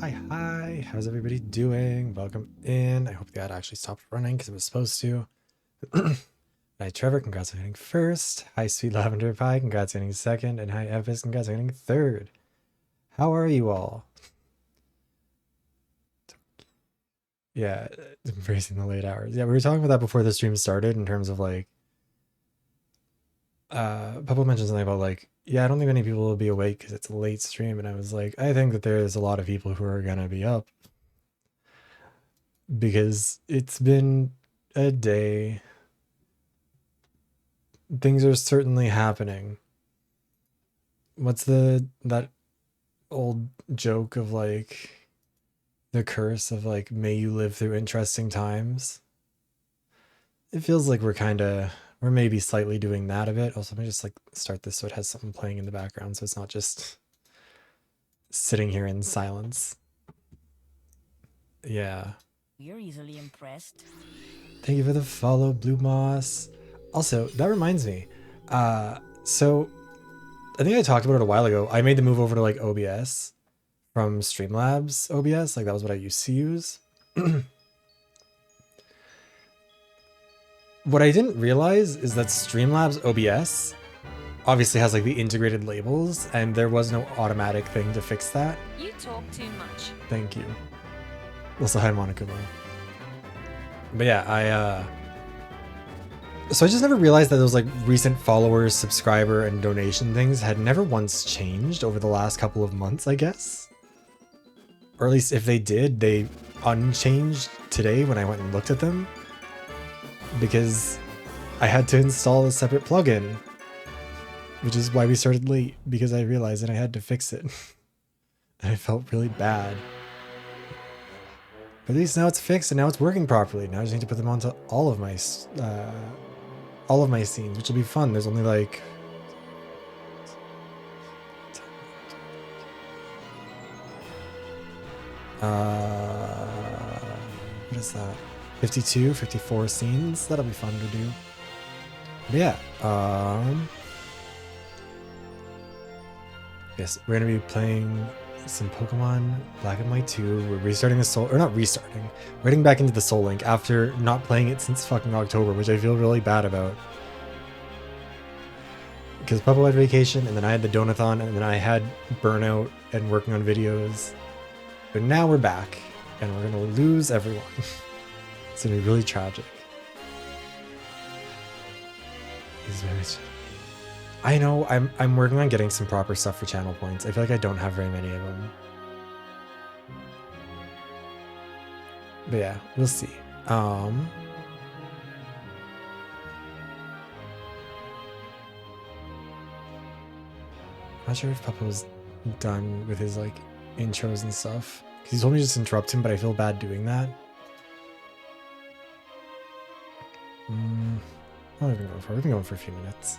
Hi. How's everybody doing? Welcome in. I hope the ad actually stopped running because it was supposed to. Hi, Trevor. Congrats on hitting first. Hi, Sweet Lavender Pie. Congrats on hitting second. And hi, Evis. Congrats on hitting third. How are you all? Yeah, embracing the late hours. Yeah, we were talking about that before the stream started in terms of like, Puppo mentioned something about like, yeah, I don't think many people will be awake because it's a late stream. And I was like, I think that there's a lot of people who are going to be up because it's been a day. Things are certainly happening. What's that old joke of like the curse of like may you live through interesting times? It feels like we're maybe slightly doing that a bit. Also, let me just like start this so it has something playing in the background so it's not just sitting here in silence. Yeah. You're easily impressed. Thank you for the follow, Blue Moss. Also, that reminds me. So I think I talked about it a while ago. I made the move over to like OBS from Streamlabs OBS. Like that was what I used to use. What I didn't realize is that Streamlabs OBS obviously has like the integrated labels, and there was no automatic thing to fix that. You talk too much. Thank you. Also, hi Monica. But yeah, so I just never realized that those like recent followers, subscriber, and donation things had never once changed over the last couple of months, I guess. Or at least if they did, they unchanged today when I went and looked at them. Because I had to install a separate plugin. Which is why we started late, because I realized that I had to fix it. And I felt really bad. But at least now it's fixed and now it's working properly. Now I just need to put them onto all of my scenes, which will be fun. There's only like what is that? 52, 54 scenes. That'll be fun to do. But yeah, yes, we're gonna be playing some Pokemon Black and White 2. We're restarting the Soul, or not restarting. We're getting back into the Soul Link after not playing it since fucking October, which I feel really bad about. Because Puppo had vacation, and then I had the Donathon, and then I had burnout and working on videos. But now we're back, and we're gonna lose everyone. It's gonna be really tragic. It's very. I know. I'm working on getting some proper stuff for channel points. I feel like I don't have very many of them. But yeah, we'll see. I'm not sure if Puppo's done with his like intros and stuff. Because he told me to just interrupt him, but I feel bad doing that. What have we been going for? We've been going for a few minutes.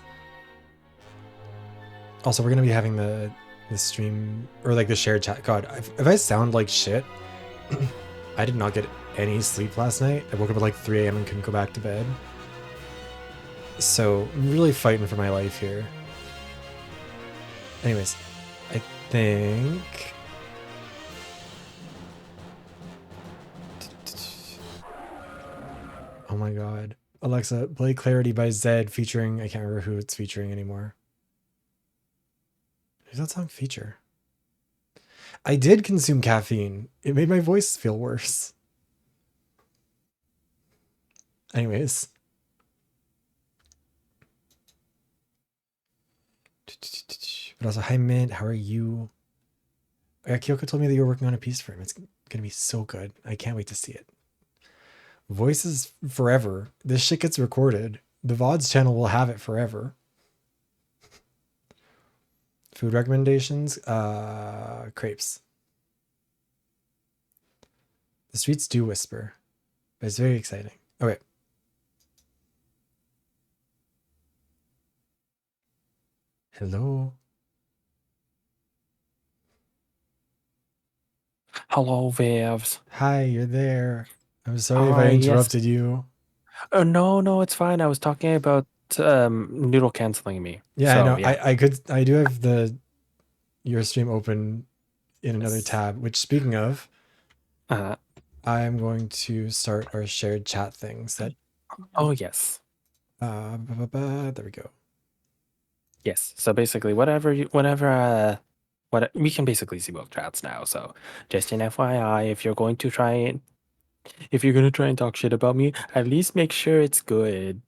Also, we're gonna be having the stream or like the shared chat. God, if I sound like shit, I did not get any sleep last night. I woke up at like 3 a.m. and couldn't go back to bed. So I'm really fighting for my life here. Anyways, I think. Oh my god. Alexa, play Clarity by Zed featuring, I can't remember who it's featuring anymore. Who's that song feature? I did consume caffeine. It made my voice feel worse. Anyways. But also, hi Mint, how are you? Kyoko told me that you're working on a piece for him. It's gonna be so good. I can't wait to see it. Voices forever. This shit gets recorded. The VoD's channel will have it forever. Food recommendations? Crepes. The streets do whisper, but it's very exciting. Okay. Hello. Hello, Vavs. Hi, you're there. I'm sorry if I interrupted you. Oh, no, it's fine. I was talking about Noodle canceling me. Yeah, so, I know. Yeah. I do have your stream open in another tab, which speaking of, Uh, I'm going to start our shared chat thing. Set. oh yes. There we go. Yes. So basically, we can basically see both chats now. So just an FYI, if you're going to try and talk shit about me, at least make sure it's good.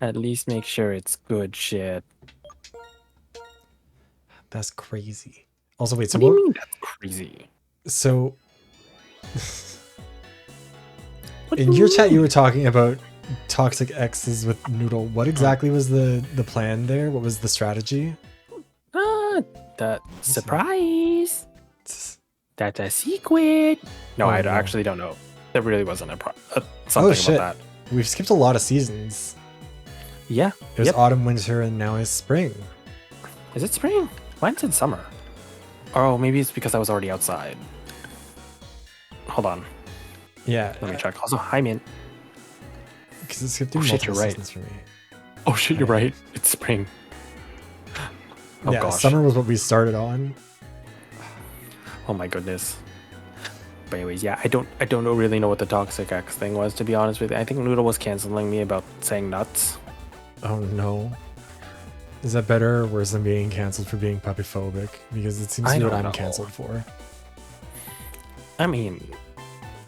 At least make sure it's good shit. That's crazy. Also, wait. So What do you mean that's crazy? So What do in you your chat, you mean? were talking about toxic exes with Noodle. What exactly was the plan there? What was the strategy? The surprise. That's a secret. No, I no. actually don't know. There really wasn't something shit. about that. We've skipped a lot of seasons. Yeah. It was autumn, winter, and now is spring. Is it spring? Mine's in summer. Oh, maybe it's because I was already outside. Hold on. Yeah. Let me check. Also, hi, Mint. Because it skipped through multiple seasons for me. Oh shit, you're right. It's spring. Oh yeah, gosh. summer was what we started on. Oh my goodness. But anyways, yeah, I don't really know what the toxic X thing was, to be honest with you. I think Noodle was canceling me about saying nuts. Oh no. Is that better or worse than being canceled for being puppyphobic? Because it seems to be what I'm canceled for. I mean,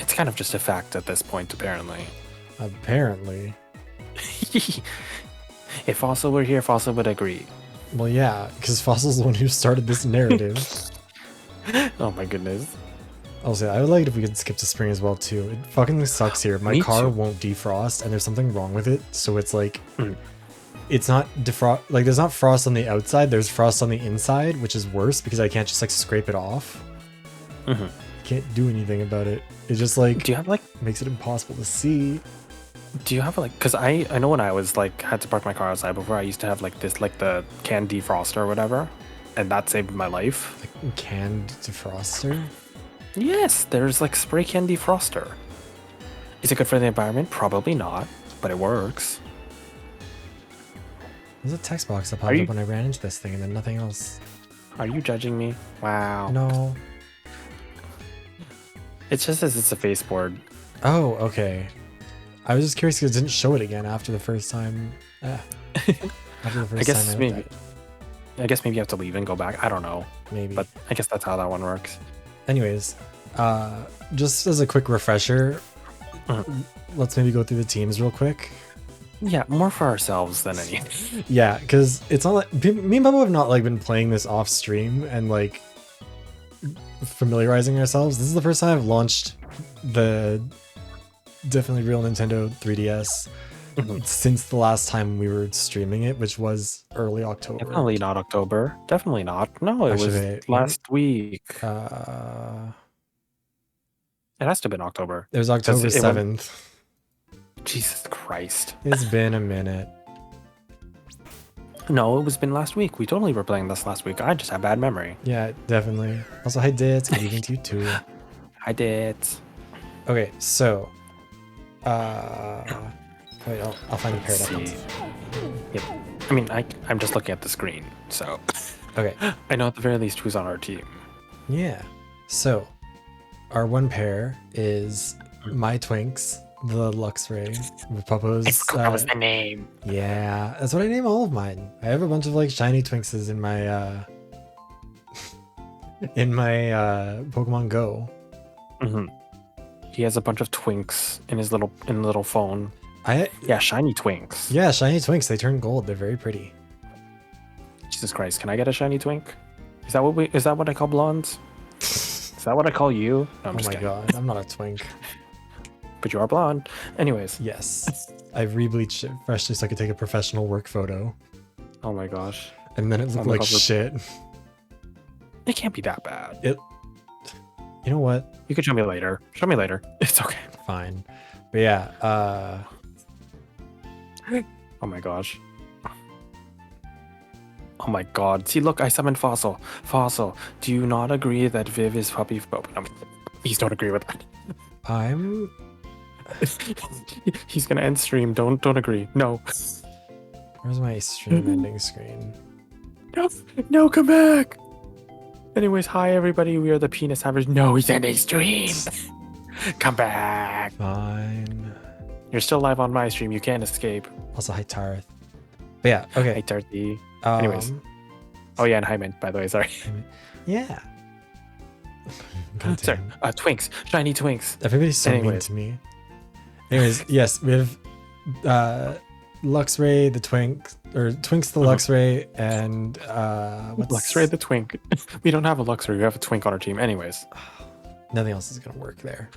it's kind of just a fact at this point, apparently. Apparently. If Fossil were here, Fossil would agree. Well, yeah, because Fossil's the one who started this narrative. Oh my goodness. I'll say I would like it if we could skip to spring as well too. It fucking sucks here. My car won't defrost, and there's something wrong with it. So it's like, it's not defrost. Like there's not frost on the outside. There's frost on the inside, which is worse because I can't just like scrape it off. Can't do anything about it. It just like do you have like makes it impossible to see. Do you have like, because I know when I was like had to park my car outside before, I used to have like this, like the can defroster or whatever, and that saved my life. Like canned defroster? Yes, there's like spray can defroster. Is it good for the environment? Probably not, but it works. There's a text box that popped up when I ran into this thing and then nothing else. Are you judging me? Wow. No. It just says it's a baseboard. Oh, okay. I was just curious because it didn't show it again after the first time. After the first time I guess maybe you have to leave and go back. I don't know. Maybe. But I guess that's how that one works. Anyways, just as a quick refresher, let's maybe go through the teams real quick. Yeah, more for ourselves than anything. Yeah, because it's not like me and Puppo have not like been playing this off stream and like familiarizing ourselves. This is the first time I've launched the definitely real Nintendo 3DS since the last time we were streaming it, which was early October. Definitely not October. Definitely not. No, it was last week. It has to have been October. It was October 7th. Jesus Christ. It's been a minute. No, it was been last week. We totally were playing this last week. I just have bad memory. Yeah, definitely. Also, hi Dits. Good evening to you too. Hi Dits. Okay, so wait, I'll find the paradox. Yep. I mean, I'm just looking at the screen, so okay. I know at the very least who's on our team. Yeah. So our one pair is My Twinks, the Luxray, with Puppo's. That was the name. Yeah, that's what I name all of mine. I have a bunch of like shiny Twinkses in my Pokemon Go. He has a bunch of Twinks in his little phone. Yeah, shiny Twinks. Yeah, shiny Twinks. They turn gold. They're very pretty. Jesus Christ, can I get a shiny Twink? Is that what I call blondes? Is that what I call you? No, I'm just kidding. God, I'm not a twink. But you are blonde. Anyways. Yes. I've rebleached it freshly so I could take a professional work photo. Oh my gosh. And then it looked like shit. It can't be that bad. You know what? You can show me later. Show me later. It's okay. Fine. But yeah, oh my gosh. Oh my god. See, look, I summoned Fossil. Fossil, do you not agree that Viv is puppy? Please don't agree with that. He's gonna end stream. Don't agree. No. Where's my stream ending screen? No, no, come back. Anyways, hi everybody. We are the Penis Havers. No, he's in a stream. Come back. Fine. You're still live on my stream. You can't escape. Also, hi Tarth. But yeah, okay. Hey, Tarty. Anyways. Oh yeah, and hi Mint, by the way. Sorry. Yeah. Sorry. Twinks. Shiny Twinks. Everybody's so mean to me. Anyways, yes, we have Luxray the Twink, or Twinks the Luxray, and what's Luxray the Twink. We don't have a Luxray. We have a Twink on our team. Anyways. Nothing else is gonna work there.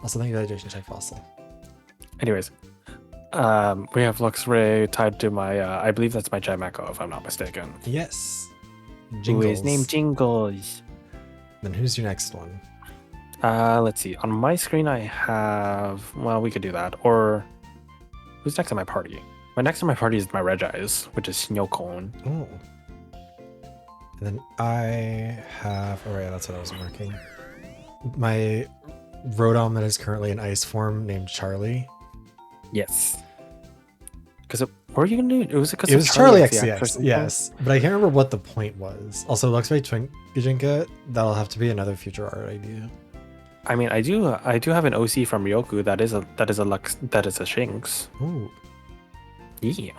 Also, thank you for the hydration check, Fossil. Anyways. We have Luxray tied to my I believe that's my Gem Echo, if I'm not mistaken. Yes. Who is named Jingles. Then who's your next one? Let's see. On my screen I have, well, we could do that. Or who's next in my party? My next in my party is my Regis, which is Snowcone. Oh. And then I have, oh right, that's what I was marking. My Rotom that is currently in ice form named Charlie. Yes. Because what were you gonna do? It was because it was Charlie XCX, yes. But I can't remember what the point was. Also, Luxray Twinkajinka, that'll have to be another future art idea. I mean, I do have an OC from Ryoku that is a Shinx. Ooh. Yeah.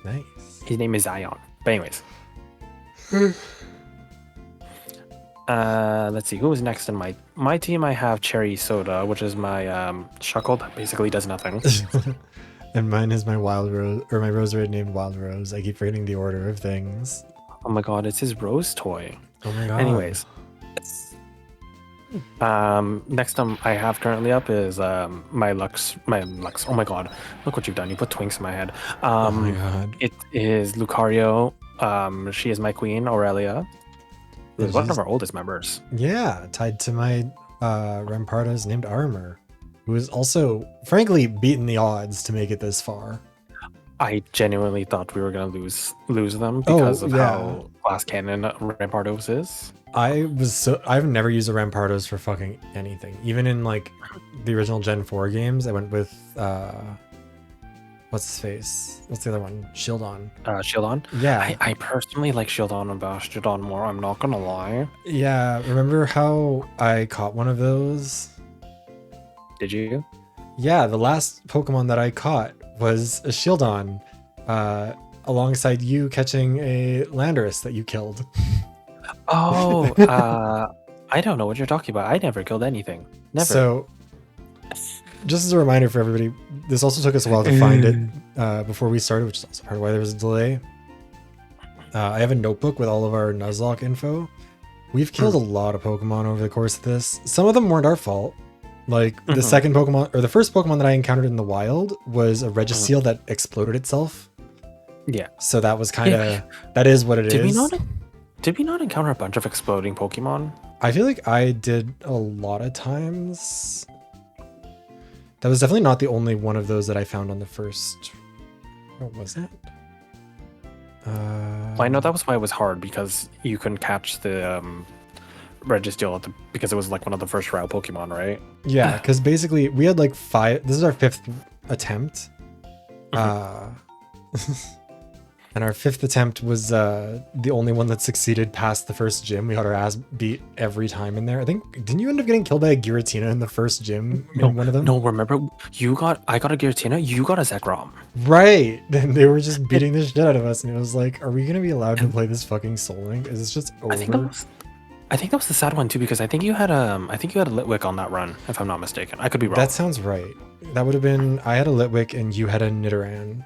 Nice. His name is Zion. But anyways. Let's see, who was next in my team. I have Cherry Soda, which is my Shuckle that basically does nothing. And mine is my Wild Rose, or my Roserade named Wild Rose. I keep forgetting the order of things. Oh my god, it's his Rose toy. Oh my god. Anyways. Next I have currently up is my Lux. Oh my god, look what you've done. You put Twinks in my head. Oh my god. It is Lucario. She is my queen, Aurelia. Who's one of our oldest members. Yeah, tied to my Rampardos named Armor, who has also, frankly, beaten the odds to make it this far. I genuinely thought we were gonna lose them because of how Glass Cannon Rampardos is. I've never used a Rampardos for fucking anything. Even in like the original Gen 4 games, I went with what's his face? What's the other one? Shieldon. Shieldon? Yeah. I personally like Shieldon and Bastiodon more, I'm not gonna lie. Yeah, remember how I caught one of those? Did you? Yeah, the last Pokemon that I caught was a Shieldon, alongside you catching a Landorus that you killed. Oh, I don't know what you're talking about. I never killed anything. Never. So, just as a reminder for everybody, this also took us a while to find it before we started, which is also part of why there was a delay. I have a notebook with all of our Nuzlocke info. We've killed a lot of Pokemon over the course of this. Some of them weren't our fault. Like the second Pokemon, or the first Pokemon that I encountered in the wild was a Registeel that exploded itself. Yeah. So that was kind of, that is what it is. Did we not encounter a bunch of exploding Pokemon? I feel like I did a lot of times. That was definitely not the only one of those that I found on the first. What was it? Well, I know that was why it was hard, because you couldn't catch the Registeel because it was like one of the first route Pokemon, right? Yeah, because basically we had like 5. This is our 5th attempt. And our 5th attempt was the only one that succeeded past the first gym. We had our ass beat every time in there. I think, didn't you end up getting killed by a Giratina in the first gym in one of them? No, remember, I got a Giratina, you got a Zekrom. Right! Then they were just beating the shit out of us, and it was like, are we gonna be allowed to play this fucking Soul Link? Is this just over? I think that was the sad one too, because I think you had a Litwick on that run, if I'm not mistaken. I could be wrong. That sounds right. That would have been, I had a Litwick and you had a Nidoran.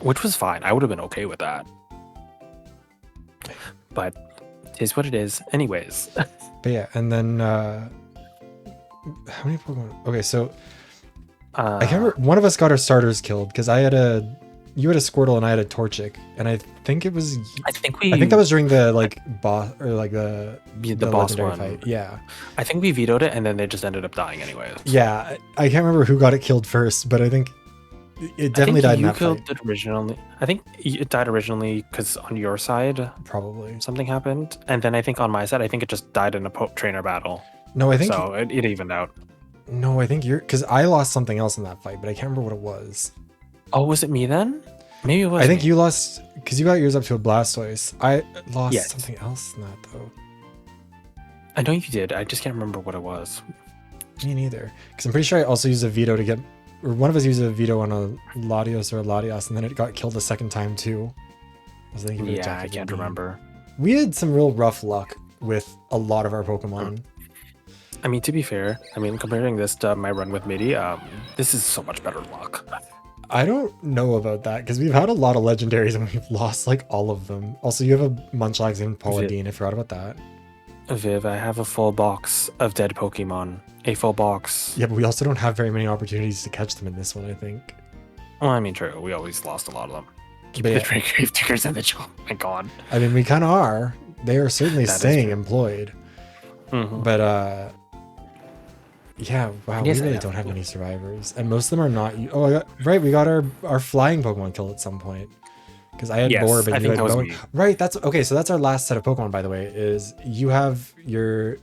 Which was fine. I would have been okay with that. But it is what it is. Anyways. But yeah, and then how many Pokemon? Okay, so I can't remember. One of us got our starters killed because you had a Squirtle and I had a Torchic, and I think it was. I think that was during the like boss or like the boss one fight. Yeah. I think we vetoed it, and then they just ended up dying anyways. Yeah, I can't remember who got it killed first, but I think it definitely died in that fight. It originally. I think it died originally because on your side probably something happened, and then I think on my side I think it just died in a trainer battle. No, I think so. It evened out. No, I think because I lost something else in that fight, but I can't remember what it was. Oh, was it me then? Maybe it was I think me. you lost because you got yours up to a Blastoise. I think you lost because you got yours up to a Blastoise. I lost Yes. something else in that though. I know you did. I just can't remember what it was. Me neither. Because I'm pretty sure I also used a veto to get, or one of us used a veto on a Latios or a Latias, and then it got killed the second time too. I was thinking Yeah, I can't remember. We had some real rough luck with a lot of our Pokemon. I mean, to be fair, comparing this to my run with Midi, this is so much better luck. I don't know about that because we've had a lot of legendaries and we've lost like all of them. Also, you have a Munchlax named Pauladine. I forgot about that. Viv, I have a full box of dead Pokemon. A full box. Yeah, but we also don't have very many opportunities to catch them in this one, I think. Well, I mean, true. We always lost a lot of them. Keep But the yeah. grave diggers in the jaw. Oh my god. I mean, we kind of are. They are certainly That is staying true. employed. Mhm. But yeah, wow, Yes, we I really have. don't have many survivors, and most of them are not. Oh, right, we got our flying Pokemon killed at some point because I had Yes, Borb and I you think had that was Bowen. me. Right, that's okay. So that's our last set of Pokemon, by the way. Is you have your,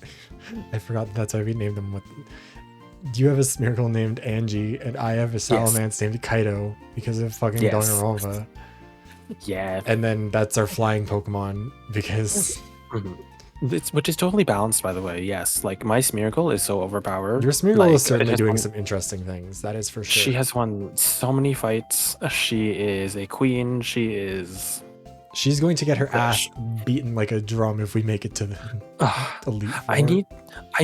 I forgot that's why we named them. What you have a Smeargle named Angie, and I have a Salamence named Kaido because of fucking Yes. Danganronpa. Yeah. And then that's our flying Pokemon because Which is totally balanced, by the way. Yes, like my Smeargle is so overpowered. your Smeargle like, is it certainly has doing won- some interesting things. That is for sure. She has won so many fights. She is a queen. She is. She's going to get her ass beaten like a drum if we make it to the Elite Four. I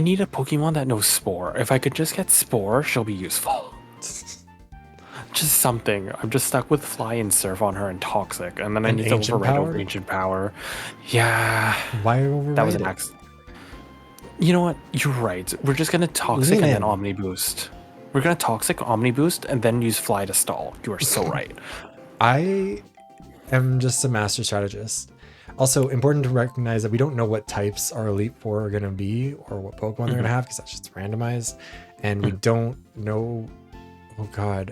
need a Pokemon that knows Spore. If I could just get Spore, she'll be useful. Just something. I'm just stuck with Fly and Surf on her and Toxic, and then I And need to Ancient override Power? over Ancient Power. Yeah, Why override that was an it? accident. You know what? You're right. We're just gonna Toxic Lean and in. then Omni Boost. We're gonna Toxic, Omni Boost, and then use Fly to stall. You are so right. I am just a master strategist. Also, important to recognize that we don't know what types our Elite Four are going to be or what Pokemon they're going to have because that's just randomized. And we don't know. Oh, God.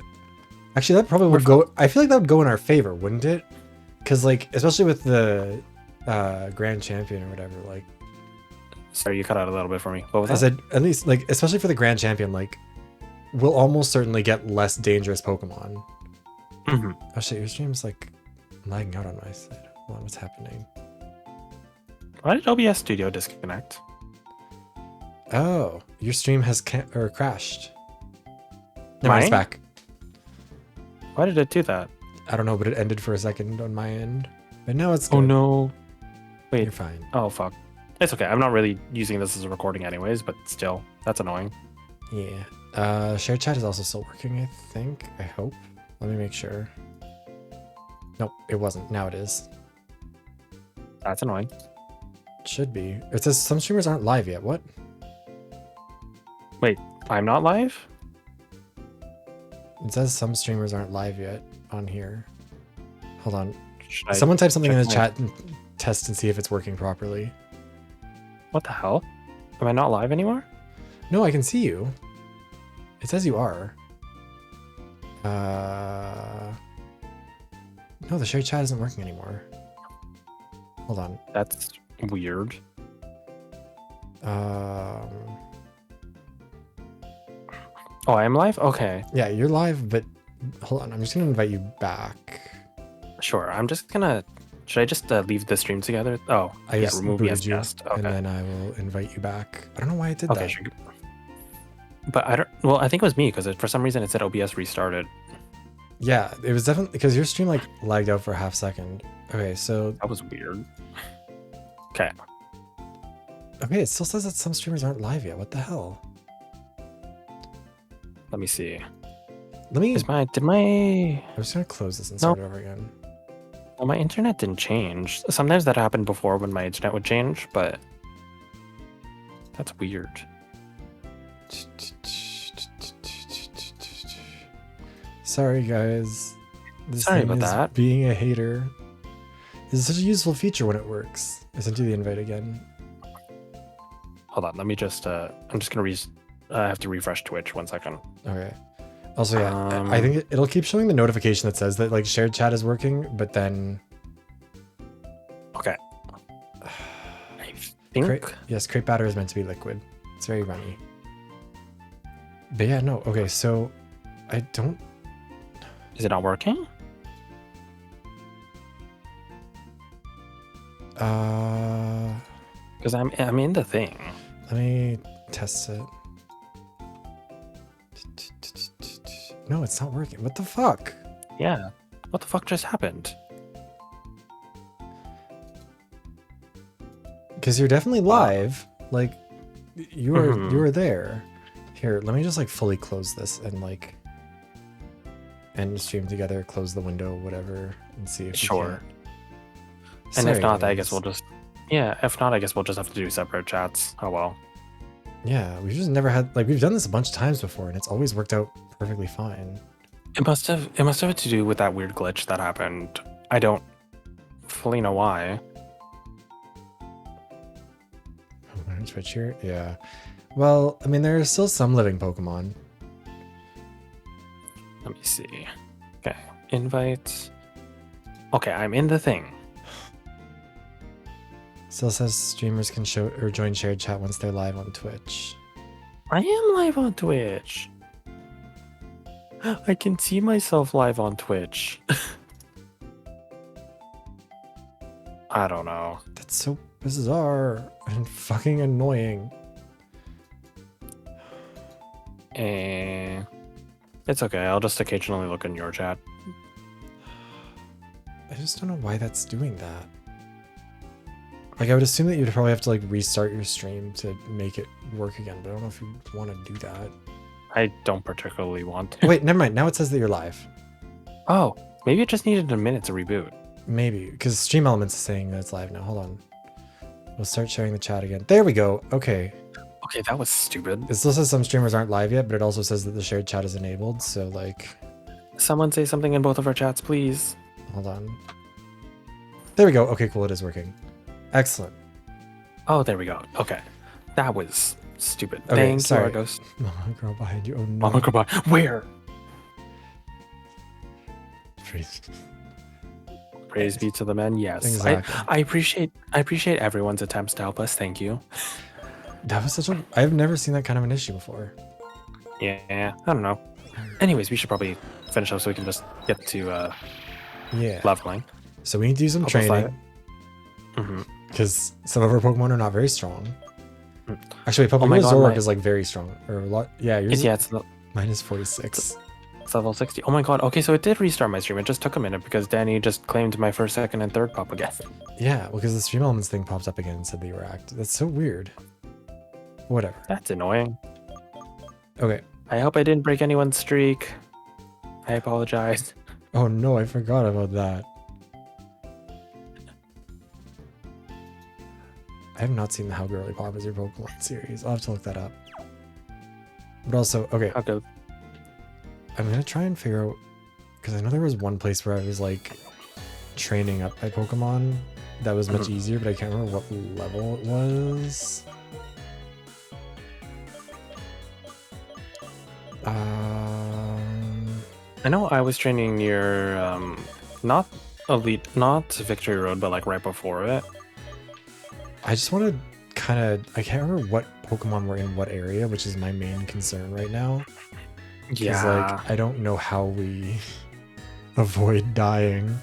Actually, that probably would go. I feel like that would go in our favor, wouldn't it? Because, like, especially with the Grand Champion or whatever, like. Sorry, you cut out a little bit for me. What was I that? said, at least, like, especially for the Grand Champion, like, we'll almost certainly get less dangerous Pokemon. Mhm. Oh shit, your stream's like lagging out on my side. Hold on, what's happening? Why did OBS Studio disconnect? Oh, your stream has crashed. No, it's Mine? back. Why did it do that? I don't know, but it ended for a second on my end. But now it's good. Oh no. Wait. You're fine. Oh fuck. It's okay. I'm not really using this as a recording anyways, but still, that's annoying. Yeah. Shared chat is also still working, I think. I hope. Let me make sure. Nope, it wasn't. Now it is. That's annoying. It should be. It says some streamers aren't live yet. What? Wait, I'm not live? It says some streamers aren't live yet on here. Hold on. Should I Someone type something in the check chat and test and see if it's working properly. What the hell? Am I not live anymore? No, I can see you. It says you are. No, the shared chat isn't working anymore. Hold on. That's weird. Um, Oh, I am live? Okay. yeah, you're live, but hold on. I'm just gonna invite you back. Sure. I'm just gonna. Should I just leave the stream together? Oh, I yeah. just Remove booted yes you, guest. Okay. and then I will invite you back. I don't know why it did Okay. that. Sure. But I don't. Well, I think it was me because for some reason it said OBS restarted. Yeah, it was definitely because your stream like lagged out for a half second. Okay, so That was weird. Okay. okay, it still says that some streamers aren't live yet. What the hell? Let me see. Let me. I'm just gonna close this and No. start over again. Well, my internet didn't change. Sometimes that happened before when my internet would change, but that's weird. Sorry, guys. This Sorry thing about is that. being a hater. This is such a useful feature when it works. I sent you the invite again. Hold on. Let me just. I'm just gonna I have to refresh Twitch. 1 second. Okay. Also, yeah, I think it'll keep showing the notification that says that like shared chat is working, but then Okay. I think. yes, crepe batter is meant to be liquid. It's very runny. But yeah, no. Okay, so I don't. Is it not working? Because I'm in the thing. Let me test it. No, it's not working. What the fuck? Yeah. What the fuck just happened? Because you're definitely live. Like, you are there. Here, let me just like fully close this and like end stream together, close the window, whatever, and see if Sure. We And Sorry, if not, I guys. guess we'll just if not, I guess we'll just have to do separate chats. Oh well. Yeah, we've just never had like we've done this a bunch of times before, and it's always worked out perfectly fine. It must have to do with that weird glitch that happened. I don't fully know why. Twitch here, yeah. Well, I mean, there are still some living Pokemon. Let me see. Okay, invite. Okay, I'm in the thing. Still says streamers can show or join shared chat once they're live on Twitch. I am live on Twitch. I can see myself live on Twitch. I don't know. That's so bizarre and fucking annoying. It's okay. I'll just occasionally look in your chat. I just don't know why that's doing that. Like, I would assume that you'd probably have to like restart your stream to make it work again, but I don't know if you want to do that. I don't particularly want to. Wait, never mind. Now it says that you're live. Oh, maybe it just needed a minute to reboot. Maybe, because Stream Elements is saying that it's live now. Hold on. We'll start sharing the chat again. There we go. Okay. Okay, that was stupid. It still says some streamers aren't live yet, but it also says that the shared chat is enabled. So, like, Someone say something in both of our chats, please. hold on. There we go. Okay, cool. It is working. Excellent. Oh, there we go. Okay. That was stupid. Okay, Thank you, sorry. Argos. Mama girl behind you. Oh no. Mama, goodbye. Where? Praise. Praise be to the men. Yes. Exactly. I appreciate everyone's attempts to help us. Thank you. That was such a. I've never seen that kind of an issue before. Yeah, I don't know. Anyways, we should probably finish up so we can just get to Yeah. leveling. So we need to do some Hope we'll training Mm-hmm. because some of our Pokemon are not very strong. Actually, Puppo, Oh my your God, Zoroark my- is like very strong. Or a lot. Yeah, yours. Yeah, it's Mine is 46. It's level 60. Oh my god. Okay, so it did restart my stream. It just took a minute because Danny just claimed my first, second, and third pop again. Yeah, well, because the Stream Elements thing popped up again and said that you were active. That's so weird. Whatever. That's annoying. Okay. I hope I didn't break anyone's streak. I apologize. Oh no, I forgot about that. I have not seen the How Girly Pop as your Pokemon series. I'll have to look that up. But also, okay, Okay. I'm gonna try and figure out, because I know there was one place where I was like training up my Pokemon that was much easier, but I can't remember what level it was. I know I was training near, not Elite, not Victory Road, but like right before it. I just want to kind of, I can't remember what Pokemon were in what area, which is my main concern right now. Because like, I don't know how we avoid dying.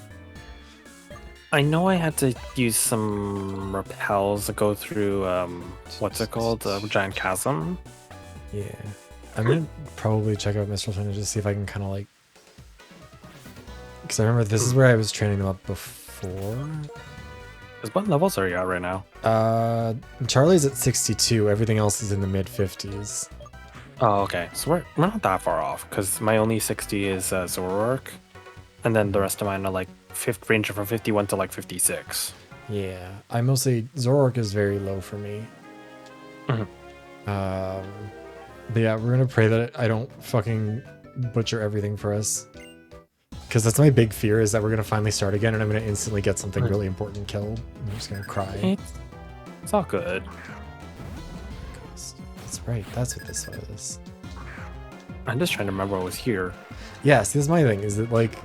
I know I had to use some repels to go through, what's it called? Giant Chasm. Yeah. I'm going to probably check out Mistral Twin and just see if I can kind of like, because I remember this is where I was training them up before. What levels are you at right now? Charlie's at 62. Everything else is in the mid 50s. Oh, okay. So we're not that far off because my only 60 is Zoroark, and then the rest of mine are like range from 51 to like 56. Yeah, I mostly Zoroark is very low for me. Mhm. But yeah, we're gonna pray that I don't fucking butcher everything for us, because that's my big fear, is that we're gonna finally start again and I'm gonna instantly get something really important killed. I'm just gonna cry. It's all good. That's right. That's what this was. I'm just trying to remember what was here. Yeah, see, that's my thing, is that like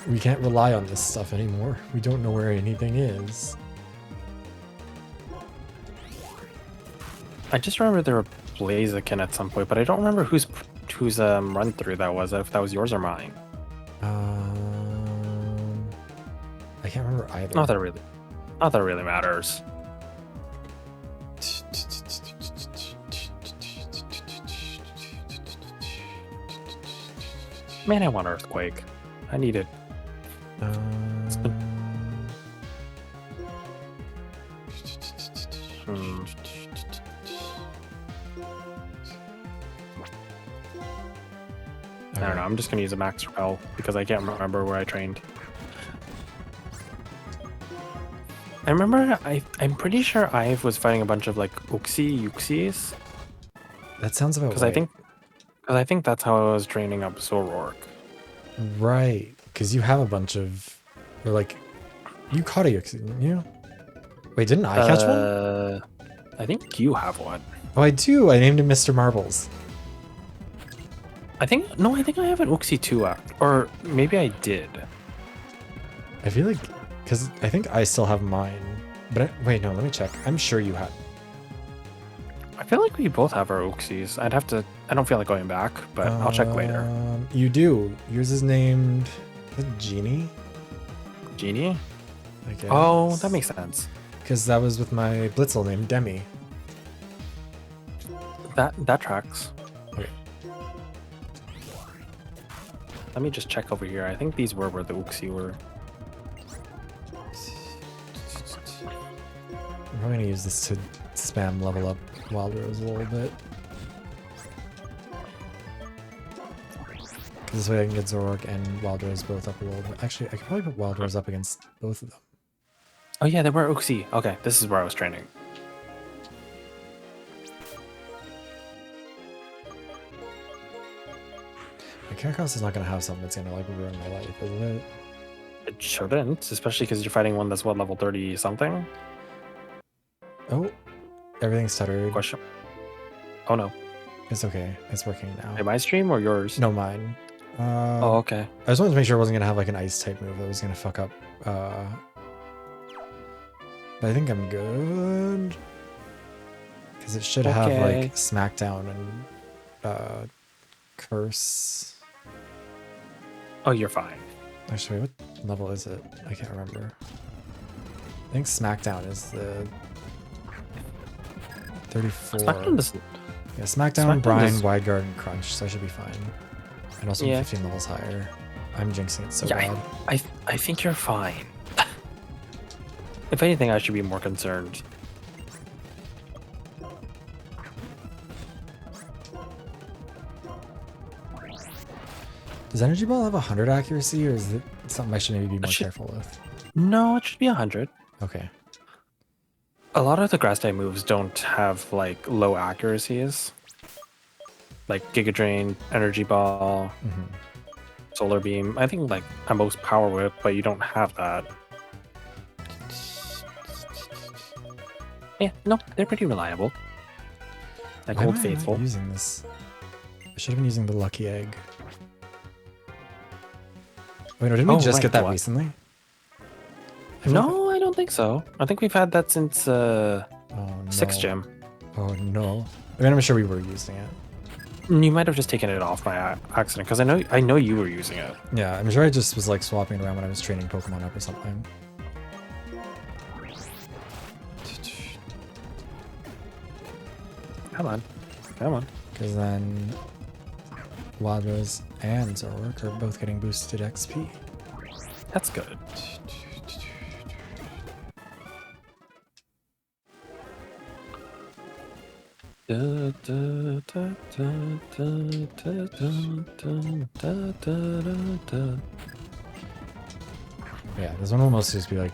we can't rely on this stuff anymore. We don't know where anything is. I just remember there were Blaziken at some point, but I don't remember whose run through that was. If that was yours or mine. I can't remember either. Not that really. Not that it really matters. Man, I want Earthquake. I need it. I don't know. I'm just gonna use a max repel because I can't remember where I trained. I remember I'm pretty sure I was fighting a bunch of like Uxies. That sounds about Because right. I think that's how I was training up Zoroark. Right, because you have a bunch of, or like, you caught a Yuxi, didn't you? Wait, didn't I catch one? I think you have one. Oh, I do. I named him Mr. Marbles. I think I have an Uxie too, or maybe I did. I feel like, because I think I still have mine. But wait, no, let me check. I'm sure you had. I feel like we both have our Uxies. I don't feel like going back, but I'll check later. You do. Yours is named Genie, Genie? I guess. Oh, that makes sense. Because that was with my Blitzel named Demi. That tracks. Okay. Let me just check over here. I think these were where the Uxie were. I'm probably gonna use this to spam level up Wild Rose a little bit. This way I can get Zoroark and Wild Rose both up a little bit. Actually, I could probably put Wild Rose up against both of them. Oh yeah, they were Uxie. Okay, this is where I was training. My Karakas is not gonna have something that's gonna like ruin my life, isn't it? It shouldn't, especially because you're fighting one that's what, level 30 something? Oh, everything's stuttered. Question. Oh no. It's okay. It's working now. My stream or yours? No, mine. Oh, okay. I just wanted to make sure I wasn't gonna have like an ice type move that was gonna fuck up. But I think I'm good. Because it should have like Smackdown and Curse. Oh, you're fine. Actually, what level is it? I can't remember. I think Smackdown is the 34. Smackdown doesn't. Yeah, Smackdown, Brine, Wide Guard, and Crunch, so I should be fine. And also 15 levels higher. I'm jinxing it so bad. I think you're fine. If anything, I should be more concerned. Does Energy Ball have 100 accuracy, or is it something I should maybe be more careful with? No, it should be 100. Okay. A lot of the grass type moves don't have like low accuracies. Like Giga Drain, Energy Ball, Solar Beam. I think like a most Power Whip, but you don't have that. Yeah, no, they're pretty reliable. Like Hold Faithful. Why am I not using this? I should have been using the Lucky Egg. Wait, no, didn't we just get that recently? No, I don't think so. I think we've had that since 6th gem. Oh no. I mean, I'm sure we were using it. You might have just taken it off by accident, because I know you were using it. Yeah, I'm sure I just was like swapping it around when I was training Pokemon up or something. Come on. Come on. Because then Wild Rose and Zoroark are both getting boosted XP. That's good. Yeah, this one will mostly just be like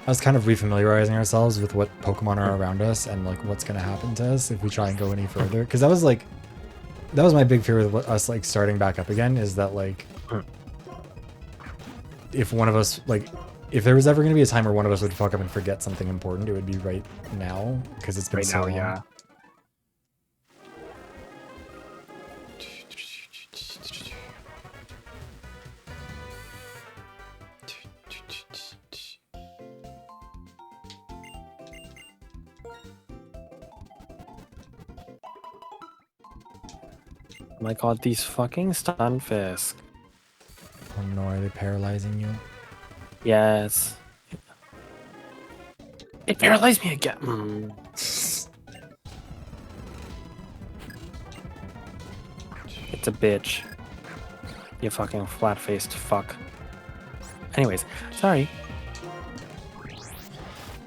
us kind of refamiliarizing ourselves with what Pokemon are around us and like what's gonna happen to us if we try and go any further. Because that was my big fear with us like starting back up again, is that like if one of us if there was ever going to be a time where one of us would fuck up and forget something important, it would be right now, because it's been so long. Yeah. Oh my god, these fucking Stunfisk. Oh no, are they paralyzing you? Yes. It paralyzed me again. It's a bitch. You fucking flat-faced fuck. Anyways, sorry.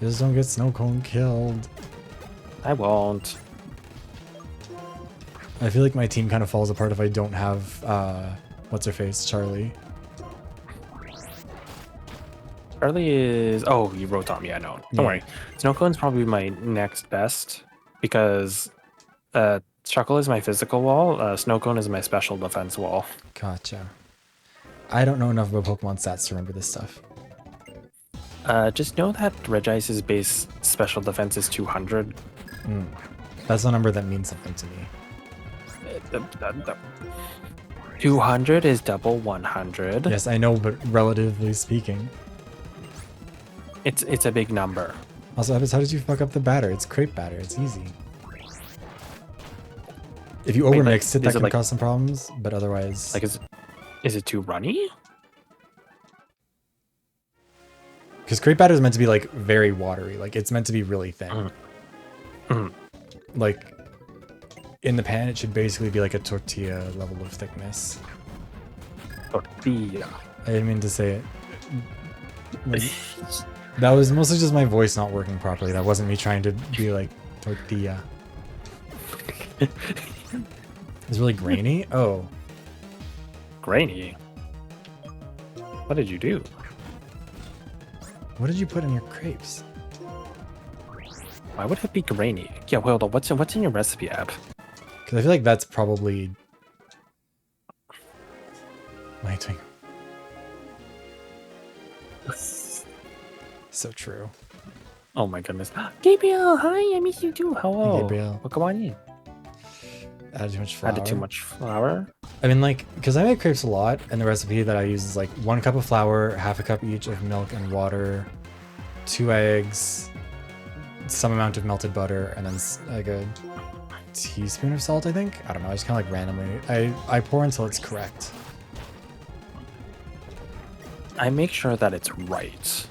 Just don't get snow cone killed. I won't. I feel like my team kind of falls apart if I don't have what's her face, Charlie. Charlie is... Oh, you wrote on me, I know. Don't worry. Snowcone's probably my next best because Chuckle is my physical wall. Snowcone is my special defense wall. Gotcha. I don't know enough about Pokemon stats to remember this stuff. Just know that Regice's base special defense is 200. That's a number that means something to me. 200 is double 100. Yes, I know, but relatively speaking. It's a big number. Also, Ebbs, how did you fuck up the batter? It's crepe batter. It's easy. If you overmix it, that can cause some problems, but otherwise... Like, is it too runny? Because crepe batter is meant to be, like, very watery. Like, it's meant to be really thin. Like, in the pan, it should basically be like a tortilla level of thickness. Tortilla. I didn't mean to say it. Like, that was mostly just my voice not working properly. That wasn't me trying to be like tortilla. It's really grainy. Oh. Grainy? What did you do? What did you put in your crepes? Why would it be grainy? Yeah, hold on. What's in your recipe app? Because I feel like that's probably... my thing. So true. Oh my goodness. Gabriel, hi, I miss you too. Hello. Hey, Gabriel. Well, come on in. Added too much flour. Added too much flour? I mean, like, because I make crepes a lot, and the recipe that I use is like 1 cup of flour, half a cup each of milk and water, 2 eggs, some amount of melted butter, and then like a teaspoon of salt, I think. I don't know. I just kind of like randomly. I pour until it's correct. I make sure that it's right.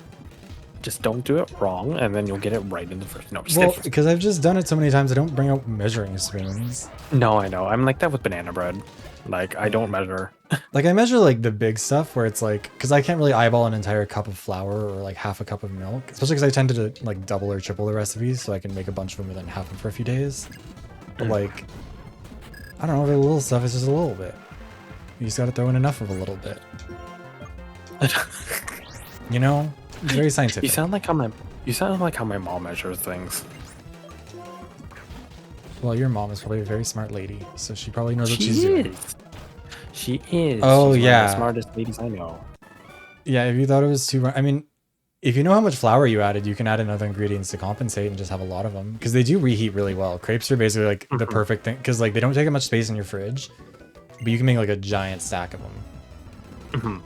Just don't do it wrong, and then you'll get it right in the first. No, just Well, kidding. because I've just done it so many times, I don't bring out measuring spoons. No, I know. I'm like that with banana bread. Like, I don't measure. Like, I measure like the big stuff where it's like, because I can't really eyeball an entire cup of flour or like half a cup of milk, especially because I tend to like double or triple the recipes so I can make a bunch of them and then have them for a few days. But like, I don't know, the little stuff is just a little bit. You just got to throw in enough of a little bit. You know, it's very scientific. You sound like how my mom measures things. Well, your mom is probably a very smart lady, so she probably knows what she's doing. She is. Oh, she's yeah. one of the smartest ladies I know. Yeah, if you thought it was too... I mean, if you know how much flour you added, you can add in other ingredients to compensate and just have a lot of them. Because they do reheat really well. Crepes are basically like the perfect thing. Because like they don't take up much space in your fridge. But you can make like a giant stack of them.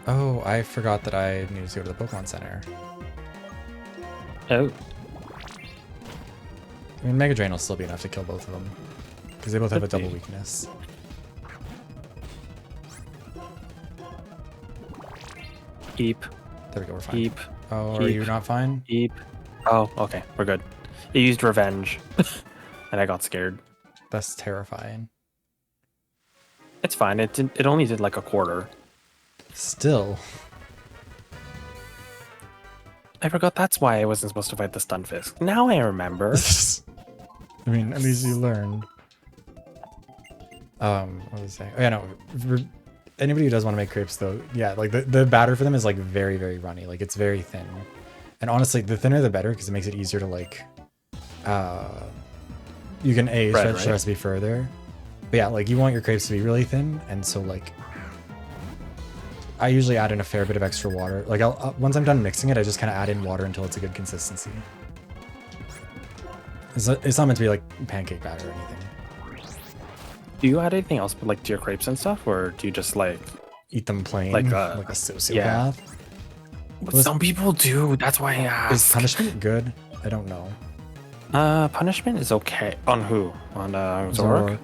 Oh, I forgot that I needed to go to the Pokemon Center. Oh. I mean, Mega Drain will still be enough to kill both of them. Because they both have a double weakness. Eep. There we go, we're fine. Eep. Oh, are you not fine? Eep. Oh, okay, we're good. It used revenge. And I got scared. That's terrifying. It's fine. It only did like a quarter. Still. I forgot that's why I wasn't supposed to fight the Stunfisk. Now I remember. I mean, at least you learned. What was I saying? Oh, yeah, no. For anybody who does want to make crepes, though, yeah, like the batter for them is like very, very runny. Like it's very thin. And honestly, the thinner the better because it makes it easier to like, you can stretch the recipe further. But yeah, like you want your crepes to be really thin, and so like, I usually add in a fair bit of extra water. Like once I'm done mixing it, I just kind of add in water until it's a good consistency. It's not meant to be like pancake batter or anything. Do you add anything else, like to your crepes and stuff, or do you just like eat them plain, like a sociopath? Yeah. But some people do. That's why I asked. Is punishment good? I don't know. Punishment is okay. On who? On Zork?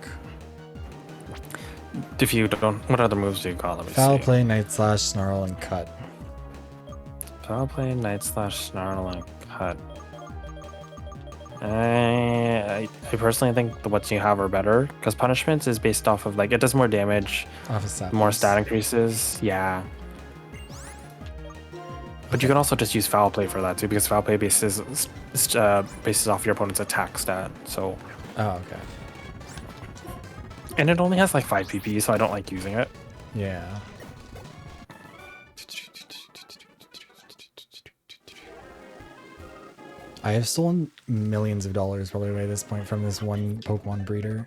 If you don't, what other moves do you call them? Foul play, night slash, snarl, and cut. Foul play, night slash, snarl, and cut. I personally think the ones you have are better because punishments is based off of like it does more damage, Off of stat more boost. stat increases. Yeah. But you can also just use foul play for that too because foul play bases off your opponent's attack stat. So. Oh, okay. And it only has like 5 PP, so I don't like using it. Yeah. I have stolen millions of dollars probably by this point from this one Pokemon breeder.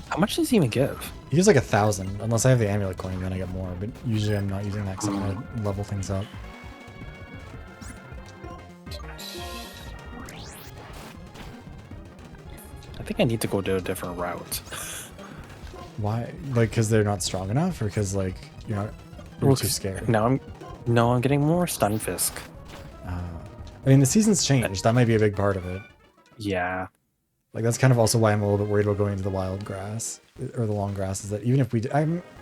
How much does he even give? He gives like 1,000, unless I have the amulet coin, then I get more. But usually I'm not using that because I'm gonna level things up. I think I need to go to a different route. Why? Like, because they're not strong enough, or because like you're too scared? No, I'm getting more Stunfisk. I mean, the season's changed. That might be a big part of it. Yeah. Like that's kind of also why I'm a little bit worried about going into the wild grass or the long grass. Is that even if we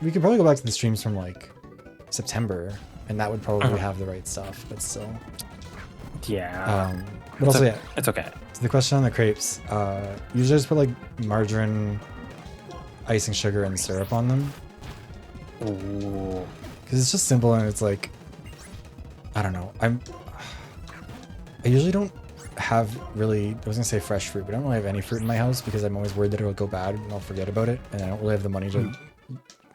we could probably go back to the streams from like September, and that would probably have the right stuff. But still, yeah. But also, yeah, it's okay. So the question on the crepes, usually just put like margarine, icing sugar, and syrup on them. Ooh. Because it's just simple and it's like, I don't know. I usually don't have really, I was gonna say fresh fruit, but I don't really have any fruit in my house because I'm always worried that it'll go bad and I'll forget about it, and I don't really have the money to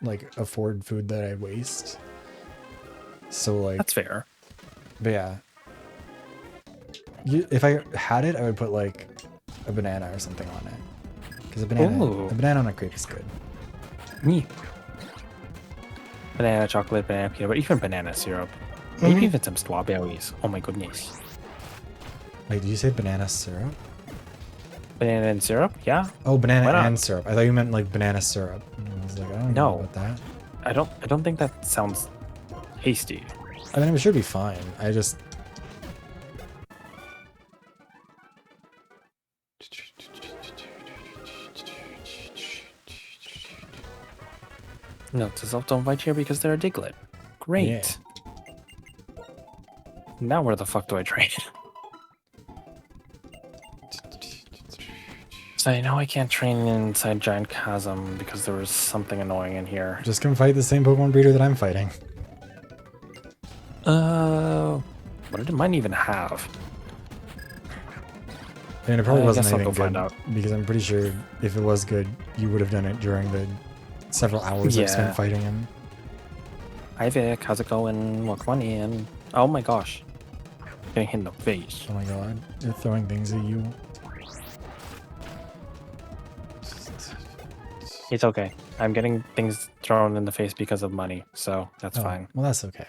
like afford food that I waste. So like that's fair. But yeah, if I had it, I would put like a banana or something on it because a banana on a crepe is good. Me. Banana chocolate, banana peanut butter, even banana syrup. Maybe even some strawberries. Oh my goodness. Wait, did you say banana syrup? Banana and syrup? Yeah. Oh, banana and syrup. I thought you meant like banana syrup. I was like, I don't know about that. I don't think that sounds tasty. I mean, it should be fine. I just. No, to self don't fight here because they're a Diglett. Great. Yeah. Now where the fuck do I train? So I know I can't train inside Giant Chasm because there was something annoying in here. Just come fight the same Pokemon breeder that I'm fighting. What did mine even have? I mean, it probably wasn't guess I'll anything go good find out. because I'm pretty sure if it was good, you would have done it during the several hours I've spent fighting him. Hi Vic, how's it going? Welcome on in. Oh my gosh. Getting hit in the face. Oh my god, they're throwing things at you. It's okay. I'm getting things thrown in the face because of money, so that's fine. Well, that's okay.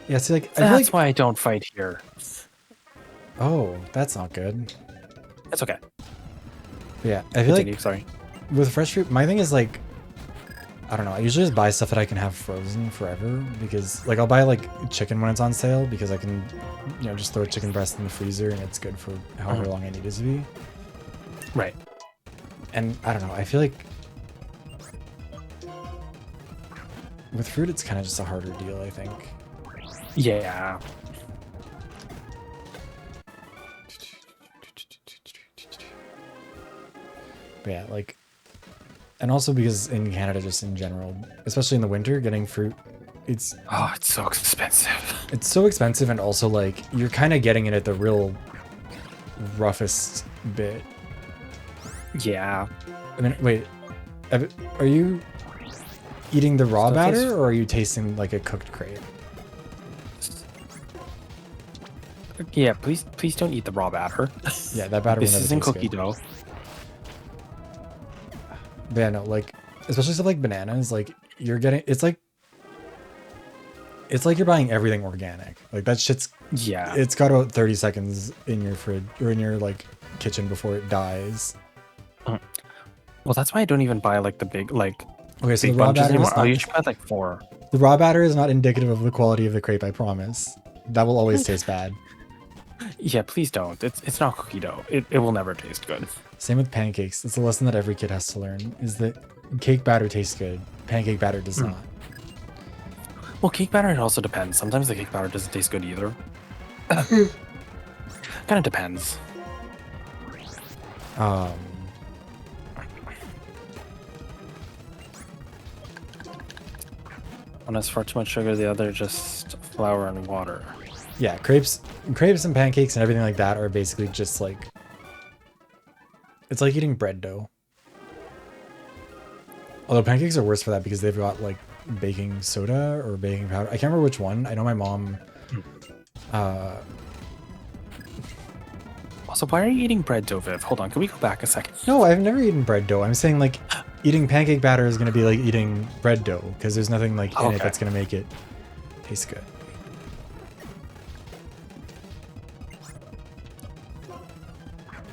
Yeah, see, like that's why I don't fight here. Oh, that's not good. It's okay. But yeah, I feel like sorry. With fresh fruit, my thing is like, I don't know. I usually just buy stuff that I can have frozen forever because, like, I'll buy like chicken when it's on sale because I can, just throw a chicken breast in the freezer and it's good for however long I need it to be. Right. And I don't know. I feel like with fruit, it's kind of just a harder deal. I think. Yeah. But yeah, like, and also because in Canada, just in general, especially in the winter, getting fruit, it's so expensive. It's so expensive, and also like you're kind of getting it at the real roughest bit. Yeah. I mean, wait, are you eating the raw batter, or are you tasting like a cooked crepe? Yeah, please don't eat the raw batter. Yeah, that batter. This isn't cookie dough. But yeah, no, like, especially stuff like bananas, like, you're getting, it's like you're buying everything organic. Like, that shit's, it's got about 30 seconds in your fridge, or in your, like, kitchen before it dies. Well, that's why I don't even buy, like, the big, like, okay, so the raw batter is not, I usually buy, like, 4. The raw batter is not indicative of the quality of the crepe, I promise. That will always taste bad. Yeah, please don't. It's not cookie dough. It will never taste good. Same with pancakes. It's a lesson that every kid has to learn, is that cake batter tastes good. Pancake batter does not. Well, cake batter, it also depends. Sometimes the cake batter doesn't taste good either. Kind of depends. One has far too much sugar, the other just flour and water. Yeah, crepes and pancakes and everything like that are basically just like, it's like eating bread dough. Although pancakes are worse for that because they've got like baking soda or baking powder. I can't remember which one. I know my mom. Also, why are you eating bread dough, Viv? Hold on, can we go back a second? No, I've never eaten bread dough. I'm saying like eating pancake batter is going to be like eating bread dough because there's nothing like in it that's going to make it taste good.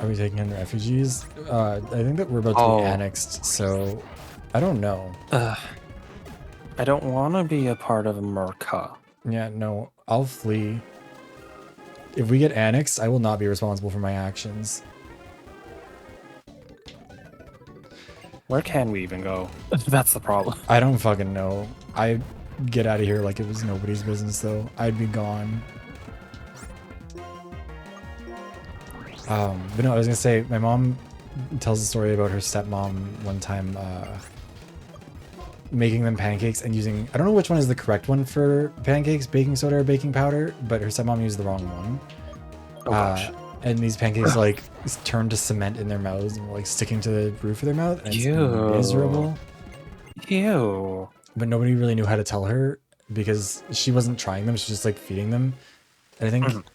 Are we taking in refugees? I think that we're about to be annexed, so I don't know. I don't want to be a part of America. Yeah, no, I'll flee. If we get annexed, I will not be responsible for my actions. Where can we even go? That's the problem. I don't fucking know. I'd get out of here like it was nobody's business, though. I'd be gone. But no, I was gonna say, my mom tells a story about her stepmom one time making them pancakes and using, I don't know which one is the correct one for pancakes, baking soda or baking powder, but her stepmom used the wrong one. Oh gosh. And these pancakes like turned to cement in their mouths and were like sticking to the roof of their mouth. And it's miserable. Ew. But nobody really knew how to tell her because she wasn't trying them. She was just like feeding them. And I think,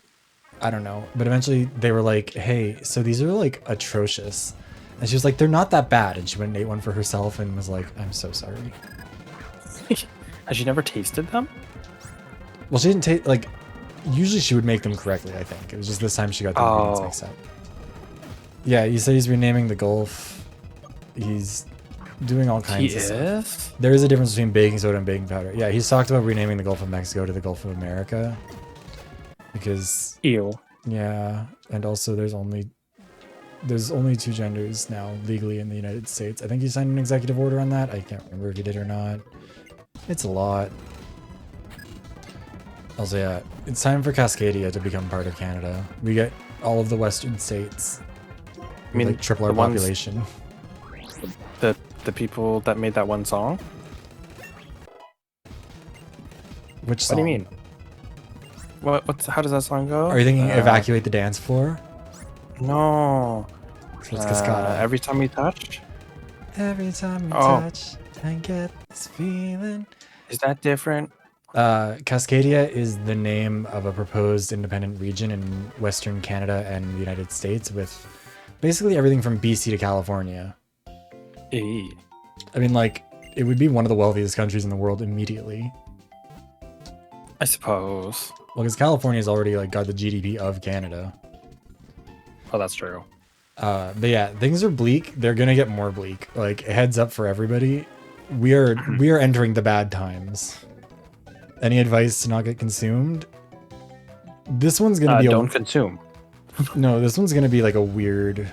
I don't know. But eventually they were like, hey, so these are like atrocious. And she was like, they're not that bad. And she went and ate one for herself and was like, I'm so sorry. Has she never tasted them? Well, she didn't taste, like, usually she would make them correctly, I think. It was just this time she got the ingredients mixed up. Yeah, he said he's renaming the Gulf. He's doing all kinds of stuff. There is a difference between baking soda and baking powder. Yeah, he's talked about renaming the Gulf of Mexico to the Gulf of America. Because... Ew. Yeah, and also there's only 2 genders now legally in the United States. I think he signed an executive order on that. I can't remember if he did or not. It's a lot. Also, yeah, it's time for Cascadia to become part of Canada. We get all of the western states. I mean, like triple our population. The people that made that one song? Which song? What do you mean? How does that song go? Are you thinking evacuate the dance floor? No. So it's Cascada. Every time we touch? Every time we touch and get this feeling. Is that different? Cascadia is the name of a proposed independent region in Western Canada and the United States with basically everything from BC to California. I mean, like, it would be one of the wealthiest countries in the world immediately. I suppose. Well, because California's already, like, got the GDP of Canada. Oh, that's true. But yeah, things are bleak. They're gonna get more bleak. Like, heads up for everybody. We are entering the bad times. Any advice to not get consumed? This one's gonna be don't consume. No, this one's gonna be like a weird.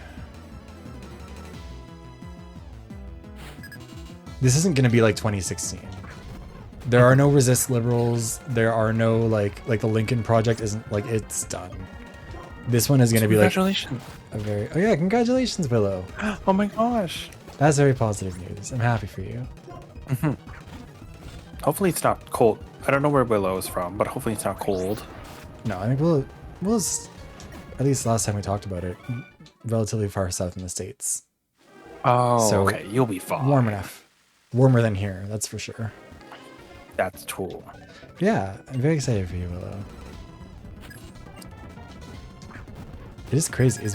This isn't gonna be like 2016. There are no resist liberals. There are no like the Lincoln Project isn't like it's done. This one is gonna be like a very congratulations, Willow. Oh my gosh, that's very positive news. I'm happy for you. Hopefully it's not cold. I don't know where Willow is from, but hopefully it's not cold. No, I think Willow's, at least last time we talked about it, relatively far south in the States. Oh, so okay, you'll be fine. Warm enough. Warmer than here, that's for sure. That's cool. Yeah, I'm very excited for you, Willow. It is crazy.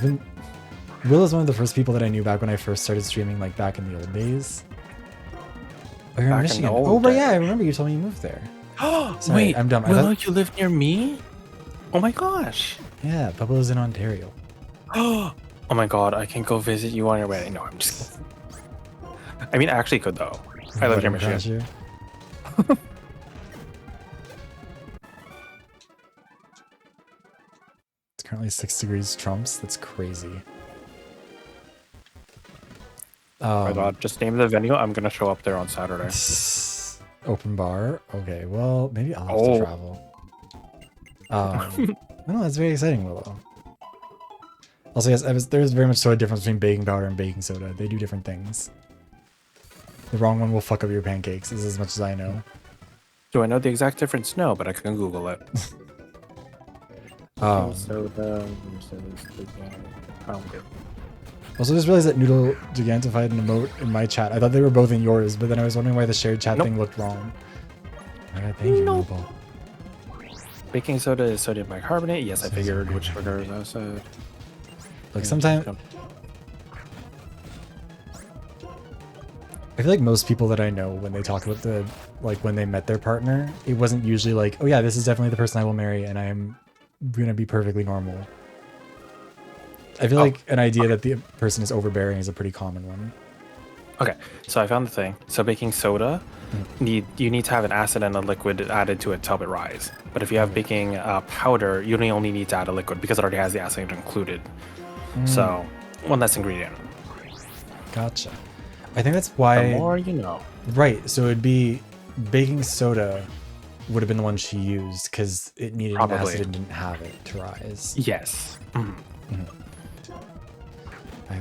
Willow's one of the first people that I knew back when I first started streaming, like back in the old days. Oh, you're in Michigan. Oh, right, yeah, I remember you told me you moved there. Sorry, wait, I'm dumb. Willow, you live near me? Oh my gosh. Yeah, Puppo lives in Ontario. Oh my god, I can go visit you on your wedding. No, I'm just kidding. I mean, I actually could though. I live near Michigan. It's currently 6 degrees Trumps. That's crazy. Oh my god, just name the venue. I'm gonna show up there on Saturday. Open bar. Okay, well, maybe I'll have to Oh. travel. No, that's very exciting, Willow. Also, yes, there's very much so a difference between baking powder and baking soda. They do different things. The wrong one will fuck up your pancakes, is as much as I know. Do I know the exact difference? No, but I can Google it. Baking soda versus baking powder. Also, just realized that Noodle gigantified an emote in my chat. I thought they were both in yours, but then I was wondering why the shared chat thing looked wrong. Alright, thank you, Noble. Baking soda is sodium bicarbonate. Yes, I figured which sugars I said. Like sometimes I feel like most people that I know when they talk about when they met their partner, it wasn't usually like, oh yeah, this is definitely the person I will marry and I am gonna be perfectly normal. I feel like an idea that the person is overbearing is a pretty common one. Okay, so I found the thing. So baking soda, you need to have an acid and a liquid added to it to help it rise. But if you have baking powder, you only need to add a liquid because it already has the acid included. So one less ingredient. Gotcha. I think that's why. The more you know. Right. So it'd be baking soda would have been the one she used because it needed an acid and didn't have it to rise. Yes. I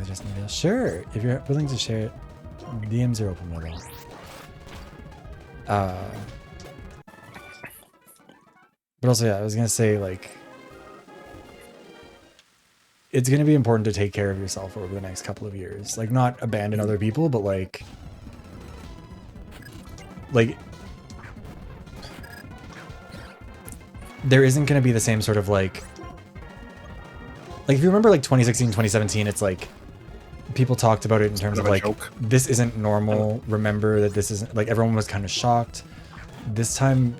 just need sure, if you're willing to share it, DMs are open, Willow. But also, yeah, I was gonna say like, it's gonna be important to take care of yourself over the next couple of years. Like, not abandon other people, but like there isn't gonna be the same sort of like if you remember like 2016, 2017, it's like people talked about it in terms of like, this isn't normal. Remember that this isn't like, everyone was kind of shocked. This time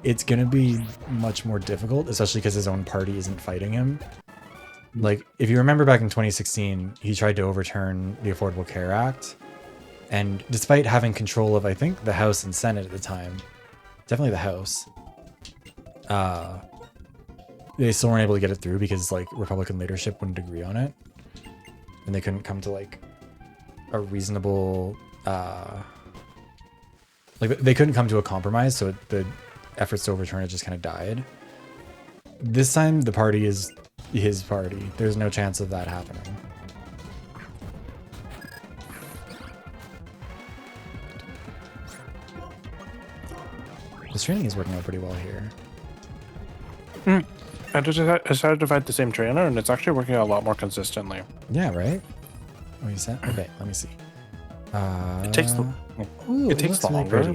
it's gonna be much more difficult, especially because his own party isn't fighting him. Like, if you remember back in 2016, he tried to overturn the Affordable Care Act, and despite having control of, I think, the House and Senate at the time, definitely the House, they still weren't able to get it through because like Republican leadership wouldn't agree on it, and they couldn't come to like a reasonable they couldn't come to a compromise, so the efforts to overturn it just kind of died. This time the party is his party. There's no chance of that happening. This training is working out pretty well here. I decided to fight the same trainer, and it's actually working out a lot more consistently. Yeah, right? Oh, you said? Okay, let me see. It takes longer.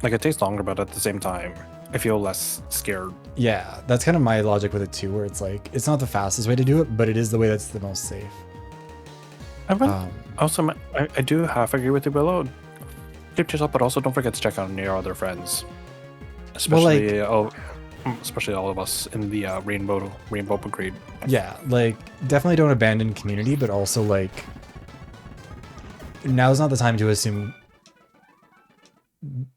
Like, it takes longer, but at the same time, I feel less scared. Yeah, that's kind of my logic with it too, where it's like, it's not the fastest way to do it, but it is the way that's the most safe. I do half agree with you, Willow. Keep yourself, but also don't forget to check on your other friends. Especially, especially all of us in the Rainbow Brigade. Yeah, like, definitely don't abandon community, but also, like, now's not the time to assume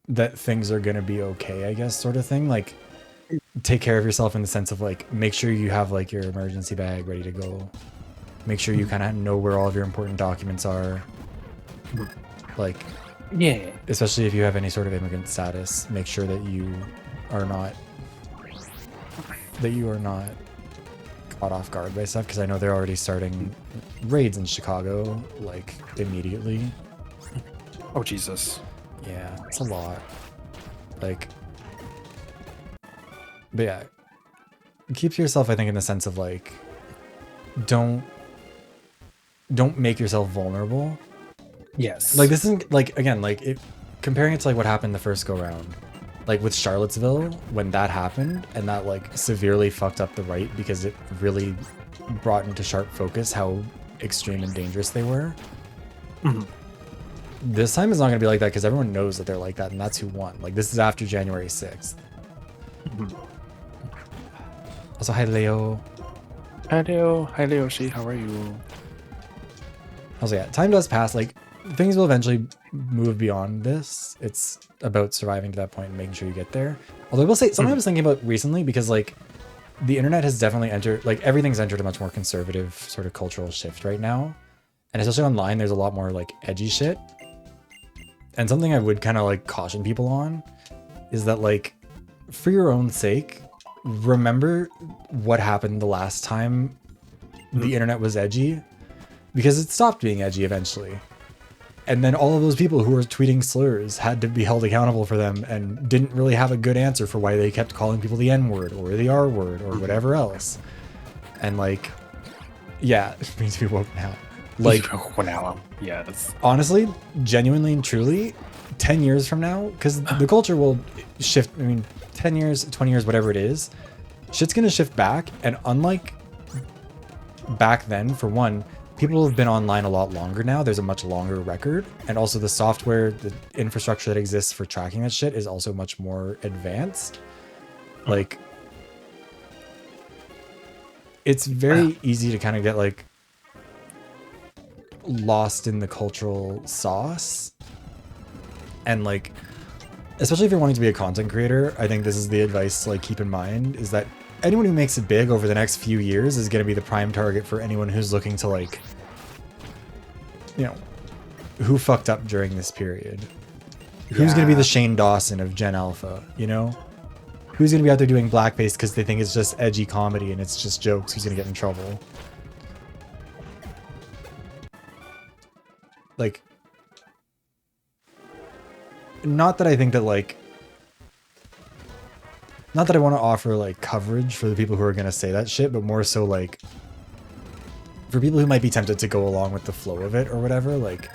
that things are gonna be okay, I guess, sort of thing. Like, take care of yourself in the sense of, like, make sure you have, like, your emergency bag ready to go. Make sure you kind of know where all of your important documents are. Like, yeah, especially if you have any sort of immigrant status, make sure that you are not caught off guard by stuff, because I know they're already starting raids in Chicago, like, immediately. Oh, Jesus. Yeah, it's a lot. Like, but yeah, keep to yourself, I think, in the sense of, like, don't make yourself vulnerable. Yes. Like, this isn't, like, again, like, comparing it to, like, what happened the first go round, like, with Charlottesville, when that happened, and that, like, severely fucked up the right because it really brought into sharp focus how extreme and dangerous they were. This time it's not going to be like that because everyone knows that they're like that, and that's who won. Like, this is after January 6th. Also, hi, Leo. Hi, Leo. Hi, Leoshi. How are you? Also, yeah, time does pass. Like, things will eventually move beyond this. It's about surviving to that point and making sure you get there. Although I will say, something I was thinking about recently, because, like, the internet has definitely entered, like, everything's entered a much more conservative sort of cultural shift right now. And especially online, there's a lot more, like, edgy shit. And something I would kind of like caution people on is that, like, for your own sake, remember what happened the last time the internet was edgy, because it stopped being edgy eventually. And then all of those people who were tweeting slurs had to be held accountable for them and didn't really have a good answer for why they kept calling people the N-word or the R-word or whatever else. And like, yeah, it needs to be woke now. Like, yes. Honestly, genuinely and truly, 10 years from now, because the culture will shift. I mean, 10 years, 20 years, whatever it is, shit's going to shift back. And unlike back then, for one, people have been online a lot longer now. There's a much longer record. And also the software, the infrastructure that exists for tracking that shit is also much more advanced. Like, it's very easy to kind of get like lost in the cultural sauce. And like, especially if you're wanting to be a content creator, I think this is the advice to like keep in mind, is that anyone who makes it big over the next few years is going to be the prime target for anyone who's looking to like, you know, who fucked up during this period. Who's going to be the Shane Dawson of Gen Alpha, you know? Who's going to be out there doing blackface because they think it's just edgy comedy and it's just jokes? Who's going to get in trouble? Like, not that I think that like, not that I want to offer like coverage for the people who are going to say that shit, but more so like for people who might be tempted to go along with the flow of it or whatever, like,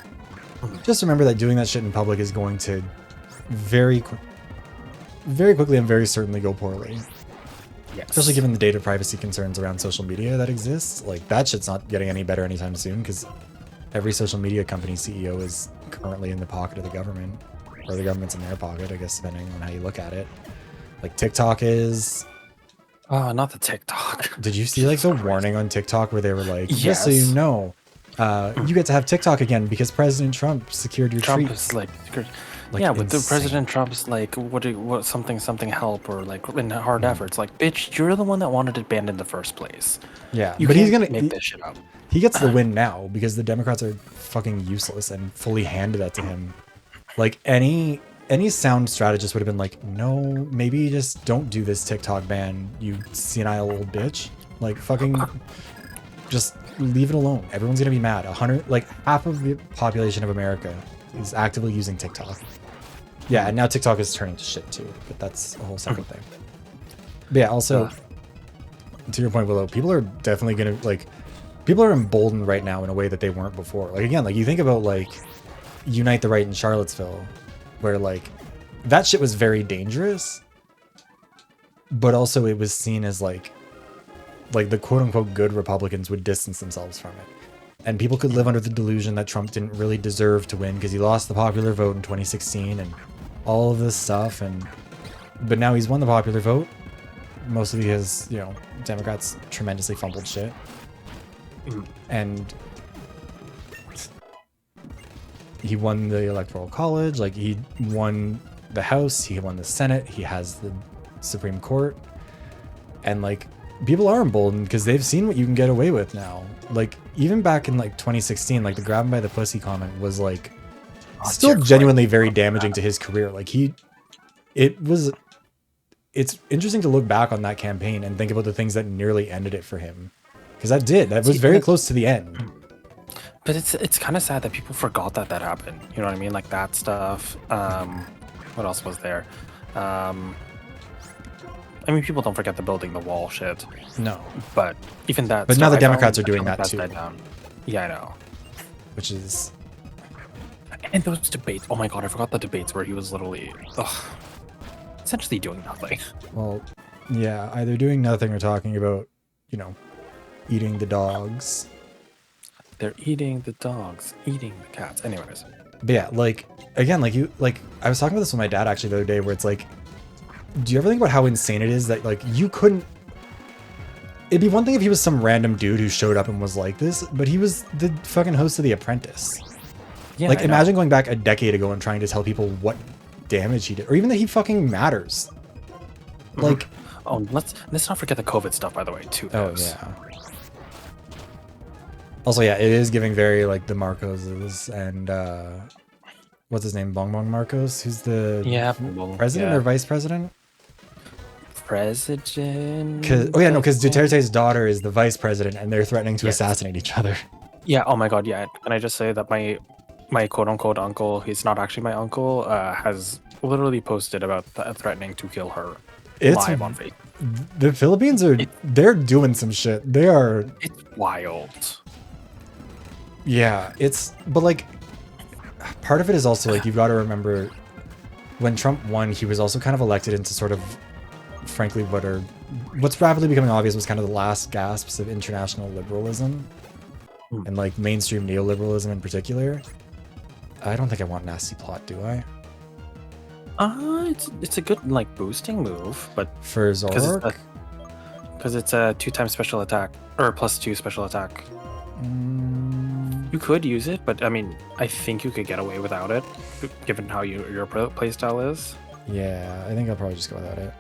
just remember that doing that shit in public is going to very quickly and very certainly go poorly. Yes. Especially given the data privacy concerns around social media that exists. Like, that shit's not getting any better anytime soon, because every social media company CEO is currently in the pocket of the government, or the government's in their pocket, I guess, depending on how you look at it. Like, TikTok is... Oh, not the TikTok. Did you see like the warning on TikTok where they were like, Yes. just so you know, you get to have TikTok again because President Trump secured your Trump treats. is like Like, with the insane. President Trump's like what something help, or like in hard efforts. Like, bitch, you're the one that wanted it banned in the first place. Yeah, You but he's can't gonna make this shit up. he gets the win now because the Democrats are fucking useless and fully handed that to him. Like, any sound strategist would have been like, no, maybe just don't do this TikTok ban, you senile old bitch. Like, fucking just leave it alone. Everyone's gonna be mad. Half of the population of America is actively using TikTok. Yeah, and now TikTok is turning to shit too, but that's a whole separate thing. But yeah, also, to your point, Willow, people are definitely gonna, like, people are emboldened right now in a way that they weren't before. Like, again, like, you think about, like, Unite the Right in Charlottesville, where, like, that shit was very dangerous, but also it was seen as, like the quote-unquote good Republicans would distance themselves from it. And people could live under the delusion that Trump didn't really deserve to win because he lost the popular vote in 2016 and all of this stuff. But now he's won the popular vote, mostly because, you know, Democrats tremendously fumbled shit. And he won the Electoral College, like, he won the House, he won the Senate, he has the Supreme Court. And, like, people are emboldened because they've seen what you can get away with now. Like, even back in, like, 2016, like, the grab him by the pussy comment was, like, still genuinely very damaging to his career. Like, it's interesting to look back on that campaign and think about the things that nearly ended it for him. Because that was very close to the end. But it's kind of sad that people forgot that happened. You know what I mean? Like, that stuff. What else was there? I mean, people don't forget the building the wall shit. No. But even that. But now the Democrats are doing that too. Yeah, I know. Which is... And those debates. Oh my god, I forgot the debates where he was literally essentially doing nothing. Well, yeah, either doing nothing or talking about, you know, eating the dogs. They're eating the dogs, eating the cats. Anyways. But yeah, like, again, like I was talking about this with my dad actually the other day, where it's like, do you ever think about how insane it is that, like, you couldn't... It'd be one thing if he was some random dude who showed up and was like this, but he was the fucking host of The Apprentice. Yeah, like, imagine going back a decade ago and trying to tell people what damage he did, or even that he fucking matters. Like... Oh, let's not forget the COVID stuff, by the way, too. Oh, yeah. Also, yeah, it is giving very, like, the Marcoses and what's his name, Bongbong Marcos, who's the president or vice president? President. Because Duterte's daughter is the vice president, and they're threatening to assassinate each other. Yeah. Oh my god. Yeah. Can I just say that my quote unquote uncle, he's not actually my uncle, has literally posted about threatening to kill her live on Facebook. The Philippines they're doing some shit. It's wild. Yeah, but like part of it is also like you've got to remember when Trump won, he was also kind of elected into sort of frankly what's rapidly becoming obvious was kind of the last gasps of international liberalism and like mainstream neoliberalism in particular. I don't think I want nasty plot, do I? It's a good like boosting move, but for Zork, because it's a 2x special attack or +2 special attack. You could use it, but I mean, I think you could get away without it, given how your playstyle is. Yeah, I think I'll probably just go without it.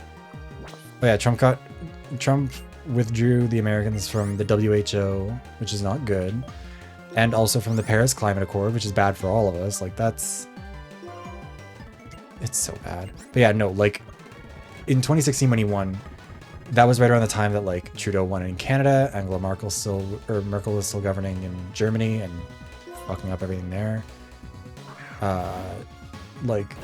Oh yeah, Trump withdrew the Americans from the WHO, which is not good, and also from the Paris Climate Accord, which is bad for all of us. Like it's so bad. But yeah, no, like in 2016 when he won, that was right around the time that like Trudeau won in Canada, Angela Merkel was still governing in Germany and fucking up everything there. Like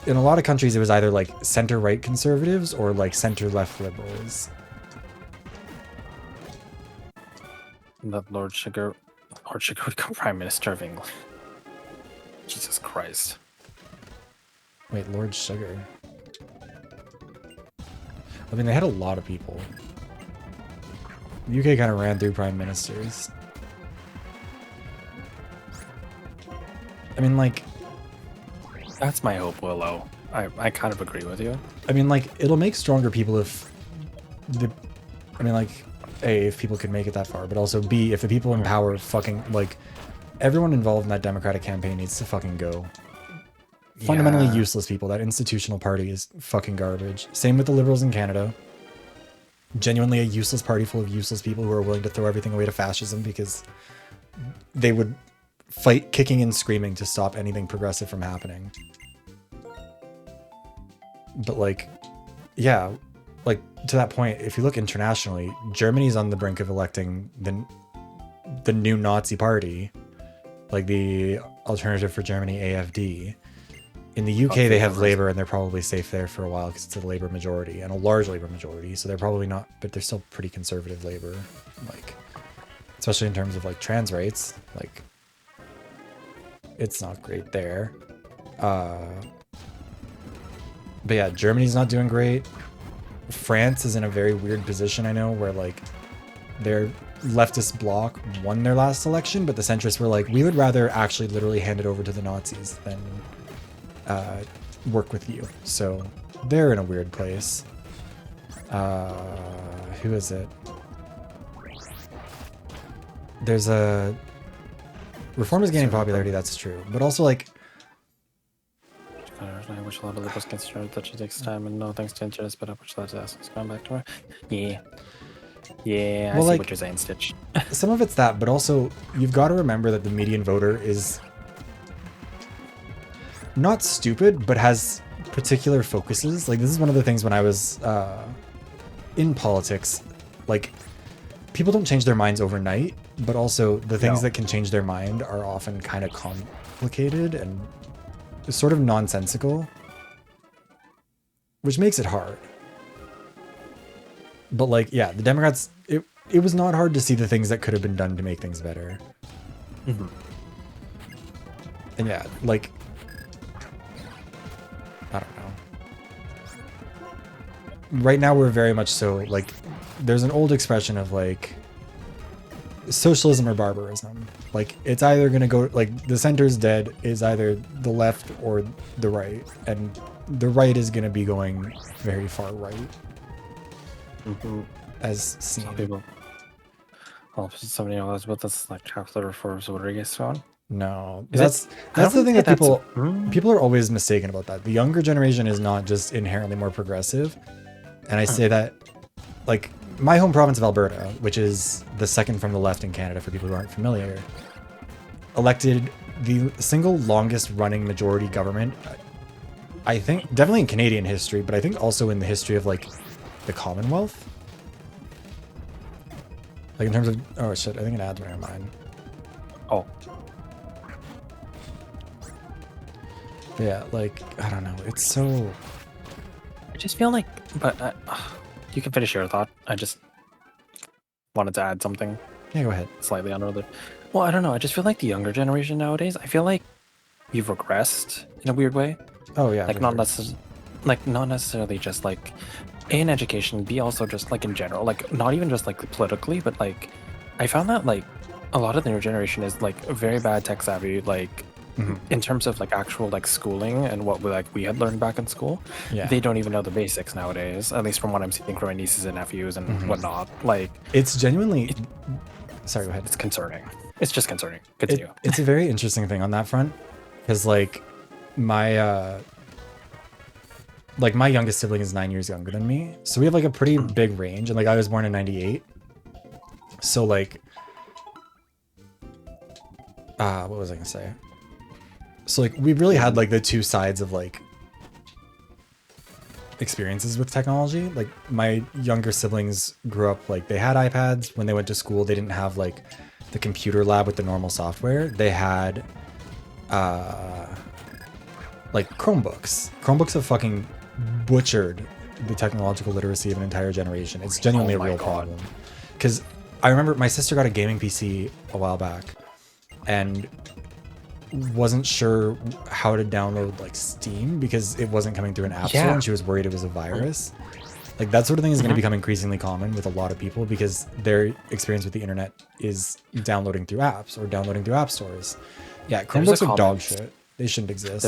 in a lot of countries, it was either like center-right conservatives or like center-left liberals. That Lord Sugar would become Prime Minister of England. Jesus Christ. Wait, Lord Sugar. I mean, they had a lot of people. The UK kind of ran through prime ministers. I mean, like... That's my hope, Willow. I kind of agree with you. I mean, like, it'll make stronger people if... I mean, like, A, if people could make it that far, but also B, if the people in power fucking, like... Everyone involved in that Democratic campaign needs to fucking go. Fundamentally useless people. That institutional party is fucking garbage. Same with the Liberals in Canada. Genuinely a useless party full of useless people who are willing to throw everything away to fascism because they would fight kicking and screaming to stop anything progressive from happening. But like, yeah, like to that point, if you look internationally, Germany's on the brink of electing the new Nazi party, like the Alternative for Germany, AFD. In the UK, they have Labour, and they're probably safe there for a while because it's a Labour majority, and a large Labour majority, so they're probably not, but they're still pretty conservative Labour, like, especially in terms of, like, trans rights, like, it's not great there. But yeah, Germany's not doing great. France is in a very weird position, I know, where, like, their leftist bloc won their last election, but the centrists were like, we would rather actually literally hand it over to the Nazis than work with you. So they're in a weird place. Who is it? There's a... Reform is gaining popularity, that's true. But also, like... I wish a lot of liberals considered that she takes time and no thanks to interest, but I wish that ask is going back to her. Yeah. Yeah, well, I see what you're saying, Stitch. Some of it's that, but also, you've got to remember that the median voter is... not stupid, but has particular focuses. Like, this is one of the things when I was in politics, like, people don't change their minds overnight, but also the things that can change their mind are often kind of complicated and sort of nonsensical, which makes it hard. But like, yeah, the Democrats, it was not hard to see the things that could have been done to make things better. Mm-hmm. And yeah, like, I don't know. Right now we're very much so, like, there's an old expression of, like, socialism or barbarism. Like, it's either going to go, like, the center's dead, is either the left or the right. And the right is going to be going very far right. Mm-hmm. As seen. Somebody knows about this, like, half the reforms Rodriguez on. No, that's the thing that people are always mistaken about that. The younger generation is not just inherently more progressive. And I say that, like, my home province of Alberta, which is the second from the left in Canada for people who aren't familiar, elected the single longest running majority government, I think, definitely in Canadian history, but I think also in the history of like the Commonwealth. Like in terms of, oh shit, I think an ad's running mine. Oh, But yeah, like, I don't know, it's so, I just feel like, but you can finish your thought. I just wanted to add something yeah, go ahead. slightly unrelated. Well, I don't know. I just feel like the younger generation nowadays, I feel like you've regressed in a weird way. Oh yeah, Like for not sure. necessarily, like not necessarily just like in education, be also just like in general, like not even just like politically, but like I found that like a lot of the new generation is like very bad tech savvy, like in terms of like actual like schooling and what we had learned back in school. Yeah. They don't even know the basics nowadays, at least from what I'm seeing from my nieces and nephews and whatnot. Like It's genuinely, sorry, go ahead. it's concerning. It's just concerning. Continue. It's a very interesting thing on that front, because like my youngest sibling is 9 years younger than me, so we have like a pretty big range, and like I was born in 98, so like what was I gonna say? So like we really had like the two sides of like experiences with technology. Like my younger siblings grew up, like they had iPads. When they went to school, they didn't have like the computer lab with the normal software. They had like Chromebooks. Chromebooks have fucking butchered the technological literacy of an entire generation. It's genuinely Oh a my real God. problem. Because I remember my sister got a gaming PC a while back and wasn't sure how to download like Steam because it wasn't coming through an app store, Yeah. and she was worried it was a virus. Like that sort of thing is going to become increasingly common with a lot of people because their experience with the internet is downloading through apps or downloading through app stores. Yeah, Chromebooks are dog shit. They shouldn't exist.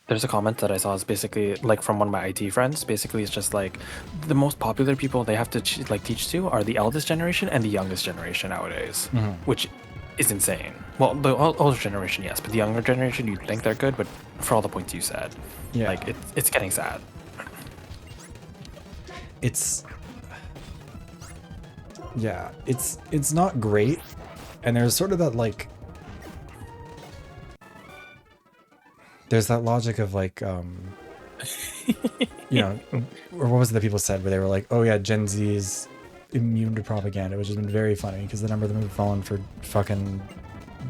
There's a comment that I saw is basically like from one of my IT friends. Basically, it's just like the most popular people they have to teach to are the eldest generation and the youngest generation nowadays, which is insane. Well, the older generation, yes, but the younger generation, you'd think they're good, but for all the points you said, Yeah. like it's getting sad. It's not great, and there's sort of that like there's that logic of like you know, or what was it that people said where they were like, oh yeah, Gen Z is immune to propaganda, which has been very funny because the number of them who've fallen for fucking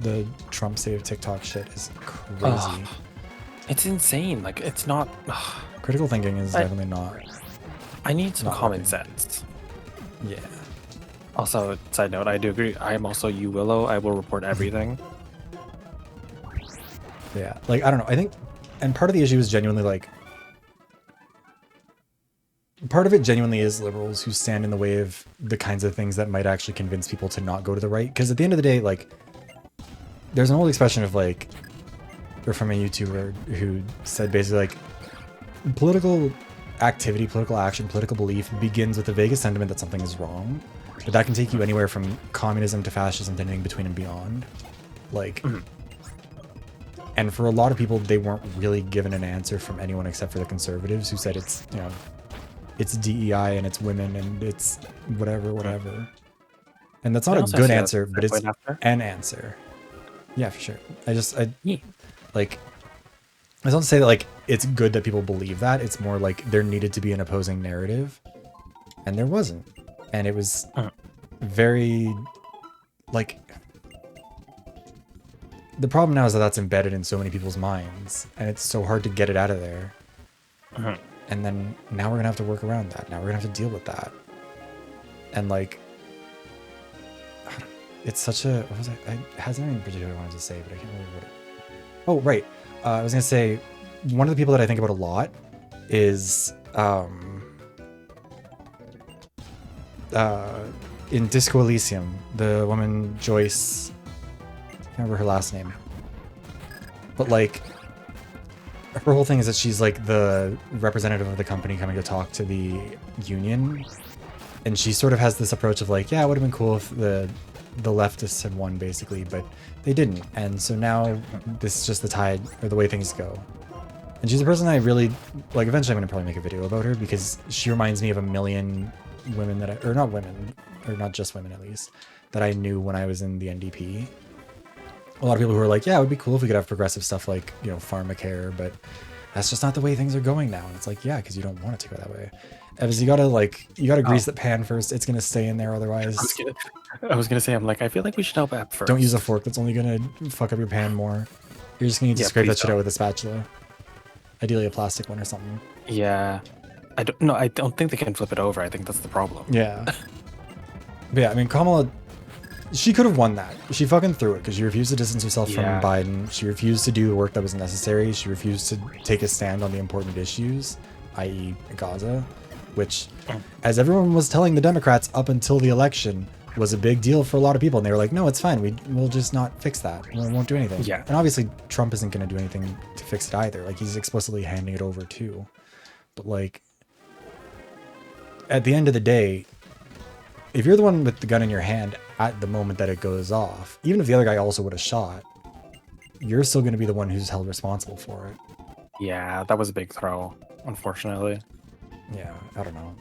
the Trump save TikTok shit is crazy. It's insane. Like it's not. Critical thinking is definitely not. I need some Not common working. sense. Yeah. Also, side note, I do agree. I am also you, Willow. I will report everything. Yeah. Like, I don't know. I think, and part of the issue is genuinely like, part of it genuinely is liberals who stand in the way of the kinds of things that might actually convince people to not go to the right. Because at the end of the day, like, there's an old expression of like, or from a YouTuber who said basically like, political activity, political action, political belief begins with the vaguest sentiment that something is wrong. But that can take you anywhere from communism to fascism to anything between and beyond. Like, and for a lot of people, they weren't really given an answer from anyone except for the conservatives who said it's, you know, it's DEI and it's women and it's whatever. And that's not a good answer, but it's an answer. Yeah, for sure. Like, I don't say that like it's good that people believe that. It's more like there needed to be an opposing narrative, and there wasn't. And it was very like the problem now is that that's embedded in so many people's minds, and it's so hard to get it out of there. And then now we're gonna have to work around that. Now we're gonna have to deal with that. And like, it's such a what was I had something in particular I wanted to say, but I can't remember what it. Oh right. I was gonna say, one of the people that I think about a lot is in Disco Elysium, the woman Joyce, I can't remember her last name, but like her whole thing is that she's like the representative of the company coming to talk to the union, and she sort of has this approach of like, yeah, it would have been cool if the leftists had won basically, but they didn't, and so now this is just the tide or the way things go. And she's a person I really like. Eventually I'm gonna probably make a video about her because she reminds me of a million women that or not just women at least, that I knew when I was in the NDP. a lot of people who are like, yeah, it would be cool if we could have progressive stuff like, you know, pharmacare, but that's just not the way things are going now. And it's like, yeah, because you don't want it to go that way. Evans, you gotta grease the pan first. It's gonna stay in there otherwise. I was gonna say, I'm like, I feel like we should help App first. Don't use a fork. That's only gonna fuck up your pan more. You're just gonna need to scrape that shit out with a spatula. Ideally a plastic one or something. Yeah. I don't think they can flip it over. I think that's the problem. Yeah. But yeah, I mean, Kamala, she could have won that. She fucking threw it because she refused to distance herself from Biden. She refused to do the work that was necessary. She refused to take a stand on the important issues, i.e. Gaza, which, as everyone was telling the Democrats up until the election, was a big deal for a lot of people. And they were like, no, it's fine. We'll just not fix that. We won't do anything. Yeah. And obviously, Trump isn't going to do anything to fix it either. Like, he's explicitly handing it over too. But like, at the end of the day, if you're the one with the gun in your hand at the moment that it goes off, even if the other guy also would have shot, you're still going to be the one who's held responsible for it. Yeah, that was a big throw, unfortunately. Yeah, I don't know.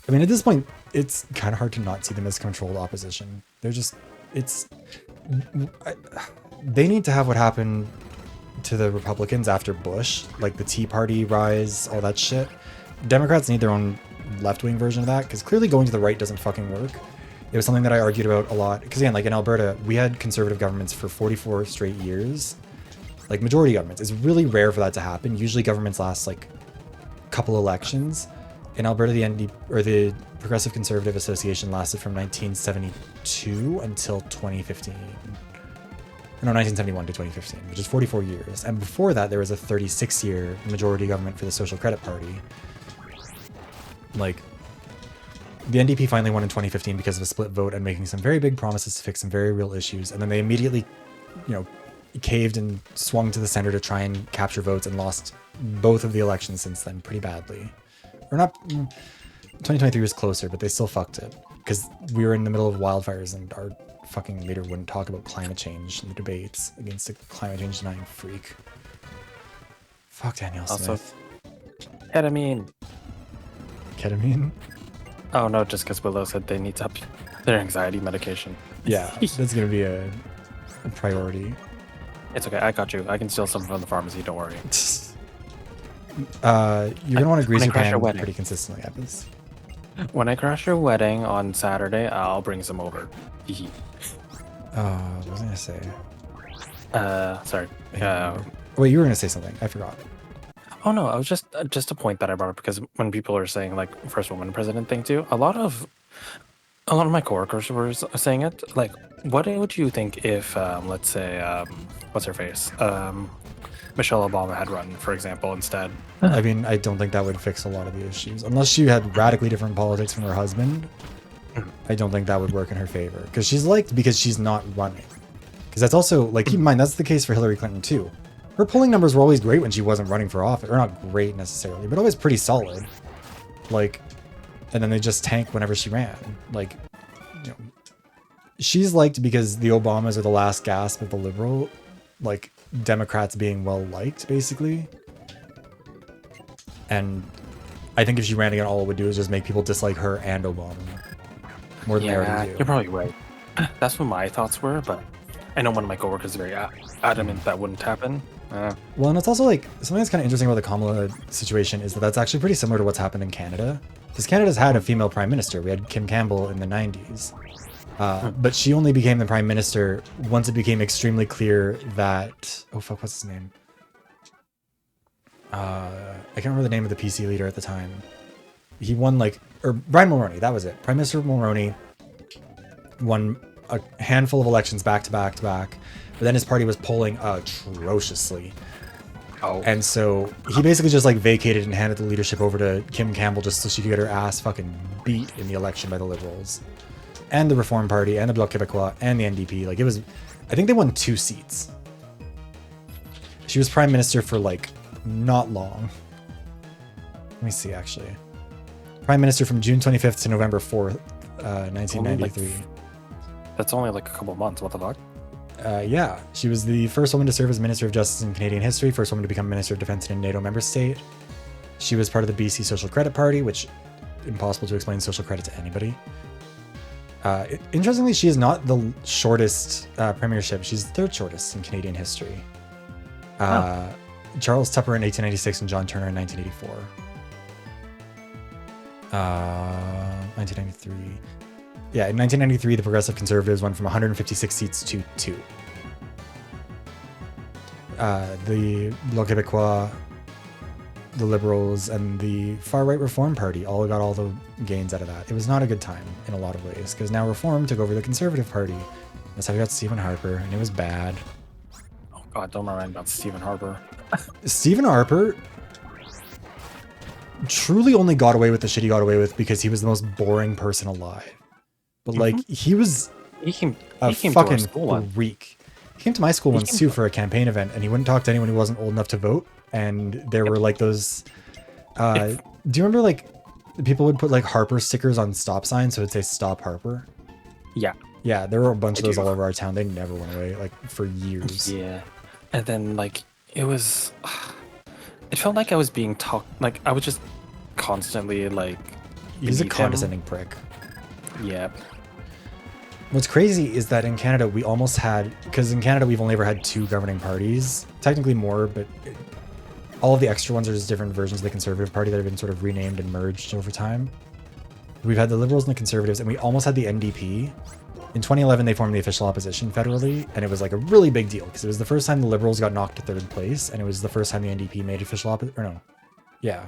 I mean, at this point, it's kind of hard to not see them as controlled opposition. They're just, they need to have what happened to the Republicans after Bush, like the Tea Party rise, all that shit. Democrats need their own left-wing version of that, because clearly going to the right doesn't fucking work. It was something that I argued about a lot, because again, like in Alberta, we had conservative governments for 44 straight years, like majority governments. It's really rare for that to happen. Usually governments last like a couple elections. In Alberta, the Progressive Conservative Association lasted from 1972 until 2015. No, 1971 to 2015, which is 44 years. And before that, there was a 36-year majority government for the Social Credit Party. Like, the NDP finally won in 2015 because of a split vote and making some very big promises to fix some very real issues. And then they immediately, you know, caved and swung to the center to try and capture votes and lost both of the elections since then pretty badly. Or not, 2023 was closer, but they still fucked it because we were in the middle of wildfires and our fucking leader wouldn't talk about climate change in the debates against a climate change denying freak. Fuck Danielle Smith. Ketamine. Ketamine? Oh no, just because Willow said they need to up their anxiety medication. Yeah, that's gonna be a priority. It's okay, I got you. I can steal some from the pharmacy, don't worry. You're gonna want to grease your pan wedding. pretty consistently at this. When I crash your wedding on Saturday, I'll bring some over. What was I gonna say? Sorry. Wait, you were gonna say something. I forgot. Oh no, I was just a point that I brought up because when people are saying like first woman president thing too, a lot of my coworkers were saying it. Like, what would you think if let's say what's her face? Michelle Obama had run, for example, instead. I mean, I don't think that would fix a lot of the issues. Unless she had radically different politics from her husband, I don't think that would work in her favor. Because she's liked because she's not running. Because that's also, like, keep in mind, that's the case for Hillary Clinton, too. Her polling numbers were always great when she wasn't running for office. Or not great, necessarily, but always pretty solid. Like, and then they just tank whenever she ran. Like, you know, she's liked because the Obamas are the last gasp of the liberal, like, Democrats being well liked, basically. And I think if she ran again, all it would do is just make people dislike her and Obama more than they already do. You're probably right. That's what my thoughts were, but I know one of my coworkers is very adamant that wouldn't happen. Well, and it's also like something that's kind of interesting about the Kamala situation is that that's actually pretty similar to what's happened in Canada, because Canada's had a female prime minister. We had Kim Campbell in the 90s. But she only became the prime minister once it became extremely clear that... Oh, fuck, what's his name? I can't remember the name of the PC leader at the time. He won, like... Or Brian Mulroney, that was it. Prime Minister Mulroney won a handful of elections back to back to back. But then his party was polling atrociously. Oh. And so he basically just, like, vacated and handed the leadership over to Kim Campbell just so she could get her ass fucking beat in the election by the Liberals. And the Reform Party, and the Bloc Québécois, and the NDP. Like, it was... I think they won 2 seats. She was prime minister for, like, not long. Let me see, actually. Prime minister from June 25th to November 4th, 1993. That's only, like, a couple months. What the fuck? Yeah. She was the first woman to serve as Minister of Justice in Canadian history, first woman to become Minister of Defense in a NATO member state. She was part of the BC Social Credit Party, which... impossible to explain social credit to anybody. Interestingly, she is not the shortest premiership. She's the third shortest in Canadian history. Charles Tupper in 1896 and John Turner in 1984. 1993. Yeah, in 1993, the Progressive Conservatives went from 156 seats to 2. The Bloc Québécois, the Liberals, and the far-right Reform Party all got all the gains out of that. It was not a good time in a lot of ways, because now Reform took over the Conservative Party. That's how we got Stephen Harper, and it was bad. Oh god, don't remind me about Stephen Harper. Stephen Harper truly only got away with the shit he got away with because he was the most boring person alive. But like, he was He came a to our fucking school freak. He came to my school once too for a campaign event, and he wouldn't talk to anyone who wasn't old enough to vote. And there were like those. Do you remember like people would put like Harper stickers on stop signs so it'd say "Stop Harper"? Yeah. Yeah, there were a bunch of those all over our town. They never went away like for years. Yeah. And then like it was, it felt like I was being talked. Like I was just constantly like. He's a beneath him. condescending prick. Yeah. What's crazy is that in Canada we almost had, because in Canada we've only ever had 2 governing parties, technically more, but all of the extra ones are just different versions of the Conservative Party that have been sort of renamed and merged over time. We've had the Liberals and the Conservatives, and we almost had the NDP. In 2011, they formed the official opposition federally, and it was like a really big deal because it was the first time the Liberals got knocked to 3rd place, and it was the first time the NDP made official opposition. Or no, yeah,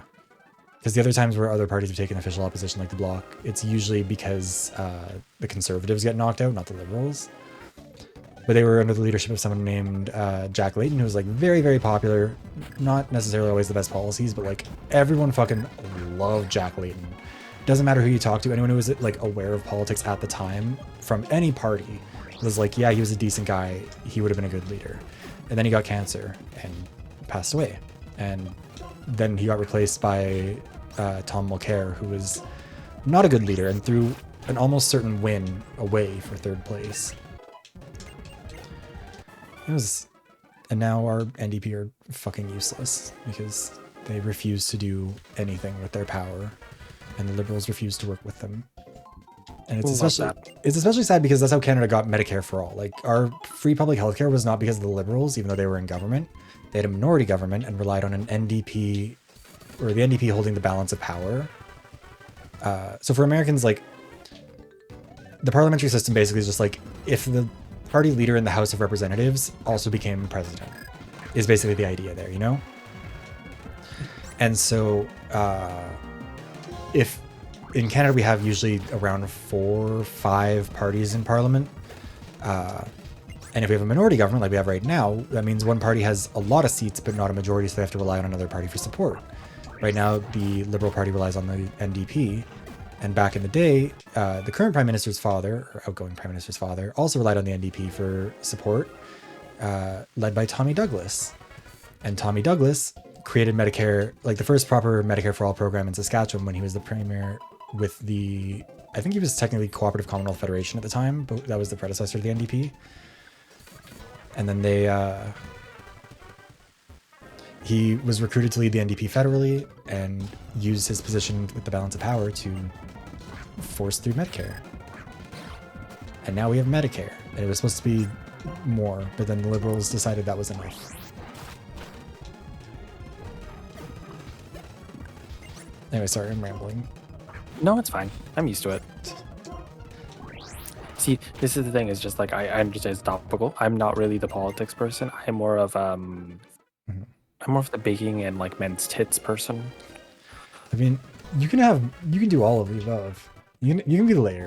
because the other times where other parties have taken official opposition, like the Bloc, it's usually because the Conservatives get knocked out, not the Liberals. But they were under the leadership of someone named Jack Layton, who was like very, very popular. Not necessarily always the best policies, but like everyone fucking loved Jack Layton. Doesn't matter who you talk to, anyone who was like aware of politics at the time from any party was like, yeah, he was a decent guy. He would have been a good leader. And then he got cancer and passed away. And then he got replaced by Tom Mulcair, who was not a good leader and threw an almost certain win away for 3rd place. And now our NDP are fucking useless because they refuse to do anything with their power, and the Liberals refuse to work with them. And it's especially sad because that's how Canada got Medicare for all. Like, our free public healthcare was not because of the Liberals, even though they were in government. They had a minority government and relied on an NDP, or the NDP holding the balance of power. So for Americans, like, the parliamentary system basically is just like, if the party leader in the House of Representatives also became president, is basically the idea there, you know? And so if in Canada we have usually around 4 or 5 parties in parliament, and if we have a minority government like we have right now, that means one party has a lot of seats but not a majority, so they have to rely on another party for support. Right now the Liberal Party relies on the NDP, and back in the day, the current Prime Minister's father, or outgoing Prime Minister's father, also relied on the NDP for support, led by Tommy Douglas. And Tommy Douglas created Medicare, like the first proper Medicare for All program in Saskatchewan when he was the premier with the, I think he was technically Cooperative Commonwealth Federation at the time, but that was the predecessor to the NDP. And then he was recruited to lead the NDP federally and used his position with the balance of power to force through Medicare. And now we have Medicare. And it was supposed to be more, but then the Liberals decided that was enough. Anyway, sorry, I'm rambling. No, it's fine. I'm used to it. See, this is the thing, is just like I'm just as topical. I'm not really the politics person. I'm more of I'm more of the baking and like men's tits person. I mean, you can do all of the above. You can be the layer.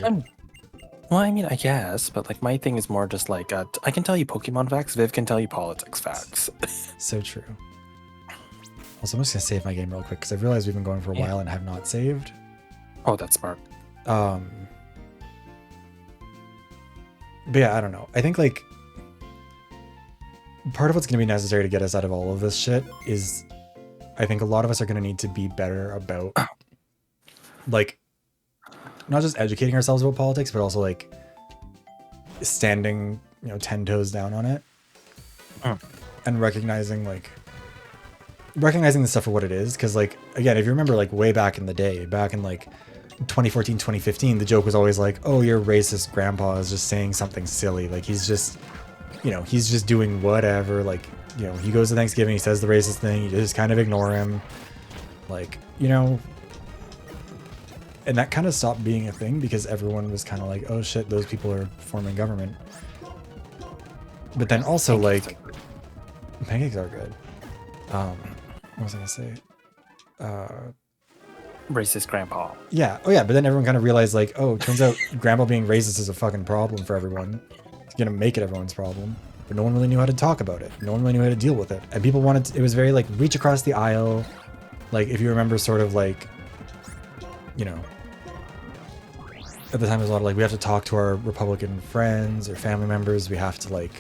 Well, I mean, I guess, but like my thing is more just like I can tell you Pokemon facts, Viv can tell you politics facts. So true. Also, I'm just gonna save my game real quick because I've realized we've been going for a while and have not saved. Oh, that's smart. But yeah, I don't know. I think like part of what's gonna be necessary to get us out of all of this shit is, I think a lot of us are gonna need to be better about like not just educating ourselves about politics, but also like standing, 10 toes down on it and recognizing the stuff for what it is. Because like, again, if you remember like way back in the day, back in like 2014, 2015, the joke was always like, oh, your racist grandpa is just saying something silly. Like, he's just, he's just doing whatever. Like, he goes to Thanksgiving, he says the racist thing, you just kind of ignore him. Like, and that kind of stopped being a thing because everyone was kind of like, oh shit, those people are forming government. But then also, like, pancakes are good. What was I gonna say? Racist grandpa. Yeah. Oh yeah. But then everyone kind of realized, like, oh, turns out grandpa being racist is a fucking problem for everyone. It's gonna make it everyone's problem. But no one really knew how to talk about it. No one really knew how to deal with it. And people wanted to, it was very like reach across the aisle. Like, if you remember, sort of like, at the time there was a lot of like, we have to talk to our Republican friends or family members. We have to, like,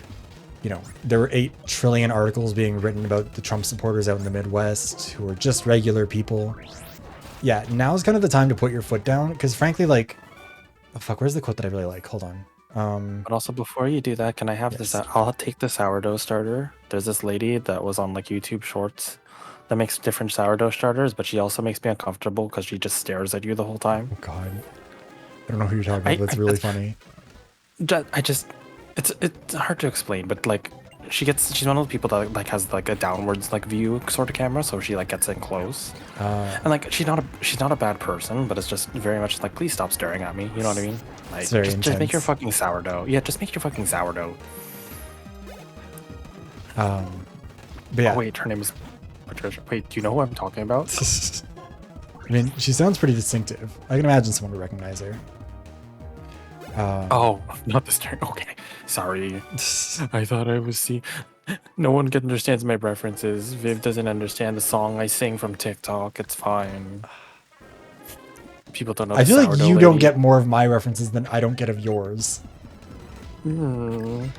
there were 8 trillion articles being written about the Trump supporters out in the Midwest who are just regular people. Yeah, now's kind of the time to put your foot down, because frankly, like, oh fuck, where's the quote that I really like? Hold on. But also, before you do that, can I have this? I'll take the sourdough starter. There's this lady that was on like YouTube Shorts that makes different sourdough starters, but she also makes me uncomfortable because she just stares at you the whole time. Oh god, I don't know who you're talking about, but it's really funny. It's hard to explain, but like she's one of the people that like has like a downwards like view sort of camera, so she like gets in close. And like she's not a bad person, but it's just very much like, please stop staring at me. You know what I mean? Like, just make your fucking sourdough. Yeah, just make your fucking sourdough. But yeah. Oh, wait, her name is Patricia. Wait, do you know who I'm talking about? I mean, she sounds pretty distinctive. I can imagine someone would recognize her. Oh, not this turn. Okay, sorry. I thought I was see. No one understands my references. Viv doesn't understand the song I sing from TikTok. It's fine. People don't know. I feel like you don't get more of my references than I don't get of yours. But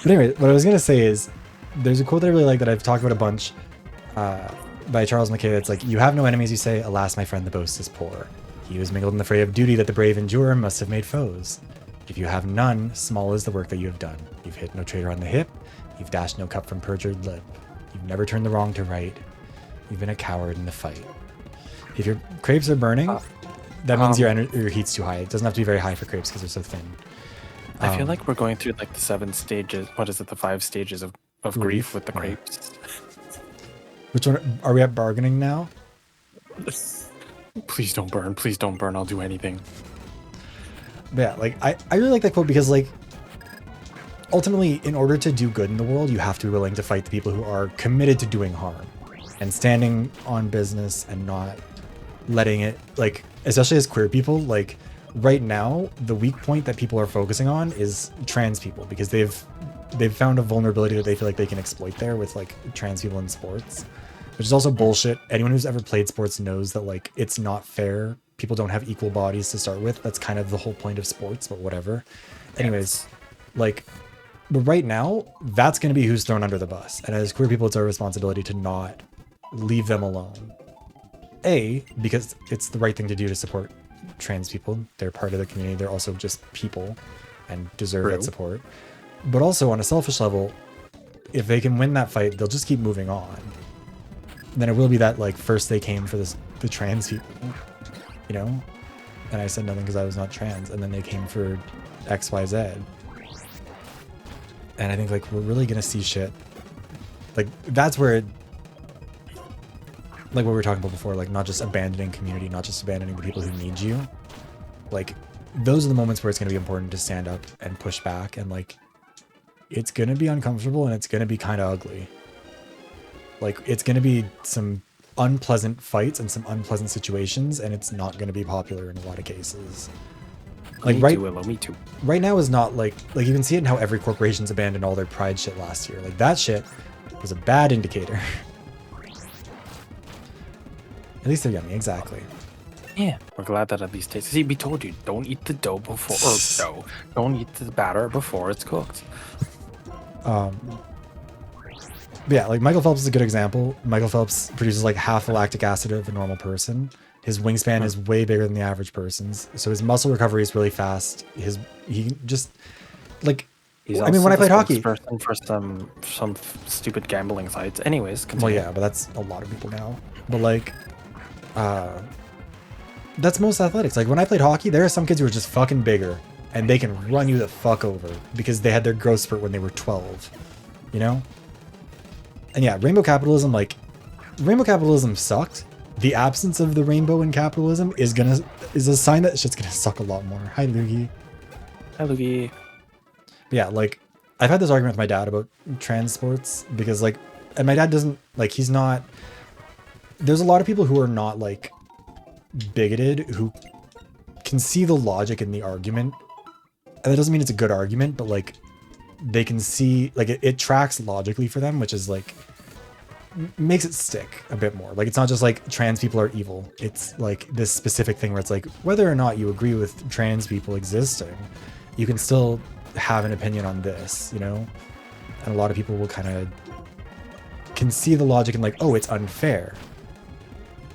anyway, what I was gonna say is, there's a quote that I really like that I've talked about a bunch, by Charles McKay. That's like, "You have no enemies, you say. Alas, my friend, the boast is poor. He who is mingled in the fray of duty that the brave endure must have made foes. If you have none, small is the work that you have done. You've hit no traitor on the hip. You've dashed no cup from perjured lip. You've never turned the wrong to right. You've been a coward in the fight." If your crepes are burning, that means your heat's too high. It doesn't have to be very high for crepes because they're so thin. I feel like we're going through like the 7 stages. What is it? The 5 stages of grief with the crepes. Which one are we at? Bargaining now? Please don't burn. Please don't burn. I'll do anything. But yeah, like I really like that quote because, like, ultimately, in order to do good in the world, you have to be willing to fight the people who are committed to doing harm and standing on business and not letting it, like, especially as queer people, like, right now, the weak point that people are focusing on is trans people, because they've found a vulnerability that they feel like they can exploit there with, like, trans people in sports, which is also bullshit. Anyone who's ever played sports knows that, like, it's not fair. People don't have equal bodies to start with. That's kind of the whole point of sports, but whatever. Anyways, like, but right now, that's going to be who's thrown under the bus. And as queer people, it's our responsibility to not leave them alone. Because it's the right thing to do to support trans people. They're part of the community. They're also just people and deserve that support. But also, on a selfish level, if they can win that fight, they'll just keep moving on. Then it will be that, like, first they came for the trans people, you know? And I said nothing because I was not trans. And then they came for XYZ. And I think, like, we're really going to see shit. Like, that's where it, like what we were talking about before, like, not just abandoning community, not just abandoning the people who need you. Like, those are the moments where it's going to be important to stand up and push back. And, like, it's going to be uncomfortable and it's going to be kind of ugly. Like, it's going to be some unpleasant fights and some unpleasant situations, and it's not going to be popular in a lot of cases. Like, me too. Right now is not like you can see it in how every corporation's abandoned all their pride shit last year. Like, that shit was a bad indicator. At least they're yummy, exactly. Yeah, we're glad that at least tastes. See, we told you, don't eat the dough before, or dough. Don't eat the batter before it's cooked. But yeah, like, Michael Phelps is a good example. Michael Phelps produces like half the lactic acid of a normal person. His wingspan is way bigger than the average person's, so his muscle recovery is really fast. He just, like, He's I mean, when I played hockey, for some stupid gambling sites. Anyways, continue. well, yeah, but that's a lot of people now. But like, that's most athletics. Like when I played hockey, there are some kids who are just fucking bigger and they can run you the fuck over because they had their growth spurt when they were 12, you know? And yeah, rainbow capitalism sucked. The absence of the rainbow in capitalism is a sign that shit's gonna suck a lot more. Hi, Loogie. Hi, Loogie. But yeah, like I've had this argument with my dad about trans sports because like, and my dad doesn't like, he's not, there's a lot of people who are not like bigoted who can see the logic in the argument. And that doesn't mean it's a good argument, but like they can see like it tracks logically for them, which is like makes it stick a bit more. Like it's not just like trans people are evil. It's like this specific thing where it's like whether or not you agree with trans people existing, you can still have an opinion on this, you know? And a lot of people will kind of can see the logic and like, oh, it's unfair.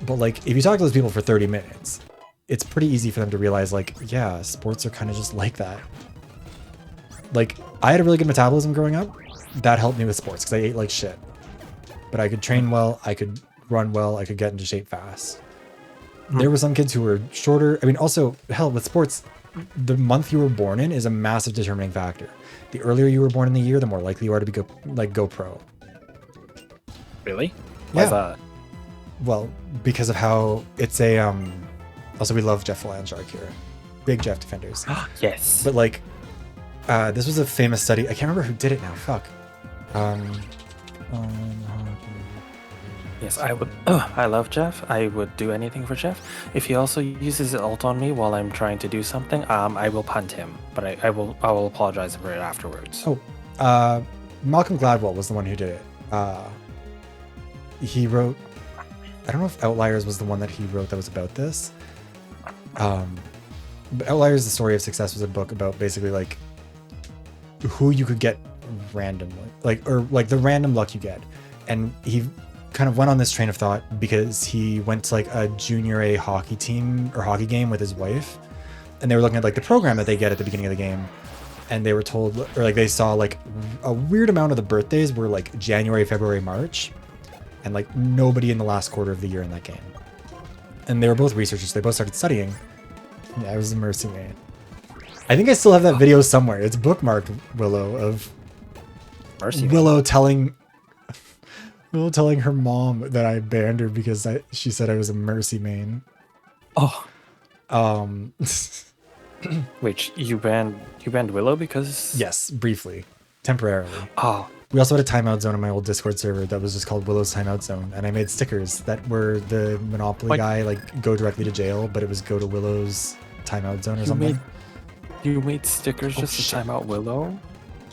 But like if you talk to those people for 30 minutes, it's pretty easy for them to realize like, yeah, sports are kind of just like that. Like I had a really good metabolism growing up. That helped me with sports because I ate like shit. But I could train well, I could run well, I could get into shape fast. There were some kids who were shorter. I mean, also, hell, with sports, the month you were born in is a massive determining factor. The earlier you were born in the year, the more likely you are to go pro. Really? Yeah. Why's that? Well, because of how it's a also we love Jeff Landshark here. Big Jeff defenders. Yes. But like this was a famous study. I can't remember who did it now. Fuck. Yes, I would. Oh, I love Jeff. I would do anything for Jeff. If he also uses ult on me while I'm trying to do something, I will punt him. But I will apologize for it afterwards. Oh, Malcolm Gladwell was the one who did it. He wrote. I don't know if Outliers was the one that he wrote that was about this. But Outliers: The Story of Success was a book about basically like who you could get randomly, like or like the random luck you get, and he kind of went on this train of thought because he went to like a junior A hockey team or hockey game with his wife, and they were looking at like the program that they get at the beginning of the game, and they were told, or like they saw like a weird amount of the birthdays were like January, February, March, and like nobody in the last quarter of the year in that game. And they were both researchers, so they both started studying. Yeah, I was a mercy man. I think I still have that video somewhere. It's bookmarked, Willow, of Mercy Willow telling her mom that I banned her because she said I was a mercy main. Oh. Um Wait, you banned Willow because? Yes, briefly. Temporarily. Oh. We also had a timeout zone on my old Discord server that was just called Willow's Timeout Zone, and I made stickers that were the Monopoly guy, like go directly to jail, but it was go to Willow's Timeout Zone or something. You made stickers just to time out Willow?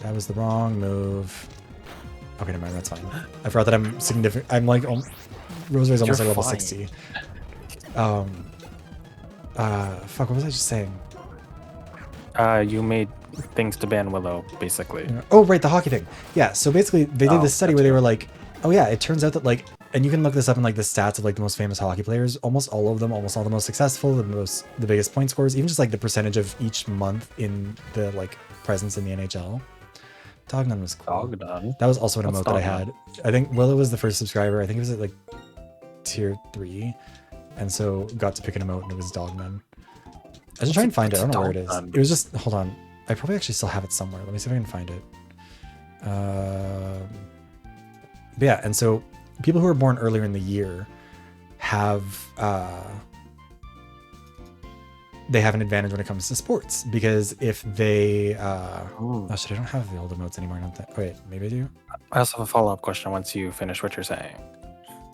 That was the wrong move. Okay, never mind, that's fine. I forgot that I'm significant. I'm like, Rosary's almost like level 60. Fuck, what was I just saying? You made things to ban Willow, basically. Oh, right, the hockey thing. Yeah, so basically they did this study where they were like, oh yeah, it turns out that like, and you can look this up in like the stats of like the most famous hockey players, almost all the most successful, the biggest point scorers, even just like the percentage of each month in the like presence in the NHL. Dognan was cool. Dognan? That was also an emote that I had. I think Willow was the first subscriber. I think it was at like tier 3. And so got to pick an emote and it was Dognan. I should try and find it. I don't know where it is. It was just, hold on. I probably actually still have it somewhere. Let me see if I can find it. But yeah, and so people who are born earlier in the year have they have an advantage when it comes to sports, because if they oh shit, I don't have the old emotes anymore. I don't think. Oh, wait, maybe I do. I also have a follow-up question once you finish what you're saying.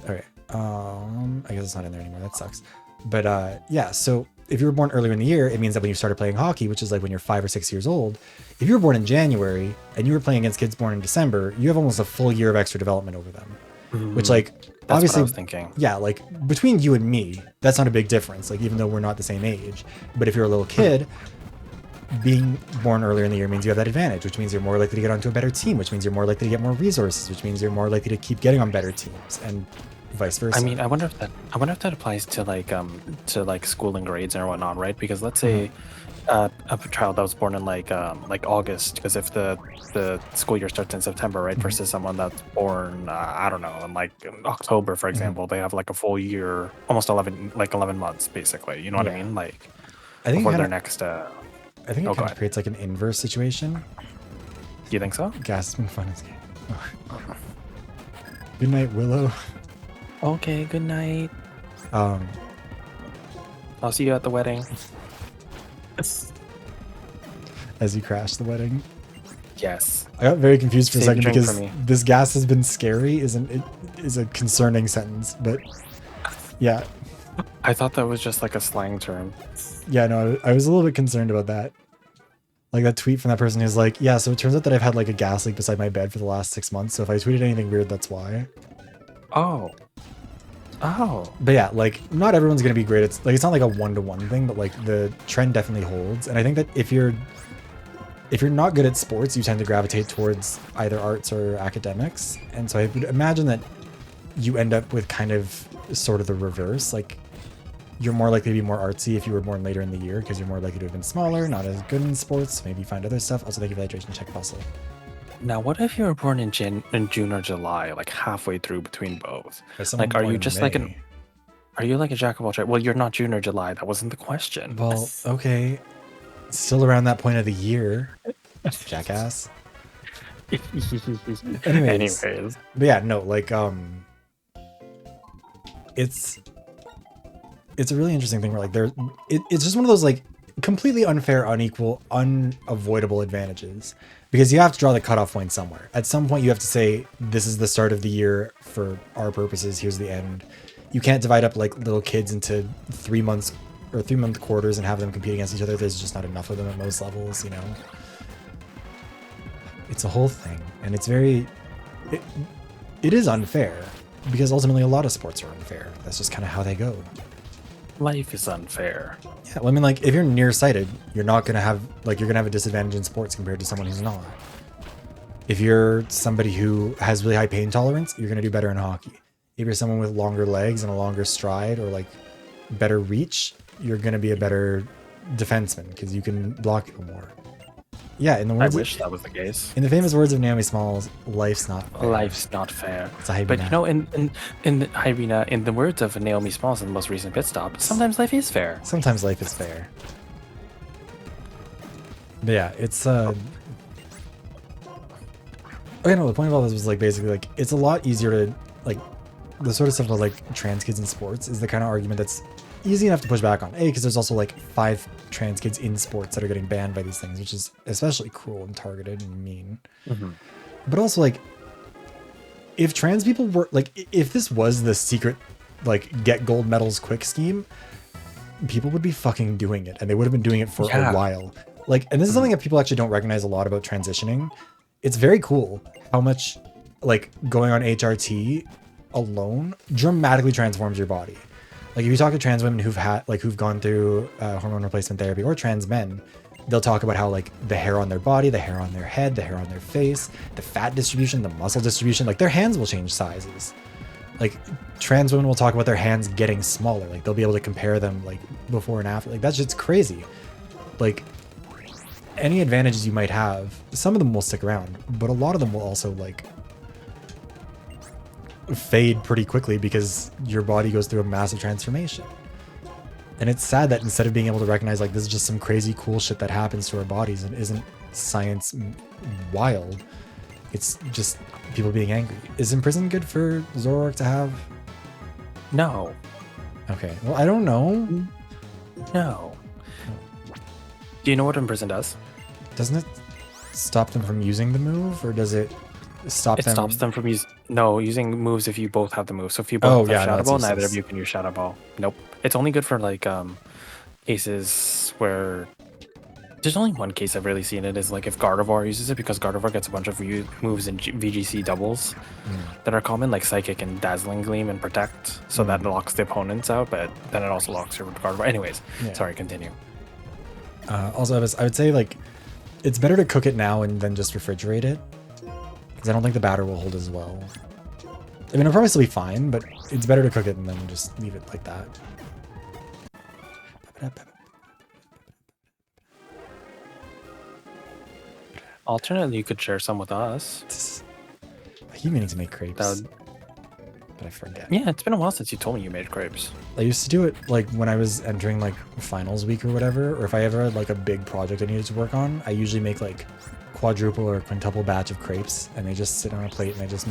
Okay. I guess it's not in there anymore. That sucks. But yeah, so if you were born earlier in the year, it means that when you started playing hockey, which is like when you're 5 or 6 years old, if you were born in January and you were playing against kids born in December, you have almost a full year of extra development over them. Which like That's obviously what I was thinking. Yeah, like between you and me, that's not a big difference. Like even though we're not the same age, but if you're a little kid, being born earlier in the year means you have that advantage, which means you're more likely to get onto a better team, which means you're more likely to get more resources, which means you're more likely to keep getting on better teams, and vice versa. I mean, I wonder if that applies to like school and grades and whatnot, right? Because let's say a child that was born in like August, because if the school year starts in September, right, versus someone that's born I don't know in like October, for example, they have like a full year, almost 11 months basically. You know what I Yeah. mean? Like I think before it their kind of, next. I think it Go kind of ahead. creates like an inverse situation. Do you think so? Gas has been fun as game. Good night, Willow. Okay. Good night. Um, I'll see you at the wedding. as you crash the wedding. Yes. I got very confused for a Save a second drink for because me. this gas has been scary is a concerning sentence, but yeah. I thought that was just like a slang term. Yeah, no, I was a little bit concerned about that. Like that tweet from that person who's like, yeah, so it turns out that I've had like a gas leak beside my bed for the last 6 months. So if I tweeted anything weird, that's why. Oh. Oh. But yeah, like not everyone's going to be great. It's not like a one-to-one thing, but like the trend definitely holds. And I think that if you're not good at sports, you tend to gravitate towards either arts or academics. And so I would imagine that you end up with kind of sort of the reverse. Like you're more likely to be more artsy if you were born later in the year because you're more likely to have been smaller, not as good in sports, maybe find other stuff. Also, thank you for the hydration check, Bustle. Now, what if you were born in June or July, like halfway through between both? Or someone Like, are born you in just like May. are you like a jack of all trades? Well, you're not June or July. That wasn't the question. Well, okay. Still around that point of the year, jackass. Anyways. But yeah, no, like it's a really interesting thing where like it's just one of those like completely unfair, unequal, unavoidable advantages because you have to draw the cutoff point somewhere. At some point you have to say this is the start of the year for our purposes, here's the end. You can't divide up like little kids into 3 months or 3-month quarters and have them compete against each other. There's just not enough of them at most levels, you know. It's a whole thing, and it's very it is unfair because ultimately a lot of sports are unfair. That's just kind of how they go. Life is unfair. Yeah, well, I mean, like, if you're nearsighted, you're not gonna have you're gonna have a disadvantage in sports compared to someone who's not. If you're somebody who has really high pain tolerance, you're gonna do better in hockey. If you're someone with longer legs and a longer stride or like better reach, you're gonna be a better defenseman because you can block people more. Yeah, in the I words wish that was the case. in the famous words of Naomi Smalls, life's not fair. Life's not fair. It's a hype But now. you know, Irina, in the words of Naomi Smalls in the most recent pit stop, sometimes life is fair. Sometimes life is fair. But yeah, it's okay, no, the point of all this was like basically like it's a lot easier to like the sort of stuff about like trans kids in sports is the kind of argument that's easy enough to push back on. A, because there's also like 5 trans kids in sports that are getting banned by these things, which is especially cruel and targeted and mean. But also like if trans people were like if this was the secret like get gold medals quick scheme, people would be fucking doing it and they would have been doing it for a while. Like, and this is something that people actually don't recognize a lot about transitioning. It's very cool how much like going on HRT alone dramatically transforms your body. Like if you talk to trans women who've gone through hormone replacement therapy, or trans men, they'll talk about how like the hair on their body, the hair on their head, the hair on their face, the fat distribution, the muscle distribution, like their hands will change sizes. Like trans women will talk about their hands getting smaller. Like they'll be able to compare them like before and after. Like that shit's crazy. Like any advantages you might have, some of them will stick around, but a lot of them will also like fade pretty quickly because your body goes through a massive transformation. And it's sad that instead of being able to recognize like this is just some crazy cool shit that happens to our bodies and isn't science wild, it's just people being angry. Is imprisonment good for Zoroark to have? No. Okay, well, I don't know. No. Do you know what Imprison does? Doesn't it stop them from using the move, or does it stop It them? stops them from using moves if you both have the move. So if you both have Shadow that's Ball, neither useless. of you can use Shadow Ball. Nope. It's only good for like cases where there's only one case I've really seen it is like if Gardevoir uses it, because Gardevoir gets a bunch of moves in VGC doubles that are common, like Psychic and Dazzling Gleam and Protect, so that locks the opponents out, but then it also locks your Gardevoir. Anyways, sorry, continue. Also, I would say like it's better to cook it now and then just refrigerate it, because I don't think the batter will hold as well. I mean, it'll probably still be fine, but it's better to cook it and then just leave it like that. Alternately, you could share some with us. I keep meaning to make crepes, That would, but I forget. yeah, it's been a while since you told me you made crepes. I used to do it like when I was entering like finals week or whatever, or if I ever had like a big project I needed to work on, I usually make like quadruple or quintuple batch of crepes, and they just sit on a plate and I just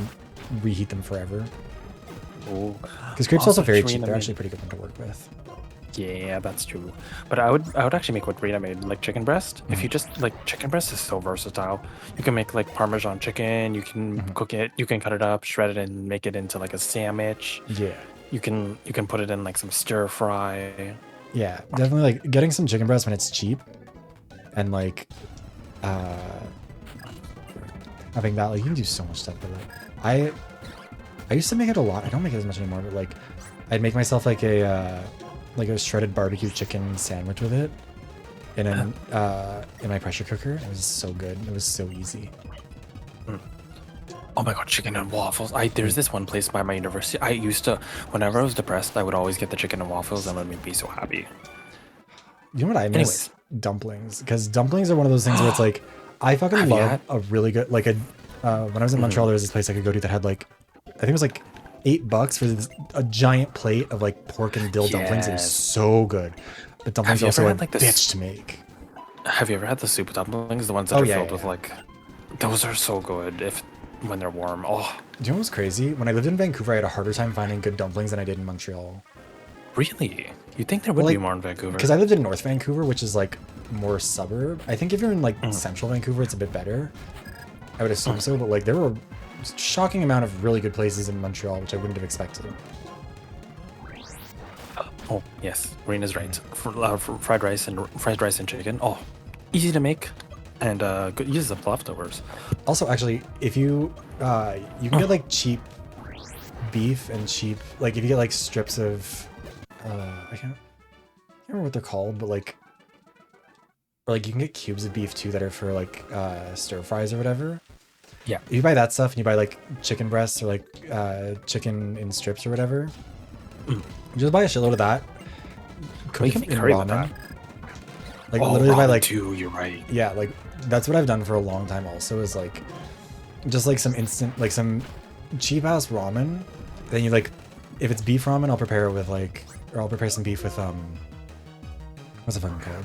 reheat them forever. Oh, Because crepes are also very cheap. Trina They're made- actually pretty good one to work with. Yeah, that's true. But I would actually make what Rita made, like chicken breast. If you just like chicken breast is so versatile. You can make like Parmesan chicken. You can cook it. You can cut it up, shred it, and make it into like a sandwich. Yeah. You can put it in like some stir fry. Yeah, definitely like getting some chicken breast when it's cheap, and like having that, like you can do so much stuff with it. I used to make it a lot. I don't make it as much anymore, but like I'd make myself like a shredded barbecue chicken sandwich with it, and then in my pressure cooker. It was so good. It was so easy. Oh my god, chicken and waffles. There's this one place by my university. I used to, whenever I was depressed, I would always get the chicken and waffles and it made me be so happy. You know what I miss? Dumplings. Because dumplings are one of those things where it's like, I fucking Have you love had- a really good, like when I was in Montreal, there was this place I could go to that had like, I think it was like $8 for a giant plate of like pork and dill dumplings. It was Yes. so good. But dumplings you are also ever a had, like, the bitch to make. Have you ever had the soup dumplings? The ones that Oh, are yeah, filled yeah, with yeah. like, those are so good when they're warm. Oh, Do you know what's crazy? When I lived in Vancouver, I had a harder time finding good dumplings than I did in Montreal. really? You'd think there would Well, be like, more in Vancouver. Because I lived in North Vancouver, which is like more suburb. I think if you're in like central Vancouver, it's a bit better. I would assume so, but like there were a shocking amount of really good places in Montreal, which I wouldn't have expected. Oh yes, Rena's right. For fried rice and chicken. Oh, easy to make, and good uses of leftovers. Also, actually, if you you can get like cheap beef and cheap like if you get like strips of I can't remember what they're called, but like or like you can get cubes of beef too that are for like stir fries or whatever. Yeah. If you buy that stuff and you buy like chicken breasts or like chicken in strips or whatever, just buy a shitload of that. Cook you can it make in curry with ramen. that. Like Oh, literally buy ramen like too. You're right. yeah, like that's what I've done for a long time also is like just like some instant like some cheap ass ramen. Then you like if it's beef ramen, I'll prepare it with like or I'll prepare some beef with what's the fucking called?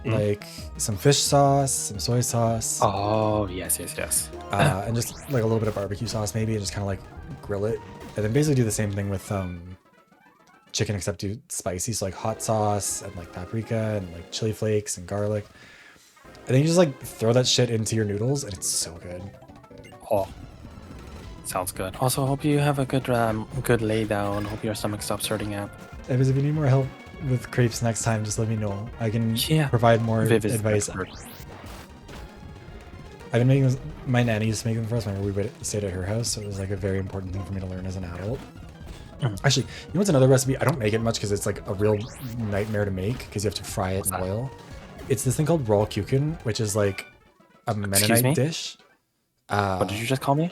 Like some fish sauce, some soy sauce, Oh yes. and just like a little bit of barbecue sauce maybe, and just kind of like grill it, and then basically do the same thing with chicken except do spicy, so like hot sauce and like paprika and like chili flakes and garlic, and then you just like throw that shit into your noodles, and it's so good. Oh, sounds good. Also, hope you have a good lay down. Hope your stomach stops hurting out. If you need more help with crepes next time, just let me know. I can Yeah. provide more Viv is the advice. expert. I've been making this, my nanny used to make them for us whenever we stayed at her house, so it was like a very important thing for me to learn as an adult. Actually, you know what's another recipe? I don't make it much because it's like a real nightmare to make because you have to fry it in oil. It's this thing called raw kuchen, which is like a me? Mennonite dish. What did you just call me?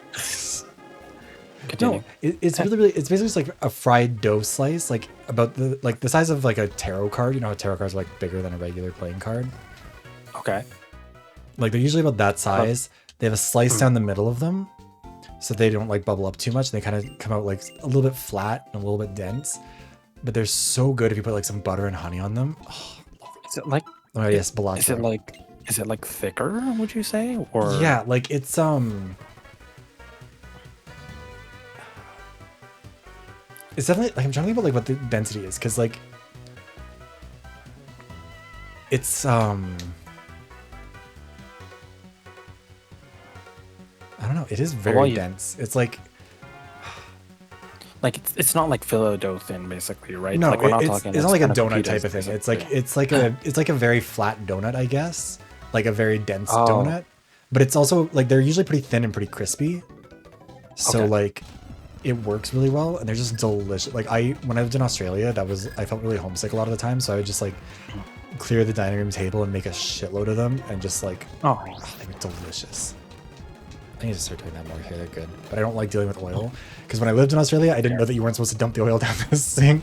No, Continue. it's really it's basically just like a fried dough slice, like about the size of like a tarot card. You know how tarot cards are like bigger than a regular playing card. Okay. Like they're usually about that size. They have a slice down the middle of them, so they don't like bubble up too much. They kind of come out like a little bit flat and a little bit dense, but they're so good if you put like some butter and honey on them. Oh, Is it like? oh yes, cilantro. Is it like thicker? Would you say? Or Yeah, like it's It's definitely like I'm trying to think about like what the density is, because like it's I don't know. It is very dense. It's like it's not like filo dough thin, basically, right? no, like, we're not it's talking, not like a kind of donut type of pitas, thing. basically. It's like a very flat donut, I guess, like a very dense Oh. donut. But it's also like they're usually pretty thin and pretty crispy. So Okay. like it works really well, and they're just delicious. Like when I lived in Australia, I felt really homesick a lot of the time, so I would just like clear the dining room table and make a shitload of them, and just like Oh, they were delicious. I need to start doing that more here. They're good, but I don't like dealing with oil because when I lived in Australia, I didn't know that you weren't supposed to dump the oil down the sink.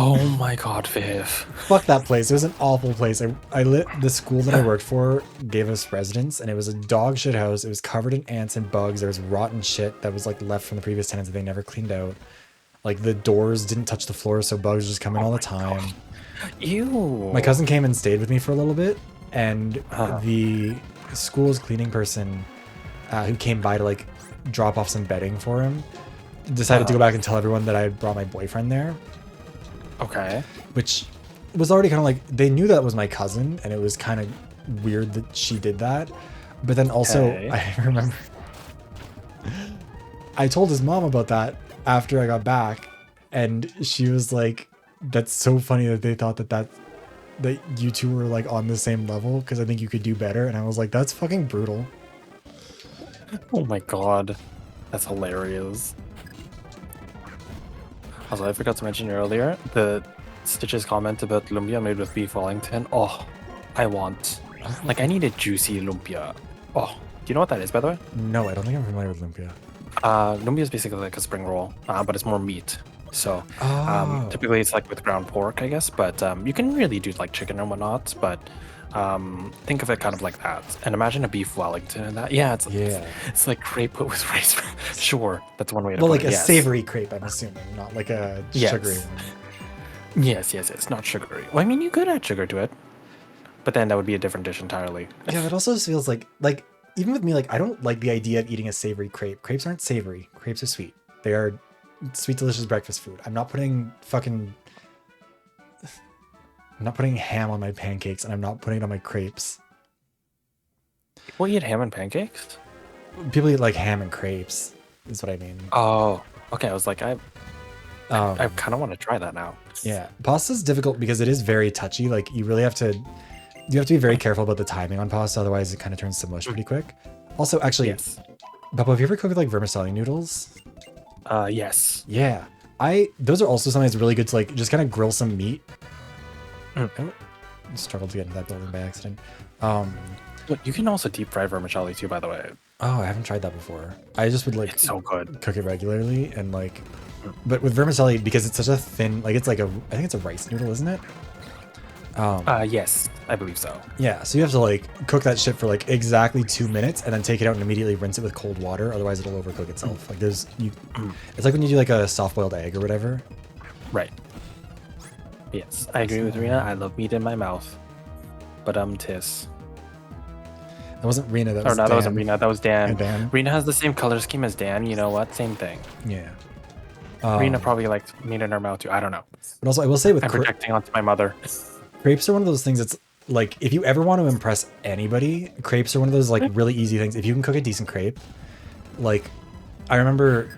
Oh my god, Viv. Fuck that place. It was an awful place. The school that I worked for gave us residence, and it was a dog shit house. It was covered in ants and bugs. There was rotten shit that was like left from the previous tenants that they never cleaned out. Like the doors didn't touch the floor, so bugs just come in all the time. Ew. My cousin came and stayed with me for a little bit, and the school's cleaning person who came by to like drop off some bedding for him decided to go back and tell everyone that I brought my boyfriend there. Okay. Which was already kind of like, they knew that was my cousin, and it was kind of weird that she did that. But then also, I remember I told his mom about that after I got back, and she was like, that's so funny that they thought that you two were like on the same level, because I think you could do better. And I was like, that's fucking brutal. Oh my god. That's hilarious. Also, I forgot to mention earlier, the Stitch's comment about lumpia made with beef Wellington. Oh, I want. Like, I need a juicy lumpia. Oh, do you know what that is, by the way? No, I don't think I'm familiar with lumpia. Lumpia is basically like a spring roll, but it's more meat. So typically it's like with ground pork, I guess, but you can really do like chicken and whatnot, but think of it kind of like that. And imagine a beef Wellington and that. Yeah, it's like crepe but with rice. Sure, that's one way to put it. Well, like a savory crepe, I'm assuming, not like a sugary one. Yes, not sugary. Well, I mean, you could add sugar to it, but then that would be a different dish entirely. Yeah, it also just feels like even with me, like I don't like the idea of eating a savory crepe. Crepes aren't savory. Crepes are sweet. They are sweet, delicious breakfast food. I'm not putting ham on my pancakes, and I'm not putting it on my crepes. Well, you eat ham and pancakes? People eat like ham and crepes, is what I mean. Oh, okay. I was like, I kind of want to try that now. Yeah, pasta's difficult because it is very touchy. Like you really have to be very careful about the timing on pasta, otherwise it kind of turns to mush pretty quick. Also, actually, yes. Puppo, have you ever cooked with like vermicelli noodles? Yes. Yeah, those are also something that's really good to like just kind of grill some meat. I struggled to get into that building by accident. But you can also deep fry vermicelli too, by the way. Oh, I haven't tried that before. I just would like It's so good. cook it regularly and like, but with vermicelli, because it's such a thin, like it's like I think it's a rice noodle, isn't it? Yes, I believe so. Yeah, so you have to like cook that shit for like exactly 2 minutes and then take it out and immediately rinse it with cold water, otherwise it'll overcook itself. Like it's like when you do like a soft boiled egg or whatever. Right. Yes, I agree with Rena. I love meat in my mouth. But Tis. That wasn't Rena, that was Dan. that wasn't Rena, that was Dan. Dan. Rena has the same color scheme as Dan, you know what? Same thing. Yeah. Rena probably liked meat in her mouth too. I don't know. But also I will say with I'm projecting onto my mother. Crepes are one of those things that's like, if you ever want to impress anybody, crepes are one of those like really easy things. If you can cook a decent crepe, like I remember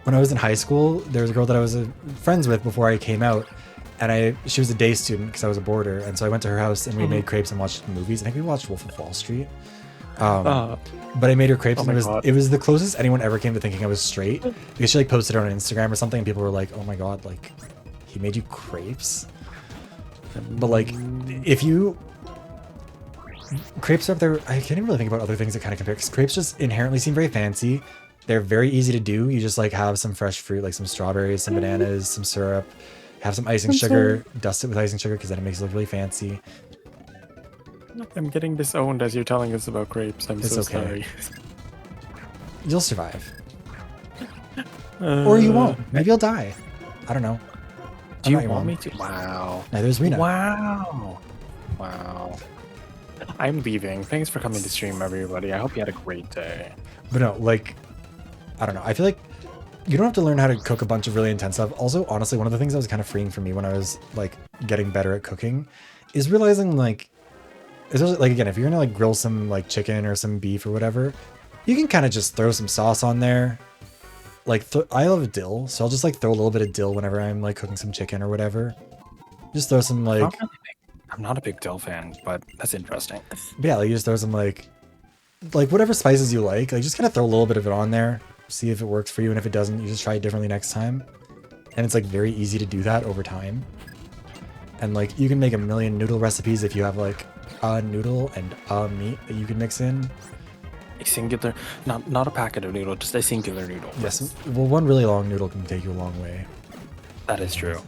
when I was in high school, there was a girl that I was friends with before I came out, and she was a day student because I was a boarder, and so I went to her house and we made crepes and watched movies. I think we watched Wolf of Wall Street. But I made her crepes, and it was the closest anyone ever came to thinking I was straight, because she like posted it on Instagram or something, and people were like, "Oh my god, like he made you crepes." But like, crepes are up there. I can't even really think about other things that kind of compare, because crepes just inherently seem very fancy. They're very easy to do. You just like have some fresh fruit, like some strawberries, some bananas, some syrup, have some icing sugar, dust it with icing sugar, because then it makes it look really fancy. I'm getting disowned as you're telling us about crepes. It's so sorry. You'll survive. Or you won't. Maybe you'll die. I don't know. Do you want me to? Wow. Neither is Rena. Wow. I'm leaving. Thanks for coming to stream, everybody. I hope you had a great day. But no, like, I don't know. I feel like you don't have to learn how to cook a bunch of really intense stuff. Also, honestly, one of the things that was kind of freeing for me when I was like getting better at cooking is realizing like, especially like again, if you're gonna like grill some like chicken or some beef or whatever, you can kind of just throw some sauce on there. Like I love dill, so I'll just like throw a little bit of dill whenever I'm like cooking some chicken or whatever. Just throw some like. I'm not a big dill fan, but that's interesting. But yeah, like you just throw some like whatever spices you like just kind of throw a little bit of it on there. See if it works for you, and if it doesn't, you just try it differently next time. And it's like very easy to do that over time. And like you can make a million noodle recipes if you have like a noodle and a meat that you can mix in. A singular, not a packet of noodle, just a singular noodle. Yes. Well, one really long noodle can take you a long way. That is true.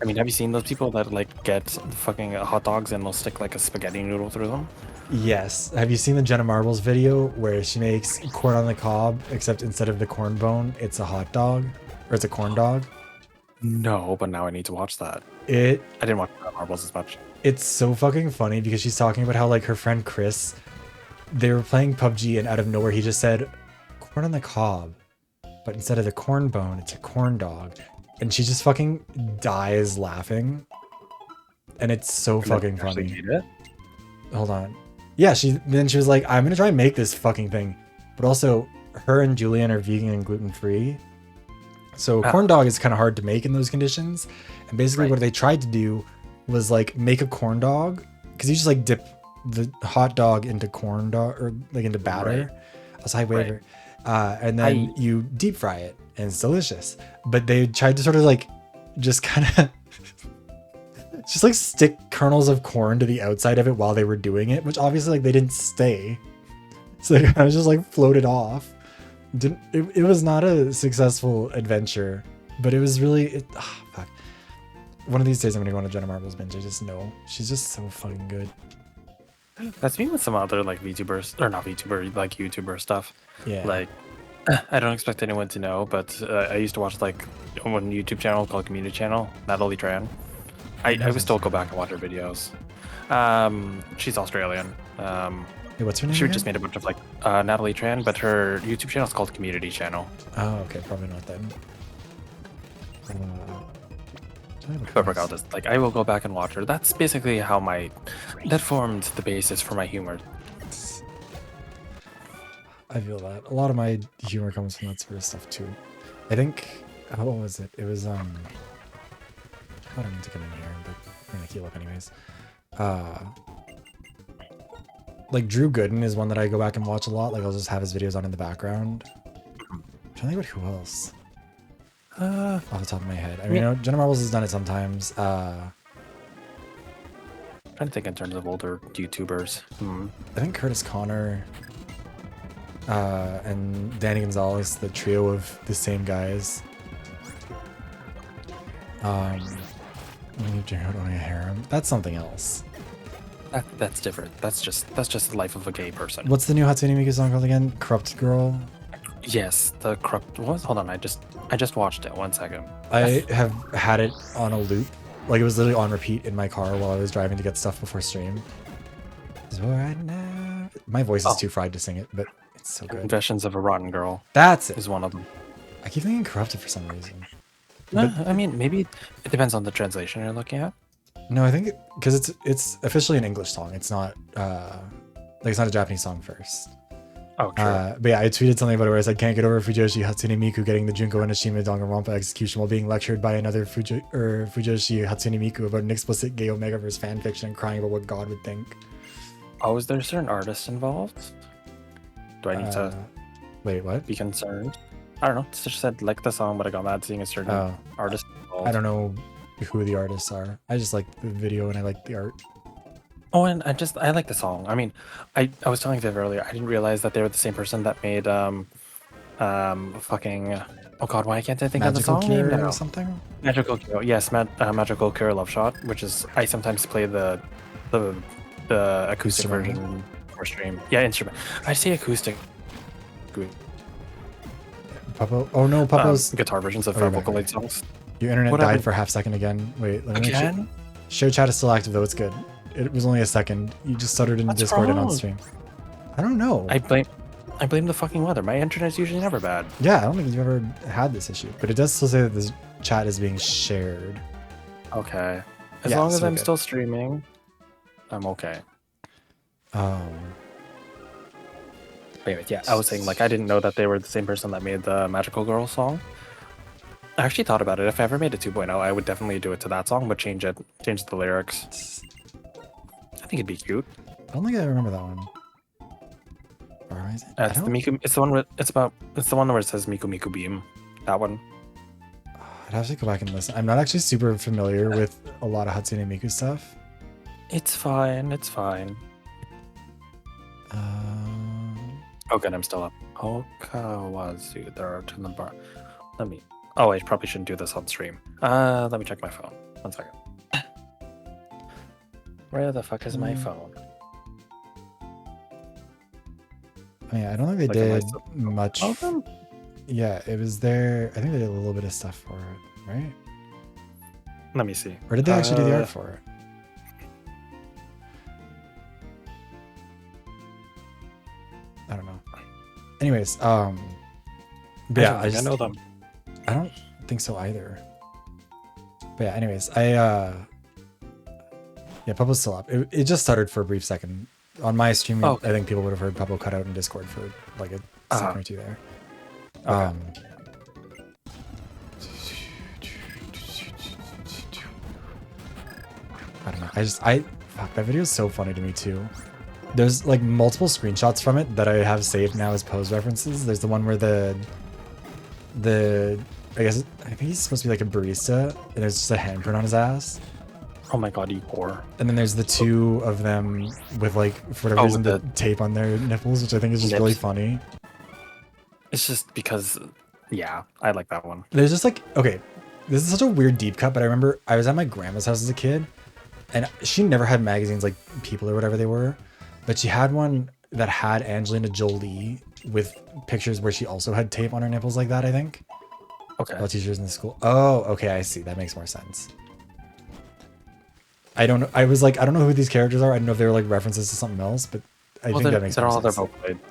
I mean, have you seen those people that like get fucking hot dogs and they'll stick like a spaghetti noodle through them? Yes. Have you seen the Jenna Marbles video where she makes corn on the cob, except instead of the corn bone, it's a hot dog, or it's a corn dog? No, but now I need to watch that. It I didn't watch Marbles as much. It's so fucking funny because she's talking about how like her friend Chris, they were playing PUBG and out of nowhere he just said corn on the cob, but instead of the corn bone, it's a corn dog, and she just fucking dies laughing, and it's so fucking funny. Hold on. Yeah, she was like, I'm gonna try and make this fucking thing, but also her and Julian are vegan and gluten free, so corn dog is kind of hard to make in those conditions. And basically, what they tried to do was like make a corn dog, because you just like dip the hot dog into corn dog or like into batter. That's high waiver, and then you deep fry it, and it's delicious. But they tried to sort of like just kind of just like stick kernels of corn to the outside of it while they were doing it, which obviously like they didn't stay, so they kind of just like floated off. It was not a successful adventure, but it was really fuck. One of these days I'm gonna go on a Jenna Marbles binge. I just know she's just so fucking good. That's me with some other like VTubers, or not VTuber, like YouTuber stuff. Yeah. Like, I don't expect anyone to know, but I used to watch like one YouTube channel called Community Channel, Natalie Tran. I would still go back and watch her videos. She's Australian. Hey, what's her name? She again? just made a bunch of like Natalie Tran, but her YouTube channel is called Community Channel. Oh, okay, probably not then. But regardless, like I will go back and watch her. That's basically how that formed the basis for my humor. I feel that. A lot of my humor comes from that sort of stuff too. I think, what was it? It was, I don't need to come in here, but we're gonna heal up anyways. Like Drew Gooden is one that I go back and watch a lot. Like I'll just have his videos on in the background. I'm trying to think about who else. Off the top of my head. I mean, you know, Jenna Marbles has done it sometimes. I'm trying to think in terms of older YouTubers. I think Curtis Connor and Danny Gonzalez, the trio of the same guys. Owning a harem. That's something else. That's different. That's just the life of a gay person. What's the new Hatsune Miku song called again? Corrupt Girl? Yes, the corrupt. What? Hold on, I just watched it. 1 second. I have had it on a loop. Like it was literally on repeat in my car while I was driving to get stuff before stream. So right now, my voice is too fried to sing it, but it's so good. Confessions of a Rotten Girl. That's it. Is one of them. I keep thinking Corrupted for some reason. I mean, maybe it depends on the translation you're looking at. No, I think because it's officially an English song. It's not like it's not a Japanese song first. Oh, true. But yeah, I tweeted something about it where I said, can't get over Fujoshi Hatsune Miku getting the Junko Enoshima Danganronpa execution while being lectured by another Fujoshi Hatsune Miku about an explicit gay Omegaverse fanfiction and crying about what God would think. Oh, is there certain artists involved? Do I need to wait, what? be concerned? I don't know. It just said like the song, but I got mad seeing a certain artist involved. I don't know who the artists are. I just like the video and I like the art. Oh, and I like the song. I mean, I was telling Viv earlier, I didn't realize that they were the same person that made fucking, oh god, why can't I think of the song name now? Or something? Magical Cure. Yes, Magical Cure Love Shot, which is I sometimes play the acoustic version for stream. Yeah, instrument. I say acoustic. Puppo? Oh no, Puppo's guitar versions of right, Vocaloid songs. Your internet died for a half second again. Wait, let me make sure. Show chat is still active though. It's good. It was only a second. You just stuttered in Discord and on stream. I don't know. I blame the fucking weather. My internet's usually never bad. Yeah, I don't think you've ever had this issue, but it does still say that this chat is being shared. Okay. As long as I'm still streaming, I'm okay. But anyway, yeah, I was saying like I didn't know that they were the same person that made the Magical Girl song. I actually thought about it. If I ever made a 2.0, I would definitely do it to that song, but change the lyrics. I think it'd be cute. I don't think I remember that one. Or is it? It's the Miku. It's the one where it's the one where it says Miku Miku Beam. That one. I'd have to go back and listen. I'm not actually super familiar with a lot of Hatsune Miku stuff. It's fine. It's fine. Oh, good. I'm still up. Hokawazu. There are to the bar. Let me. Oh, I probably shouldn't do this on stream. Let me check my phone. 1 second. Where the fuck is my phone? I mean, I don't think they Like, am I did supposed much. to them? Yeah, it was there. I think they did a little bit of stuff for it, right? Let me see. Or did they actually do the art for it? I don't know. Anyways, but yeah, I know them. I don't think so either. But yeah, anyways, yeah, Puppo's still up. It just stuttered for a brief second. On my stream, Oh. I think people would have heard Puppo cut out in Discord for like a second or two there. Okay. I don't know. Fuck, that video is so funny to me too. There's like multiple screenshots from it that I have saved now as pose references. There's the one where I think he's supposed to be like a barista and there's just a handprint on his ass. Oh my god, you whore. And then there's the two of them with like, for whatever reason, the tape on their nipples, which I think is just really funny. It's just because, yeah, I like that one. There's just like, okay, this is such a weird deep cut, but I remember I was at my grandma's house as a kid and she never had magazines like People or whatever they were, but she had one that had Angelina Jolie with pictures where she also had tape on her nipples like that, I think. Okay. While teachers in the school. Oh, okay, I see. That makes more sense. I don't know. I was like, I don't know who these characters are. I don't know if they were like references to something else, but I think that makes more sense.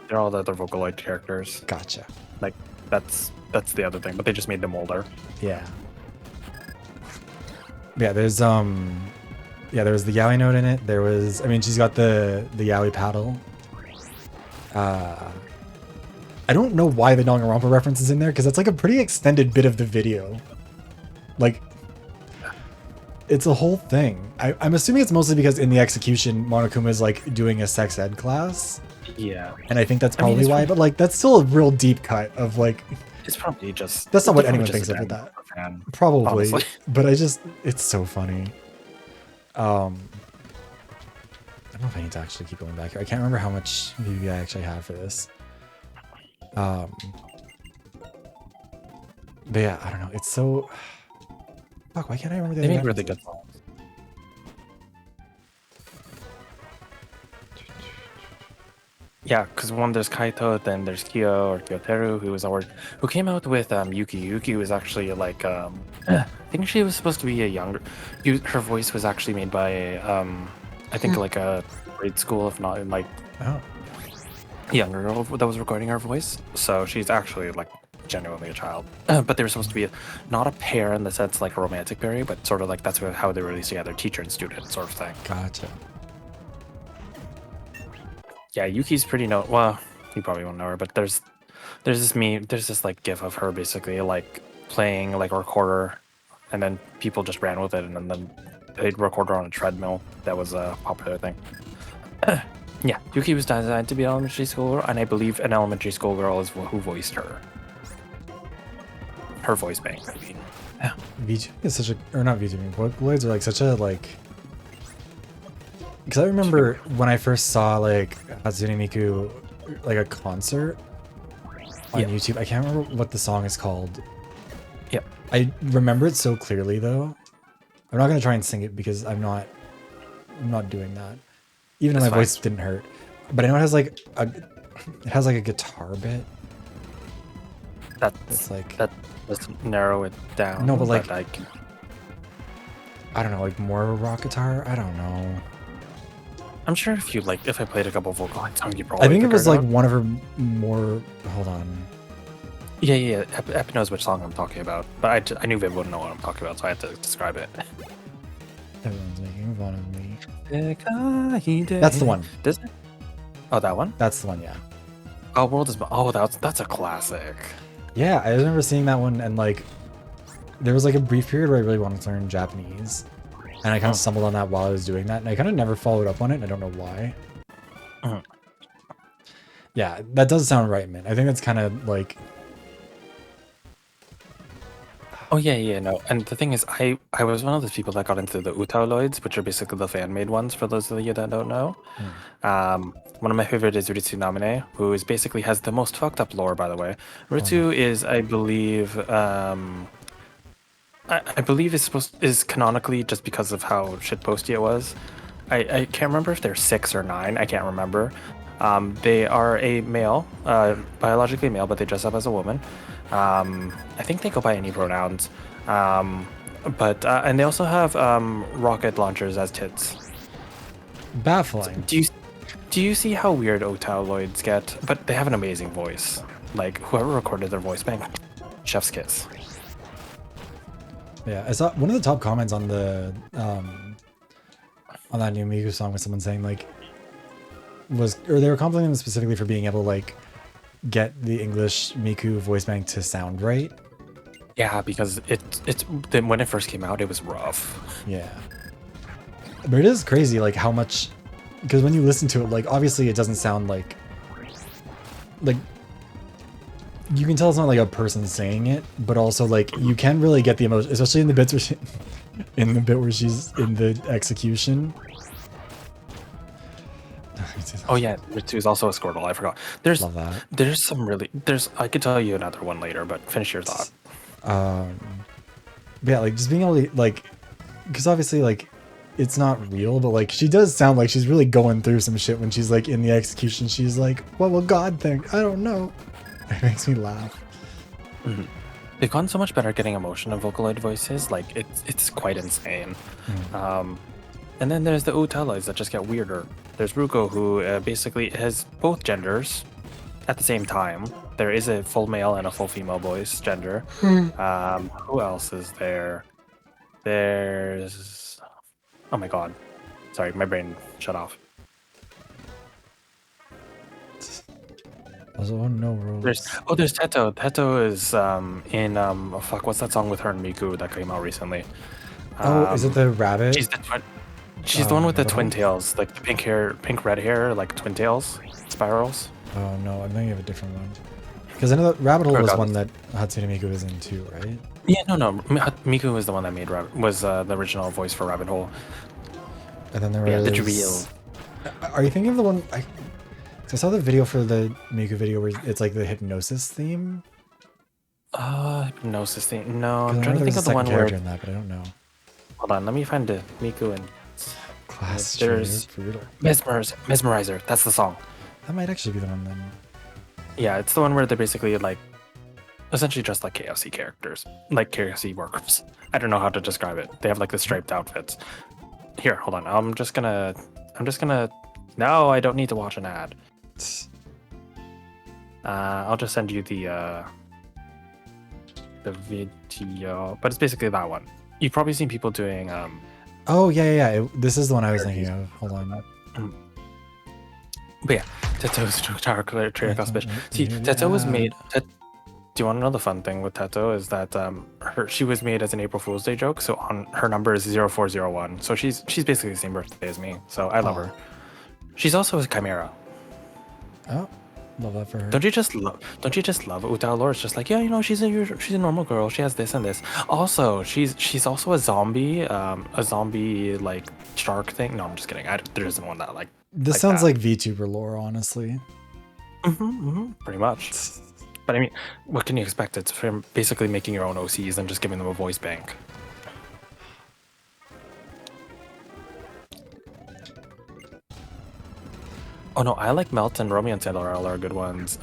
They're all the other Vocaloid characters. Gotcha. Like, that's the other thing, but they just made them older. Yeah. Yeah, there's there was the Yowie note in it. There was, I mean, she's got the Yowie paddle. I don't know why the Danganronpa reference is in there because that's like a pretty extended bit of the video. Like, it's a whole thing. I'm assuming it's mostly because in the execution, Monokuma is like doing a sex ed class. Yeah. And I think that's probably why, but like that's still a real deep cut of like. It's probably just. That's not what anyone thinks of with that. Probably. Honestly. But it's so funny. I don't know if I need to actually keep going back here. I can't remember how much VV I actually have for this. But yeah, I don't know. It's so. Fuck, why can't I remember the They made really good songs. Yeah, because one there's Kaito, then there's Kyo or Kyoteru, who came out with Yuki. Yuki was actually like I think she was supposed to be a younger. Her voice was actually made by I think like a grade school, if not in like younger girl that was recording her voice. So she's actually like genuinely a child. But they were supposed to be not a pair in the sense like a romantic pairing, but sort of like that's how they released together, teacher and student sort of thing. Gotcha. Yeah, Yuki's pretty well, you probably won't know her, but there's this like gif of her basically like playing like a recorder, and then people just ran with it, and then they'd record her on a treadmill. That was a popular thing. Yeah, Yuki was designed to be an elementary school girl, and I believe an elementary school girl is who voiced her. Her voice bank, I mean. Yeah. VTubing is such a, or not VTubing, Vocaloids are like such a like. Because I remember when I first saw like Hatsune Miku, like a concert on YouTube. I can't remember what the song is called. Yep. I remember it so clearly though. I'm not gonna try and sing it because I'm not doing that. Even though my voice didn't hurt. But I know it has like a guitar bit. That's like let's narrow it down. No, but like I don't know, like more of a rock guitar. I don't know. I'm sure if I played a couple Vocaloid songs, you probably. I think it was like one of her more. Hold on. Yeah. Ep knows which song I'm talking about, but I knew Viv wouldn't know what I'm talking about, so I had to describe it. Everyone's making fun of me. That's the one. This? Oh, that one? That's the one, yeah. Oh, World is. Oh, that's a classic. Yeah, I remember seeing that one, and like, there was like a brief period where I really wanted to learn Japanese. And I kind of stumbled on that while I was doing that, and I kind of never followed up on it, and I don't know why. Yeah, that does sound right, man. I think that's kind of like... Oh yeah, no. And the thing is, I was one of those people that got into the Utauloids, which are basically the fan made ones. For those of you that don't know, one of my favorite is Ritsu Namine, who is basically has the most fucked up lore. By the way, Ritsu is, I believe, I believe is canonically just because of how shitposty it was. I can't remember if they're 6 or 9. I can't remember. They are a male, biologically male, but they dress up as a woman. I think they go by any pronouns. But and they also have rocket launchers as tits. Baffling. Do you see how weird Otauloids get? But they have an amazing voice. Like whoever recorded their voice bank, chef's kiss. Yeah, I saw one of the top comments on the on that new Miku song was someone saying like they were complimenting them specifically for being able to like get the English Miku voice bank to sound right. Yeah, because when it first came out, it was rough. Yeah, but it is crazy like how much, because when you listen to it, like obviously it doesn't sound like you can tell it's not like a person saying it, but also like you can really get the emotion, especially in the bits where in the bit where she's in the execution. Oh yeah, Ritsu is also a Squirtle. I forgot. There's Love that. there's some really I could tell you another one later, but finish your thought. But yeah, like just being able to like, because obviously like it's not real, but like she does sound like she's really going through some shit when she's like in the execution. She's like, what will God think? I don't know. It makes me laugh. Mm-hmm. They've gotten so much better at getting emotion in Vocaloid voices. Like it's quite insane. And then there's the Utauloids that just get weirder. There's Ruko, who basically has both genders at the same time. There is a full male and a full female voice gender. Who else is there? There's... Oh my god. Sorry, my brain shut off. Oh no, Rose. There's Teto. Teto is in fuck, what's that song with her and Miku that came out recently? Is it the rabbit? She's the one with the twin tails, like the pink red hair, like twin tails, spirals. Oh no, I'm thinking of a different one. Because I know that Rabbit Hole was one that Hatsune Miku is in too, right? Yeah, no. Miku was the one that made the original voice for Rabbit Hole. And then there was the reveal. Are you thinking of the one? I saw the video for the Miku video where it's like the hypnosis theme. Hypnosis theme. No, I'm I trying to think of the one where. In that, but I don't know. Hold on, let me find the Miku and. Class there's brutal. Mesmerizer. That's the song. That might actually be the one then. Yeah, it's the one where they're basically like, essentially just like KFC characters, like KFC workers. I don't know how to describe it. They have like the striped outfits. Here, hold on. I'm just gonna. No, I don't need to watch an ad. I'll just send you the video, but it's basically that one. You've probably seen people doing Oh yeah. This is the one I was thinking of. Hold on. But yeah, Teto's Tower Trader Bitch. See, Teto was made. Do you want to know the fun thing with Teto is that she was made as an April Fool's Day joke. So on her number is 0401. So she's basically the same birthday as me. So I love her. She's also a chimera. Oh, love that for her. Don't you just love Utah lore? It's just like, yeah, you know, she's a normal girl. She has this and this. Also, she's also a zombie like shark thing. No, I'm just kidding. There isn't one that like. This sounds like VTuber lore, honestly. Pretty much. But I mean, what can you expect? It's from basically making your own OCs and just giving them a voice bank. Oh no, I like Melt and Romeo and Cinderella are good ones.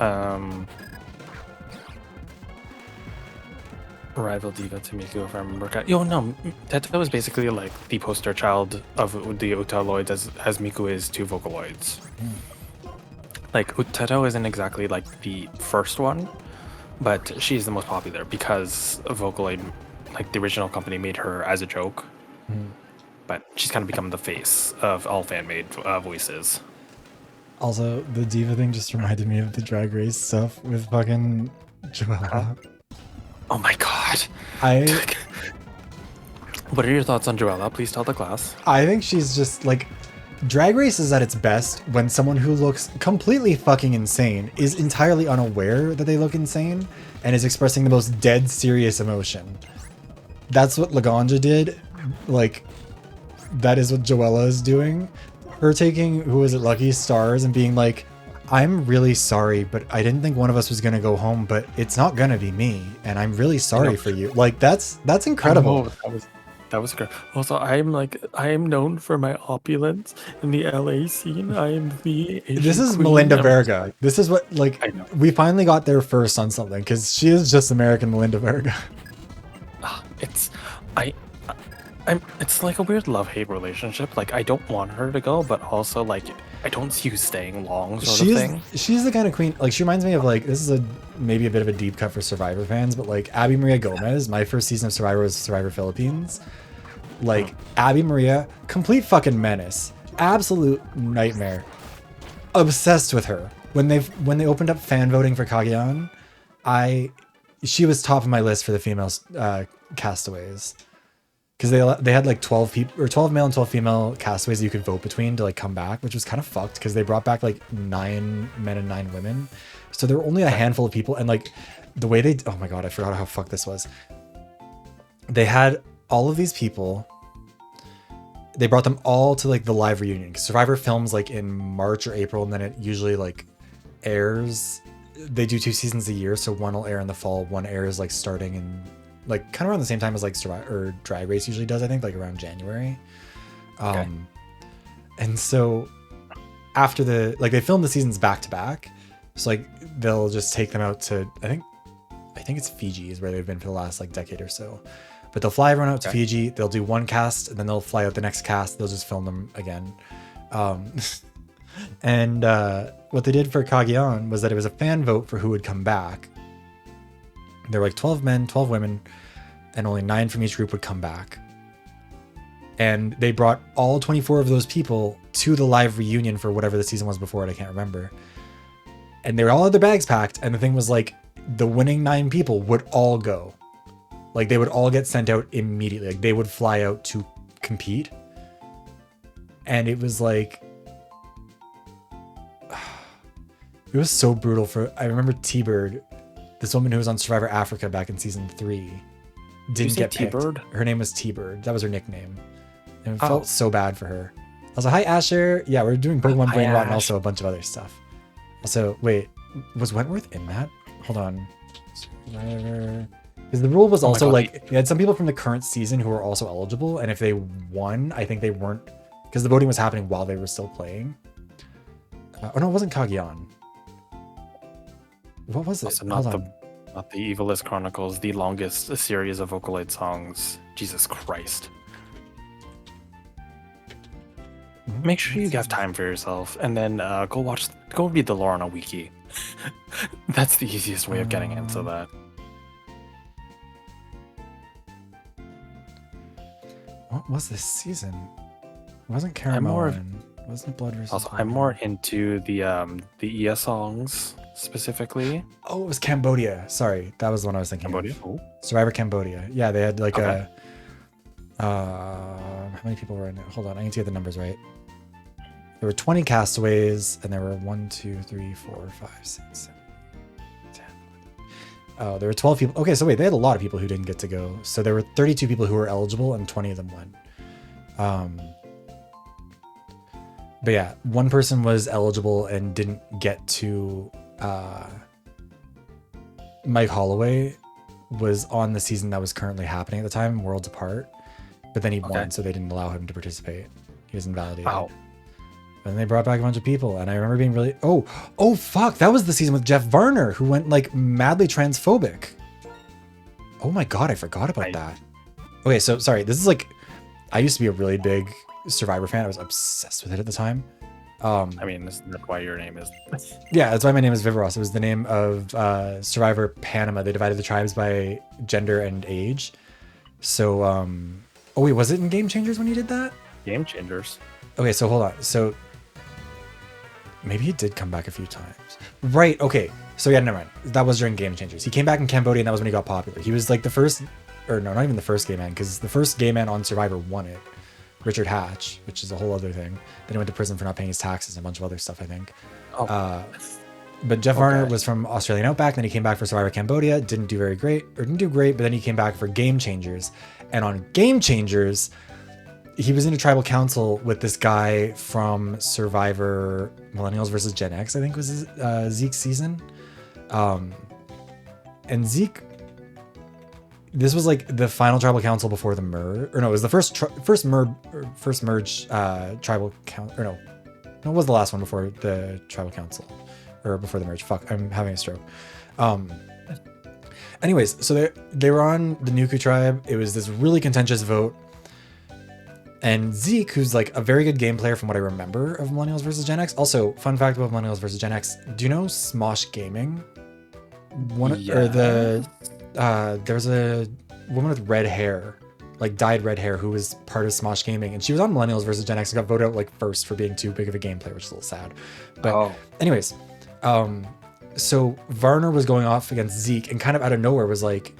Rival Diva to Miku, if I remember correctly. Oh no, Teto is basically like the poster child of the Utauloids as Miku is to Vocaloids. Like, Teto isn't exactly like the first one, but she's the most popular because Vocaloid, like the original company, made her as a joke. But she's kind of become the face of all fan-made voices. Also, the diva thing just reminded me of the Drag Race stuff with fucking Joella. Oh my god. What are your thoughts on Joella? Please tell the class. I think she's just like... Drag Race is at its best when someone who looks completely fucking insane is entirely unaware that they look insane and is expressing the most dead serious emotion. that's what Laganja did. Like, that is what Joella is doing. Her taking, who was it, Lucky Stars, and being like, I'm really sorry, but I didn't think one of us was gonna go home, but it's not gonna be me, and I'm really sorry for you. Like, that's incredible. That was great. Also, I am known for my opulence in the LA scene. I am the Asian This is queen. Melinda I'm Verga. like, This is what, like, I know. we finally got there first on something, because she is just American Melinda Verga. It's like a weird love-hate relationship. Like, I don't want her to go, but also like I don't see you staying long sort of thing. She's the kind of queen, like, she reminds me of, like, this is maybe a bit of a deep cut for Survivor fans, but like Abby Maria Gomez, my first season of Survivor was Survivor Philippines. Like, Abby Maria, complete fucking menace, absolute nightmare. Obsessed with her. When they opened up fan voting for Cagayan, she was top of my list for the female castaways. Because they had like 12 people, or 12 male and 12 female castaways that you could vote between to like come back, which was kind of fucked because they brought back like 9 men and 9 women. So there were only a handful of people, and like the way oh my god, I forgot how fucked this was. They had all of these people. They brought them all to like the live reunion. Survivor films like in March or April, and then it usually like airs. They do 2 seasons a year, so one will air in the fall, one airs like starting in like kind of around the same time as like Survivor or Drag Race usually does, I think, like around January. Okay. And so after they film the seasons back to back, so like they'll just take them out to I think it's Fiji is where they've been for the last like decade or so. But they'll fly everyone out to Fiji. They'll do one cast, and then they'll fly out the next cast. They'll just film them again. And what they did for Cagayan was that it was a fan vote for who would come back. There were like 12 men, 12 women, and only 9 from each group would come back. And they brought all 24 of those people to the live reunion for whatever the season was before it. I can't remember. And they all had their bags packed. And the thing was like the winning 9 people would all go. Like they would all get sent out immediately. Like they would fly out to compete. And it was like, it was so brutal I remember T-Bird, this woman who was on Survivor Africa back in season 3, didn't get picked. T-Bird? Her name was T-Bird. That was her nickname. And it felt so bad for her. I was like, hi, Asher. Yeah, we're doing Pokemon Brain Rot and also a bunch of other stuff. Also, wait, was Wentworth in that? Hold on. Survivor. Because the rule was also like, you had some people from the current season who were also eligible. And if they won, I think they weren't, because the voting was happening while they were still playing. Oh no, it wasn't Cagayan. What was it? Also not the Evilest Chronicles, the longest series of Vocaloid songs. Jesus Christ. Make sure you have time for yourself, and then go read the lore on a wiki. That's the easiest way of getting into that. What was this season? It wasn't Caramel. Wasn't Blood versus Also, Blood. I'm more into the ES songs specifically. Oh, it was Cambodia. Sorry, that was the one I was thinking Cambodia? of. Oh. Survivor Cambodia. Yeah, they had like how many people were in it? Hold on, I need to get the numbers right. There were 20 castaways, and there were 1, 2, 3, 4, 5, 6, 7, 10. Oh, there were 12 people. Okay, so wait, they had a lot of people who didn't get to go. So there were 32 people who were eligible, and 20 of them went. But yeah, one person was eligible and didn't get to. Mike Holloway was on the season that was currently happening at the time, Worlds Apart, but then he won, so they didn't allow him to participate. He was invalidated. Wow. And they brought back a bunch of people, and I remember being really oh fuck, that was the season with Jeff Varner, who went like madly transphobic. Oh my god, I forgot about that. Okay, so sorry, this is like, I used to be a really big Survivor fan. I was obsessed with it at the time. I mean, that's why your name is. Yeah, that's why my name is Viveros. It was the name of Survivor Panama. They divided the tribes by gender and age. So, oh wait, was it in Game Changers when he did that? Game Changers. Okay, so hold on. So maybe he did come back a few times. Right, okay. So yeah, never mind. That was during Game Changers. He came back in Cambodia, and that was when he got popular. He was like the first, or no, not even the first gay man, because the first gay man on Survivor won it. Richard Hatch, which is a whole other thing. Then he went to prison for not paying his taxes and a bunch of other stuff, I think. But Jeff Varner Okay. was from Australian Outback, then he came back for Survivor Cambodia, didn't do great, but then he came back for Game Changers. And on Game Changers, he was in a tribal council with this guy from Survivor Millennials versus Gen X, I think was his, Zeke's season. And Zeke, this was like the final tribal council before the merge, or no, it was the first merge tribal council, or no, it was the last one before the tribal council, or before the merge. Fuck, I'm having a stroke. Anyways, so they were on the Nuku tribe. It was this really contentious vote. And Zeke, who's like a very good game player from what I remember of Millennials versus Gen X. Also, fun fact about Millennials versus Gen X. Do you know Smosh Gaming? There's a woman with red hair, like dyed red hair, who was part of Smosh Gaming, and she was on Millennials versus Gen X and got voted out like first for being too big of a game player, which is a little sad. But anyways, so Varner was going off against Zeke, and kind of out of nowhere was like,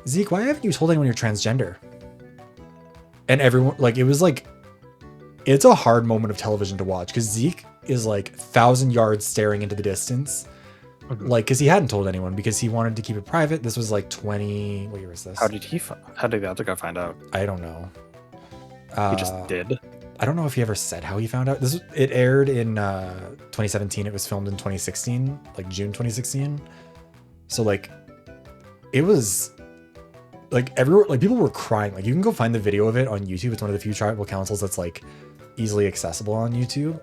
Zeke, why haven't you told anyone you're transgender? And everyone, like, it was like, it's a hard moment of television to watch because Zeke is like 1,000 yards staring into the distance. Like, because he hadn't told anyone because he wanted to keep it private. This was like 20, what year was this? How did the other guy find out? I don't know. He just did. I don't know if he ever said how he found out. It aired in 2017. It was filmed in 2016, like June 2016. So like, it was like everyone, like people were crying. Like you can go find the video of it on YouTube. It's one of the few tribal councils that's like easily accessible on YouTube.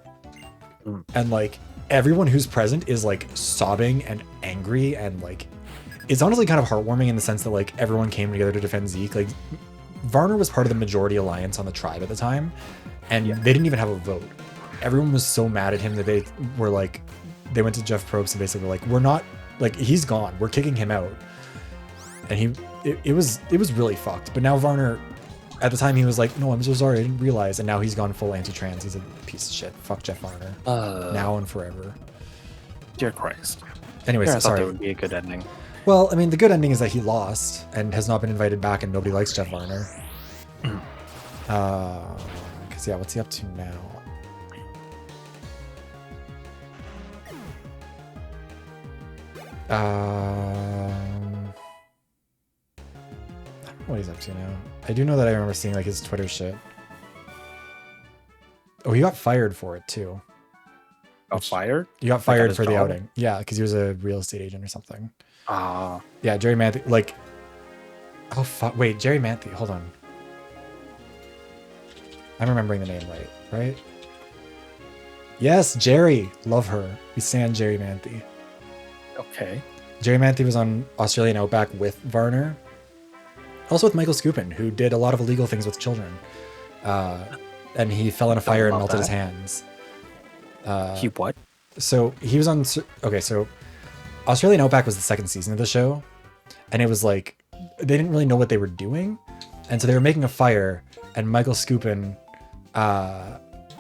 And like everyone who's present is like sobbing and angry, and like it's honestly kind of heartwarming in the sense that like everyone came together to defend Zeke. Like Varner was part of the majority alliance on the tribe at the time, and they didn't even have a vote. Everyone was so mad at him that they were like, they went to Jeff Probst and basically were like, we're not, like, he's gone, we're kicking him out. And it was really fucked. But now Varner, at the time he was like, no, I'm so sorry, I didn't realize. And now he's gone full anti-trans. He's a piece of shit. Fuck Jeff Varner. Now and forever. Dear Christ. Anyways, I thought sorry. that would be a good ending. Well, I mean, the good ending is that he lost and has not been invited back, and nobody likes Jeff Varner. Because yeah, what's he up to now? I don't know what he's up to now. I do know that I remember seeing like his Twitter shit. Oh, he got fired for it too. Oh, fired? He got fired for the job? outing. Yeah, because he was a real estate agent or something. Ah. Yeah, Jerry Manthe, like, oh fuck, wait, Jerry Manthe, hold on. I'm remembering the name right? Yes, Jerry, love her. We stand Jerry Manthe. Okay. Jerry Manthe was on Australian Outback with Varner. Also with Michael Skupin, who did a lot of illegal things with children. And he fell in a fire and melted his hands. He what? So he was on, okay, so Australian Outback was the second season of the show. And it was like, they didn't really know what they were doing. And so they were making a fire, and Michael Skupin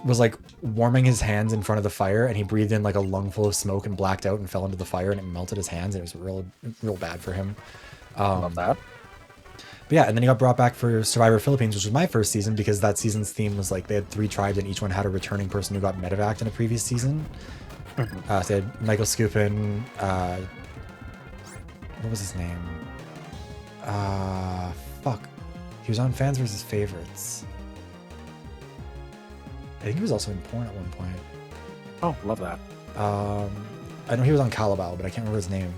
was like warming his hands in front of the fire, and he breathed in like a lungful of smoke and blacked out and fell into the fire, and it melted his hands. It was real bad for him. Love that. But yeah, and then he got brought back for Survivor Philippines, which was my first season, because that season's theme was like they had 3 tribes and each one had a returning person who got medevaced in a previous season. So they had Michael Skupin, what was his name? Fuck. He was on Fans vs. Favorites. I think he was also in porn at one point. Oh, love that. I know he was on Calabao, but I can't remember his name.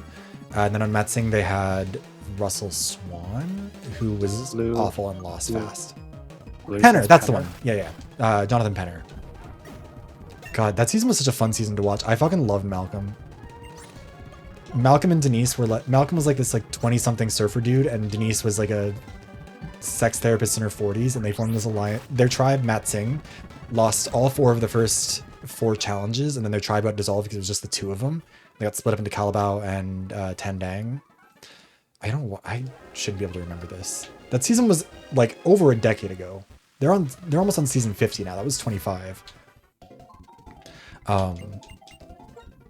And then on Matsing they had Russell Swan, who was awful and lost fast. Penner, that's the one. Yeah. Jonathan Penner. God, that season was such a fun season to watch. I fucking loved Malcolm. Malcolm and Denise were like, Malcolm was like this like 20-something surfer dude, and Denise was like a sex therapist in her 40s, and they formed this alliance. Their tribe, Matsing, lost all 4 of the first 4 challenges, and then their tribe got dissolved because it was just the 2 of them. They got split up into Calabao and Tandang. I should be able to remember this. That season was like over a decade ago. They're almost on season 50 now. That was 25.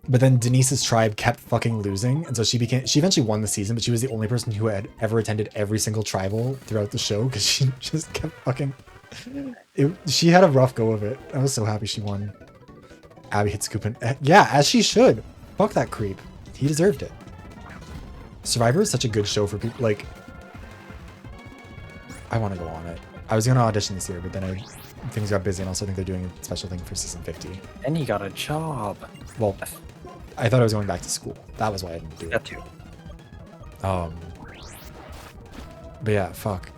But then Denise's tribe kept fucking losing, and so she eventually won the season, but she was the only person who had ever attended every single tribal throughout the show, because she just kept fucking... she had a rough go of it. I was so happy she won. Abby hit Skupin. Yeah, as she should. Fuck that creep. He deserved it. Survivor is such a good show for people. Like, I want to go on it. I was gonna audition this year, but then things got busy, and also I think they're doing a special thing for season 50. And he got a job. Well, I thought I was going back to school. That was why I didn't do it. That too. But yeah, fuck.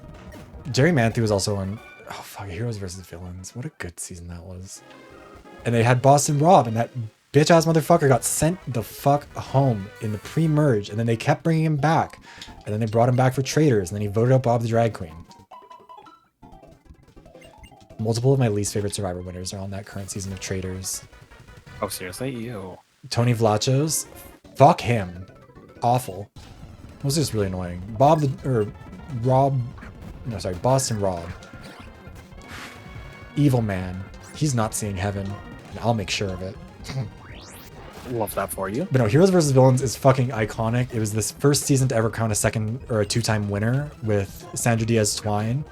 Jerry Manthe was also on. Oh fuck, Heroes versus Villains. What a good season that was. And they had Boston Rob, and that bitch ass motherfucker got sent the fuck home in the pre-merge, and then they kept bringing him back, and then they brought him back for Traitors, and then he voted out Bob the Drag Queen. Multiple of my least favorite Survivor winners are on that current season of Traitors. Oh, seriously? Ew. Tony Vlachos, fuck him. Awful. It was just really annoying. Boston Rob. Evil man. He's not seeing heaven, and I'll make sure of it. Love that for you. But no, Heroes vs. Villains is fucking iconic. It was this first season to ever count a second or a two-time winner with Sandra Diaz Twine,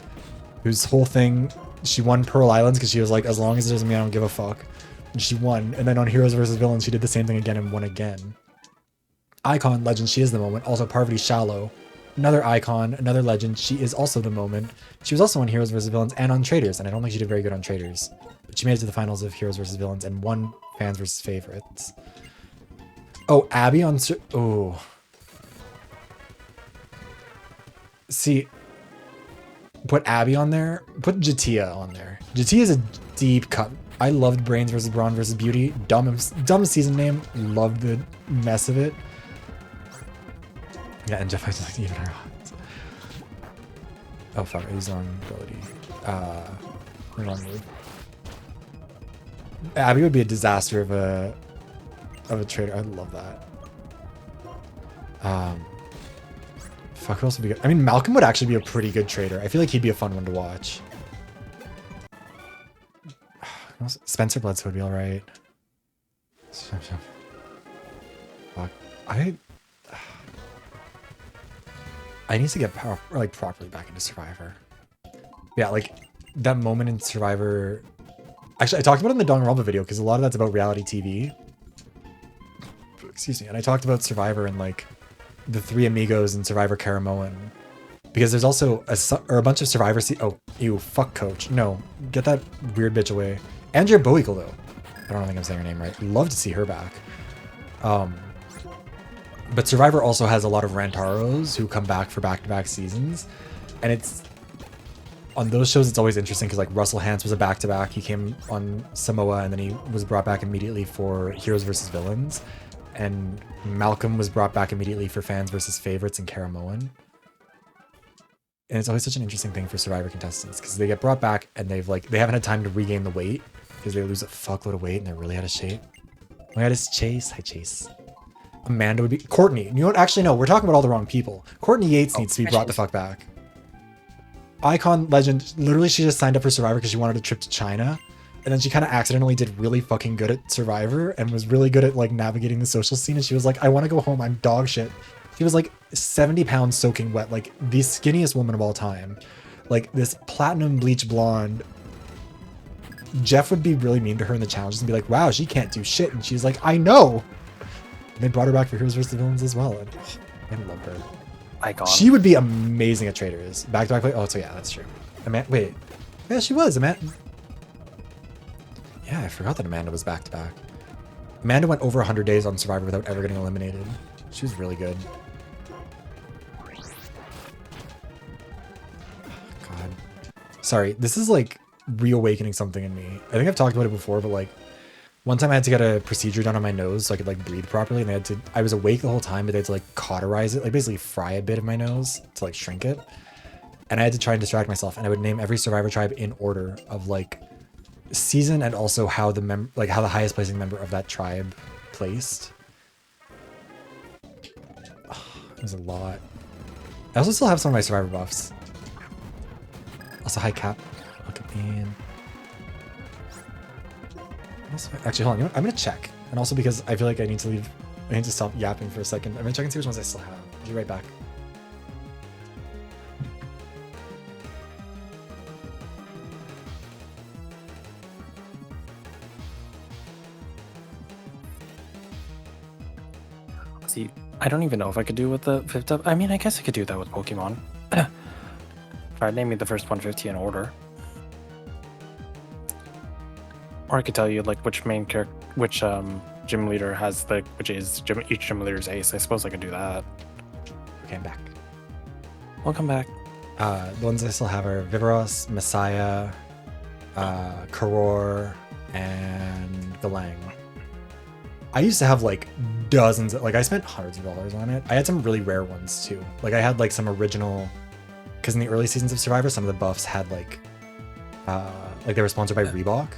whose whole thing, she won Pearl Islands because she was like, as long as it doesn't mean I don't give a fuck. And she won. And then on Heroes vs. Villains, she did the same thing again and won again. Icon, legend, she is the moment. Also Parvati Shallow, another icon, another legend. She is also the moment. She was also on Heroes vs. Villains and on Traitors, and I don't think she did very good on Traitors. But she made it to the finals of Heroes vs. Villains and won Fans vs. Favorites. Oh, Abby on... Oh. See, put Abby on there. Put Jatia on there. Jatia is a deep cut. I loved Brains vs. Brawn vs. Beauty. Dumb season name. Loved the mess of it. Yeah, and Jeff has like even her odds. Oh fuck, he's on ability. Wrong move. Abby would be a disaster of a traitor. I love that. Fuck, who else would be good? I mean, Malcolm would actually be a pretty good traitor. I feel like he'd be a fun one to watch. Spencer Bledsoe would be alright. Fuck. I need to get properly back into Survivor. Yeah, like that moment in Survivor. Actually, I talked about it in the Danganronpa video because a lot of that's about reality TV. Excuse me. And I talked about Survivor and like the Three Amigos and Survivor Karamoan. Because there's also a bunch of Survivor oh, ew, fuck Coach. No, get that weird bitch away. Andrea Boekel, though. I don't think I'm saying her name right. Love to see her back. But Survivor also has a lot of Rantaros who come back for back-to-back seasons. And it's... On those shows, it's always interesting because like Russell Hantz was a back-to-back. He came on Samoa and then he was brought back immediately for Heroes vs. Villains. And Malcolm was brought back immediately for Fans vs. Favorites and Karamoan. And it's always such an interesting thing for Survivor contestants because they get brought back and they haven't had time to regain the weight because they lose a fuckload of weight and they're really out of shape. Oh my god, it's Chase. Hi, Chase. Amanda would be... Courtney. You know what? Actually, no. We're talking about all the wrong people. Courtney Yates needs to be brought the fuck back. Icon, legend. Literally, she just signed up for Survivor because she wanted a trip to China. And then she kind of accidentally did really fucking good at Survivor and was really good at like navigating the social scene. And she was like, I want to go home. I'm dog shit. She was like 70 pounds soaking wet. Like the skinniest woman of all time. Like this platinum bleach blonde. Jeff would be really mean to her in the challenges and be like, wow, she can't do shit. And she's like, I know. And they brought her back for Heroes vs. Villains as well. And I love her. Icon. She would be amazing at Traitors. Back-to-back play. Oh, so yeah, that's true. Wait. Yeah, she was. Yeah, I forgot that Amanda was back-to-back. Amanda went over 100 days on Survivor without ever getting eliminated. She was really good. God. Sorry, this is like reawakening something in me. I think I've talked about it before, but like one time I had to get a procedure done on my nose so I could like breathe properly, and I was awake the whole time, but they had to like cauterize it, like basically fry a bit of my nose to like shrink it. And I had to try and distract myself, and I would name every Survivor tribe in order of like season and also how the how the highest placing member of that tribe placed. It was a lot. I also still have some of my Survivor buffs. Also, hi Cap. Look at me. Actually, hold on. You know what? I'm gonna check, and also because I feel like I need to leave. I need to stop yapping for a second. I'm gonna check and see which ones I still have. I'll be right back. see. I don't even know if I could do with the 5th up. I mean, I guess I could do that with Pokemon. Try naming the first 150 in order. Or I could tell you like which main character, which gym leader has the, each gym leader's ace. I suppose I could do that. Okay, I'm back. Welcome back. The ones I still have are Viveros, Messiah, Karor, and Galang. I used to have like dozens, like I spent hundreds of dollars on it. I had some really rare ones too. Like I had like some original, because in the early seasons of Survivor, some of the buffs had like they were sponsored by Reebok,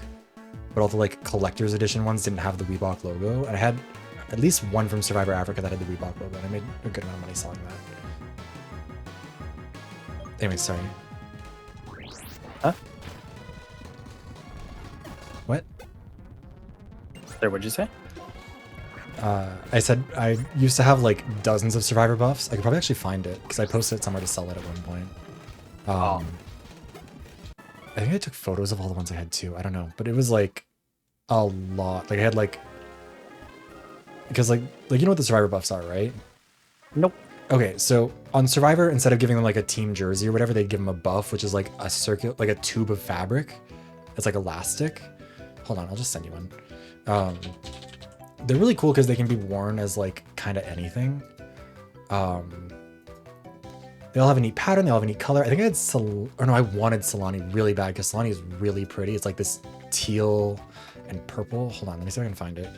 but all the like collector's edition ones didn't have the Reebok logo. And I had at least one from Survivor Africa that had the Reebok logo, and I made a good amount of money selling that. Anyway, sorry. Huh? What? There, what'd you say? I said I used to have like dozens of Survivor buffs. I could probably actually find it because I posted it somewhere to sell it at one point. I think I took photos of all the ones I had too. I don't know, but it was like a lot. Like I had like, because like you know what the Survivor buffs are, right? Nope. Okay, so on Survivor, instead of giving them like a team jersey or whatever, they'd give them a buff, which is like a circular, like a tube of fabric. It's like elastic. Hold on, I'll just send you one. They're really cool because they can be worn as like kind of anything. They all have a neat pattern. They all have a neat color. I think I had I wanted Solani really bad because Solani is really pretty. It's like this teal and purple. Hold on, let me see if I can find it.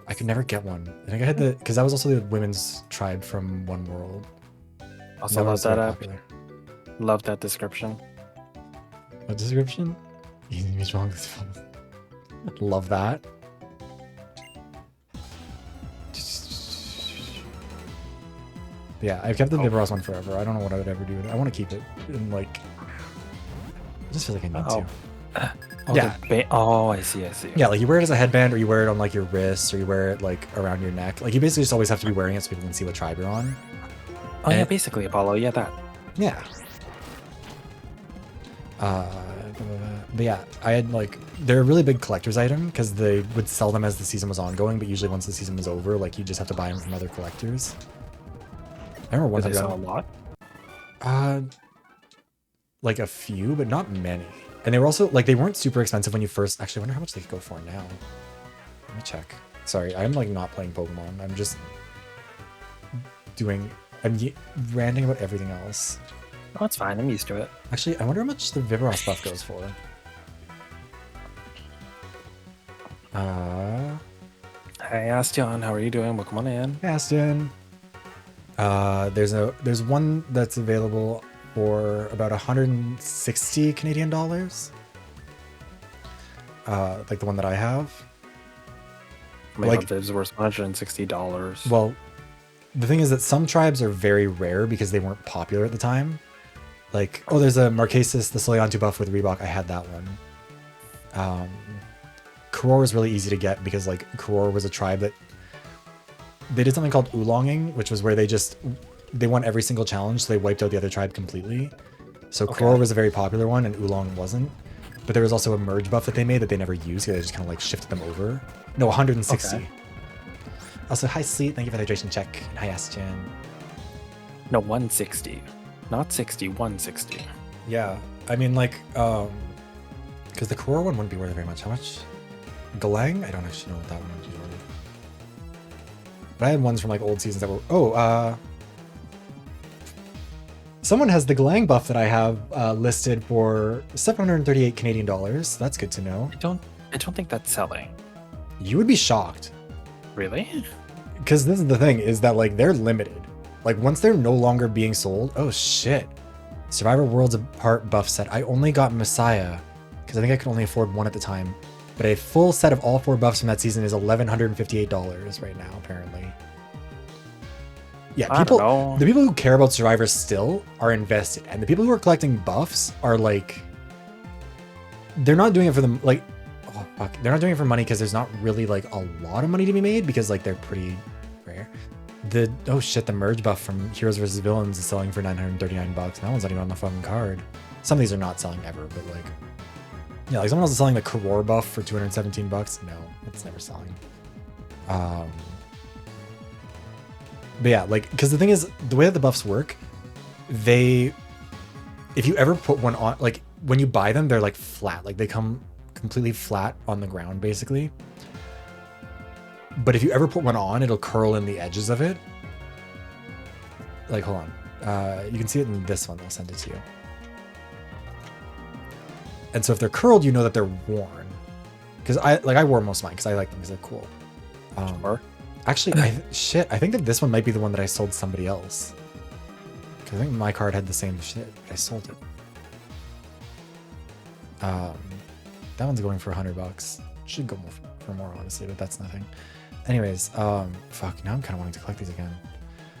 I could never get one. I think I had because that was also the women's tribe from One World. Also love that app. Love that description. What description? What's wrong with love that. Yeah, I've kept the Viveros one forever. I don't know what I would ever do with it. I want to keep it in like. I just feel like I need to. Yeah. I see. Yeah, like you wear it as a headband, or you wear it on like your wrists, or you wear it like around your neck. Like you basically just always have to be wearing it so people can see what tribe you're on. Oh yeah, basically Apollo. Yeah, that. Yeah. But yeah, I had like they're a really big collector's item because they would sell them as the season was ongoing, but usually once the season was over, like you just have to buy them from other collectors. I remember one time. Did they sell a lot? Like a few, but not many. And they were also like they weren't super expensive when you first. Actually, I wonder how much they could go for now. Let me check. Sorry, I'm like not playing Pokemon. I'm just I'm ranting about everything else. Oh, it's fine. I'm used to it. Actually, I wonder how much the Viveros buff goes for. Hey, Astion, how are you doing? Welcome on in. Astion. There's one that's available for about 160 Canadian dollars. Like the one that I have. My Viv's worth $160. Well, the thing is that some tribes are very rare because they weren't popular at the time. Like, oh, there's a Marquesas, the Soleantu buff with Reebok. I had that one. Karor was really easy to get because like Karor was a tribe that they did something called oolonging, which was where they won every single challenge, so they wiped out the other tribe completely. So okay. Karor was a very popular one, and oolong wasn't. But there was also a merge buff that they made that they never used, because they just kind of like shifted them over. No, 160. Okay. Also, hi Sleet, thank you for the hydration check. And hi Astion. No, 160. Not 60, 160. Yeah, I mean like, because the Karor one wouldn't be worth very much. How much? Galang? I don't actually know what that one would be worth. But I had ones from like old seasons that were, someone has the Galang buff that I have listed for 738 Canadian dollars. That's good to know. I don't think that's selling. You would be shocked. Really? Because this is the thing, is that like they're limited. Like once they're no longer being sold, oh shit. Survivor Worlds Apart buff set. I only got Messiah because I think I could only afford one at the time. But a full set of all 4 buffs from that season is $1,158 right now, apparently. Yeah, the people who care about Survivor still are invested, and the people who are collecting buffs are like, they're not doing it for them. Like, oh fuck, they're not doing it for money because there's not really like a lot of money to be made because like they're pretty rare. The merge buff from Heroes vs Villains is selling for $939. That one's not even on the fucking card. Some of these are not selling ever, but like. Yeah, like someone else is selling the Karor buff for $217. No, it's never selling. But yeah, like, because the thing is, the way that the buffs work, if you ever put one on, like, when you buy them, they're like flat. Like, they come completely flat on the ground, basically. But if you ever put one on, it'll curl in the edges of it. Like, hold on. You can see it in this one. I'll send it to you. And so if they're curled, you know that they're worn. Because I wore most of mine because I like them because they're cool. Sure. Actually, I think that this one might be the one that I sold somebody else. Because I think my card had the same shit, but I sold it. That one's going for $100. Should go for more, honestly, but that's nothing. Anyways, fuck, now I'm kind of wanting to collect these again.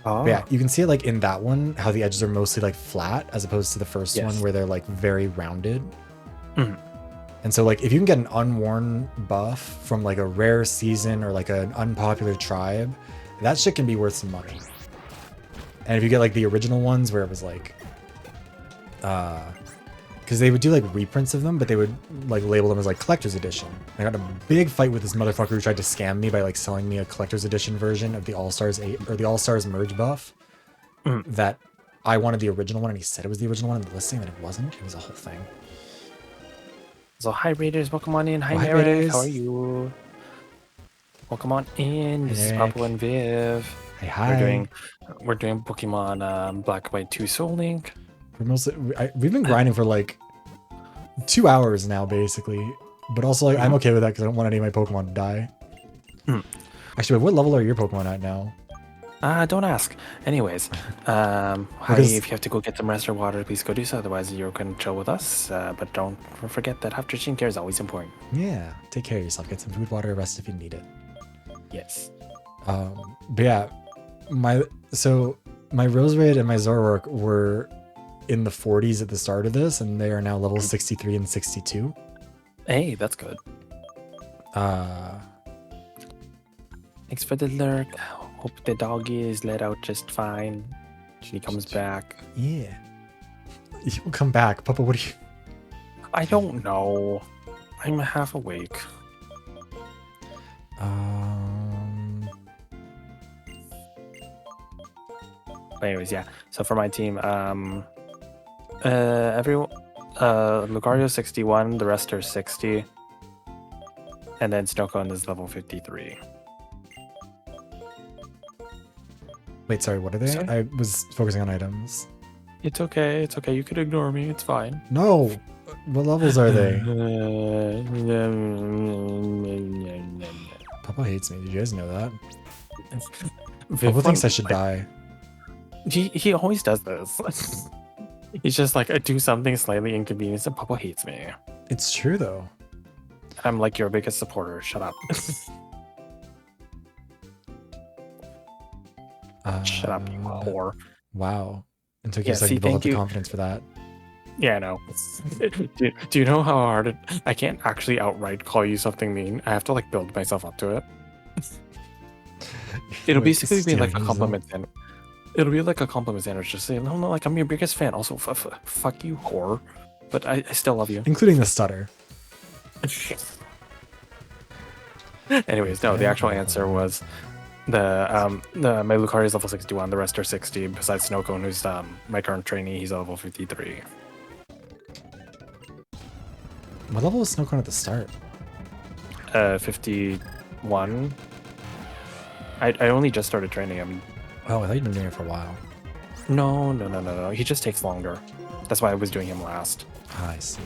Oh. But yeah, you can see it like in that one, how the edges are mostly like flat as opposed to the first one where they're like very rounded. Mm. And so like if you can get an unworn buff from like a rare season or like an unpopular tribe, that shit can be worth some money. And if you get like the original ones where it was like, because they would do like reprints of them, but they would like label them as like collector's edition. I got a big fight with this motherfucker who tried to scam me by like selling me a collector's edition version of the All-Stars 8 or the All-Stars merge buff that I wanted the original one and he said it was the original one in the listing, and it wasn't. It was a whole thing. So hi Raiders, welcome on in. Hi, hi, Eric, Raiders. how are you? Welcome on in. This is Eric. Puppo and Viv. Hey, hi. We're doing Pokemon Black and White 2 Soul Link. We've been grinding for like 2 hours now, basically. But also, like, I'm okay with that because I don't want any of my Pokemon to die. Actually, what level are your Pokemon at now? Don't ask. Anyways, hi, if you have to go get some rest or water, please go do so. Otherwise, you can chill with us. But don't forget that after taking care is always important. Yeah, take care of yourself. Get some food, water, rest if you need it. Yes. But yeah, my Roserade and my Zoroark were in the 40s at the start of this, and they are now level 63 and 62. Hey, that's good. Thanks for the lurk. Hope the doggy is let out just fine. She comes back. Yeah. He will come back. Papa, what are you... I don't know. I'm half awake. But anyways, yeah. So for my team, everyone, Lucario 61, the rest are 60, and then Snowcone is level 53. Wait, sorry, what are they? Sorry? I was focusing on items. It's okay. It's okay. You could ignore me. It's fine. No! What levels are they? Papa hates me. Did you guys know that? Papa thinks I should die. He always does this. He's just like, I do something slightly inconvenient and Papa hates me. It's true, though. I'm like your biggest supporter. Shut up. Shut up, you whore. Wow. It took you a second to build up the confidence for that. Yeah, I know. do you know how hard I can't actually outright call you something mean. I have to like build myself up to it. It'll basically be like a compliment sandwich. It'll be like a compliment sandwich. Just say, no, like I'm your biggest fan. Also, fuck you, whore. But I still love you. Including the stutter. Anyways, no, the actual answer was my Lucario is level 61, the rest are 60, besides Snowcone, who's my current trainee, he's level 53. What level was Snowcone at the start? 51. I only just started training him. Oh, I thought you'd been doing it for a while. No. He just takes longer. That's why I was doing him last. Ah, I see.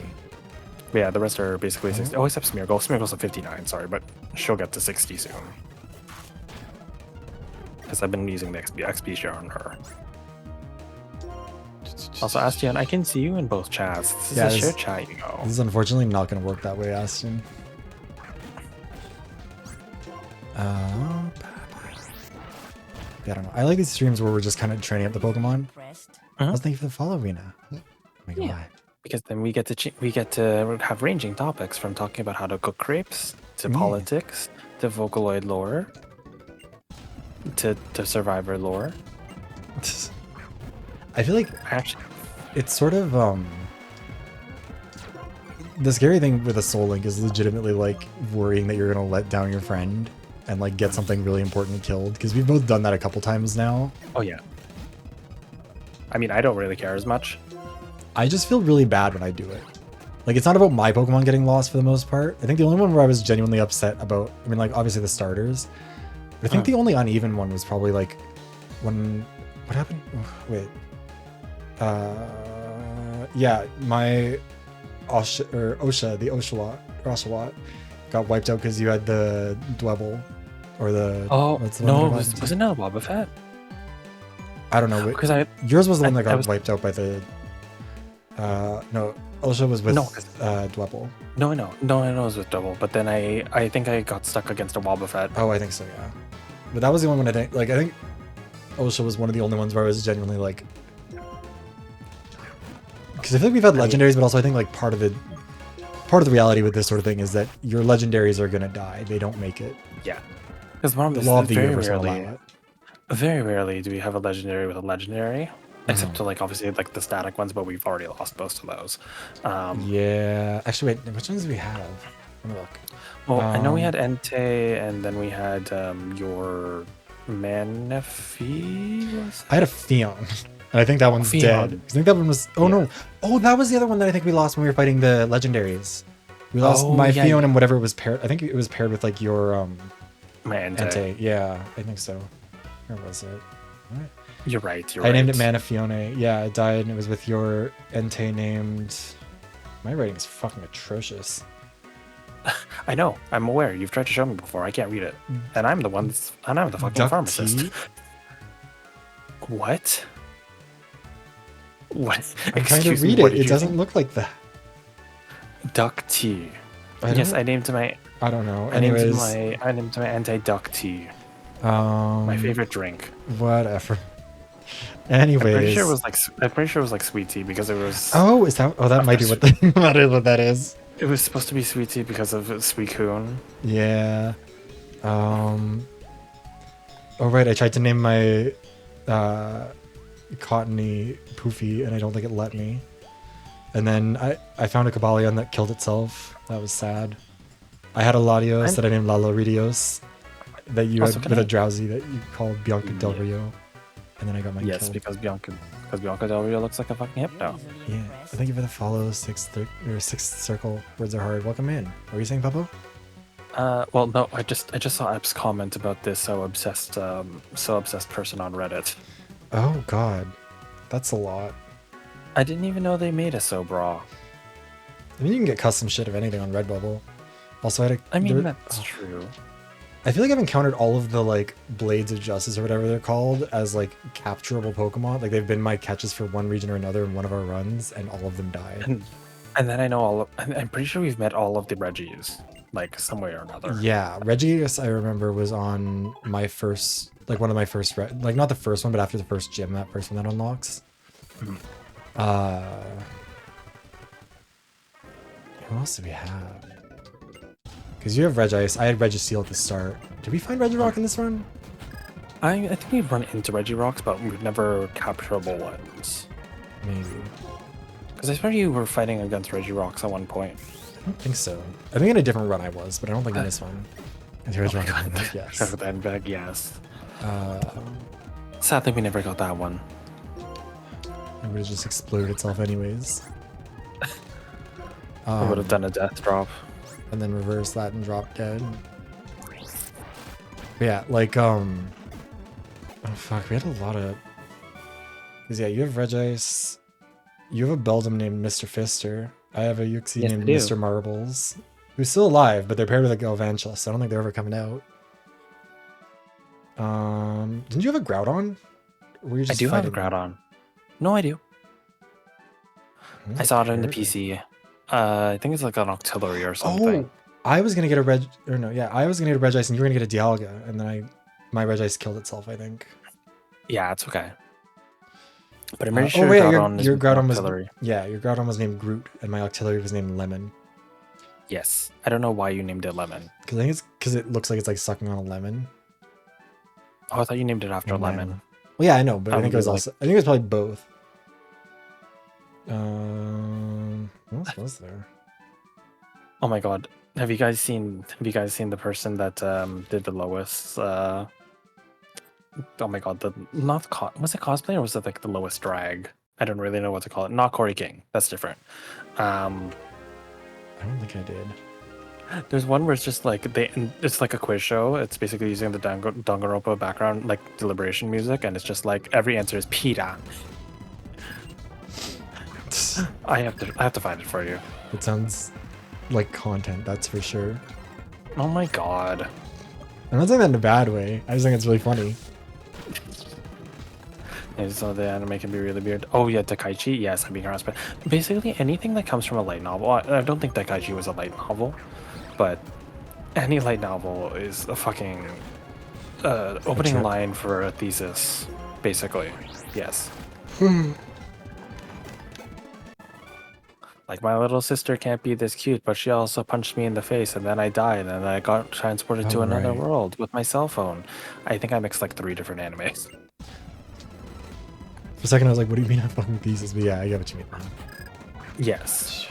But yeah, the rest are basically 60. Oh, except Smeargle. Smeargle's at 59, sorry, but she'll get to 60 soon. Because I've been using the XP share on her. Also, Astion, I can see you in both chats. This is a shared chat, you know. This is unfortunately not going to work that way, Aston. Yeah, I don't know. I like these streams where we're just kind of training up the Pokemon. I was thanking for the follow, Rena. Oh my god. Yeah. Because then we get to have ranging topics from talking about how to cook crepes to politics to Vocaloid lore to Survivor lore. I feel like Actually, it's sort of the scary thing with a Soul Link is legitimately like worrying that you're gonna let down your friend. and like get something really important killed, because we've both done that a couple times now. Oh yeah. I mean, I don't really care as much. I just feel really bad when I do it. Like, it's not about my Pokemon getting lost for the most part. I think the only one where I was genuinely upset about, I mean, like, obviously the starters. But I think the only uneven one was probably, like, when, what happened? Oh, wait. Yeah, my Osha, the Oshawott, got wiped out because you had the Dwebble. Or the... Oh, what's the one no, that wasn't it a Wobbuffet? I don't know. Because Yours was the one that got was wiped out by the... no, Osha was with Dwebble. No, I know it was with Double, but then I think I got stuck against a Wobbuffet. Oh, I think so, yeah. But that was the only one I think Osha was one of the only ones where I was genuinely like... Because I feel like we've had legendaries, but also I think like part of the reality with this sort of thing is that your legendaries are gonna die. They don't make it. Yeah. Because one of The the law of the universe will allow it. Very rarely do we have a legendary with a legendary. Except to like obviously like the static ones, but we've already lost most of those. Yeah. Actually, wait. Which ones do we have? Let me look. Well, I know we had Entei, and then we had your Manaphy. I had a Fion, and I think that one's dead. I think that one was. Oh no! Oh, that was the other one that I think we lost when we were fighting the legendaries. We lost my Fion and whatever it was paired. I think it was paired with like your my Entei. Yeah, I think so. Where was it? What? You're right. I named it Manafione. Yeah, it died, and it was with your Entei named. My writing is fucking atrocious. I know. I'm aware. You've tried to show me before. I can't read it, and I'm the fucking pharmacist. What? What? I'm trying to read it. It doesn't look like that. Duck tea. Yes, I named my. I don't know. I named my anti-duck tea. My favorite drink. Whatever. Anyways, I'm pretty sure it was like sweet tea because it was. Oh, is that? Oh, that might be what that is. It was supposed to be sweet tea because of Suicune. Yeah. Oh right, I tried to name my Cottony Poofy, and I don't think it let me. And then I found a Cobalion that killed itself. That was sad. I had a Latios that I named Laloridios, that you had with a Drowsy that you called Bianca Del Rio. And then I got my Yes, killed. because Bianca Del Rio looks like a fucking hypno. Yeah, thank you for the follow, sixth circle. Words are hard. Welcome in. What were you saying, Puppo? Well, no, I just saw Epps comment about this so obsessed person on Reddit. Oh God, that's a lot. I didn't even know they made a Sobra. I mean, you can get custom shit of anything on Redbubble. Also, that's true. I feel like I've encountered all of the like Blades of Justice or whatever they're called as like capturable Pokemon. Like they've been my catches for one region or another in one of our runs, and all of them died. And then I know I'm pretty sure we've met all of the Reggies, like some way or another. Yeah, Regius I remember was on my first, like one of my first, like not the first one, but after the first gym, that first one that unlocks. Mm-hmm. Who else do we have? Because you have Regice. I had Registeel at the start. Did we find Regirock in this run? I think we've run into Regirocks, but we've never capturable ones. Maybe. Because I swear you were fighting against Regirocks at one point. I don't think so. I think in a different run I was, but I don't think in this one. Yes. Handbag, yes. Sadly, we never got that one. It would have just exploded itself anyways. I would have done a death drop. And then reverse that and drop dead. But yeah, like, oh fuck, we had a lot of... Because yeah, you have Regice. You have a Beldum named Mr. Fister. I have a Uxie named Mr. Marbles. Who's still alive, but they're paired with a Galvantula, so I don't think they're ever coming out. Didn't you have a Groudon? Or were you just I do have a Groudon. No, I do. I saw it in the PC. I think it's like an Octillery or something. Oh, I was gonna get a I was gonna get a Regice and you were gonna get a Dialga, and then my Regice killed itself, I think. Yeah, it's okay. But I'm pretty sure your Groudon was your Groudon was named Groot, and my Octillery was named Lemon. Yes, I don't know why you named it Lemon. Because I think it's because it looks like it's like sucking on a lemon. Oh, I thought you named it after Lemon. Well, yeah, I know, but I think it was also. I think it was probably both. What else was there? Oh my god, Have you guys seen the person that did the lowest oh my god, the not was it cosplay or was it like the lowest drag? I don't really know what to call it. Not Corey King. That's different. I don't think I did. There's one where it's just like it's like a quiz show. It's basically using the Danganronpa background like deliberation music, and it's just like every answer is Pita. I have to find it for you. It sounds like content, that's for sure. Oh my god. I'm not saying that in a bad way. I just think it's really funny. And so the anime can be really weird. Oh yeah, Takaichi. Yes, I'm being harassed. But basically anything that comes from a light novel. I don't think Takaichi was a light novel, but any light novel is a fucking opening line for a thesis, basically. Yes. Like, my little sister can't be this cute, but she also punched me in the face, and then I died, and I got transported to another world with my cell phone. I think I mixed like 3 different animes. For a second, I was like, what do you mean a fucking thesis? But yeah, I get what you mean. Yes.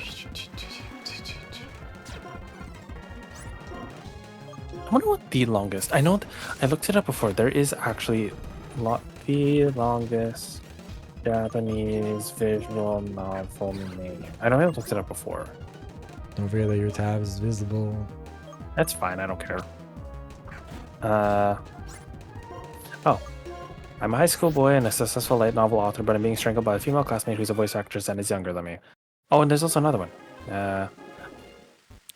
I wonder what the longest... I know I looked it up before. There is actually the longest Japanese visual novel name. I know I looked it up before. Don't forget that your tab is visible. That's fine. I don't care. Oh. I'm a high school boy and a successful light novel author, but I'm being strangled by a female classmate who's a voice actress and is younger than me. Oh, and there's also another one.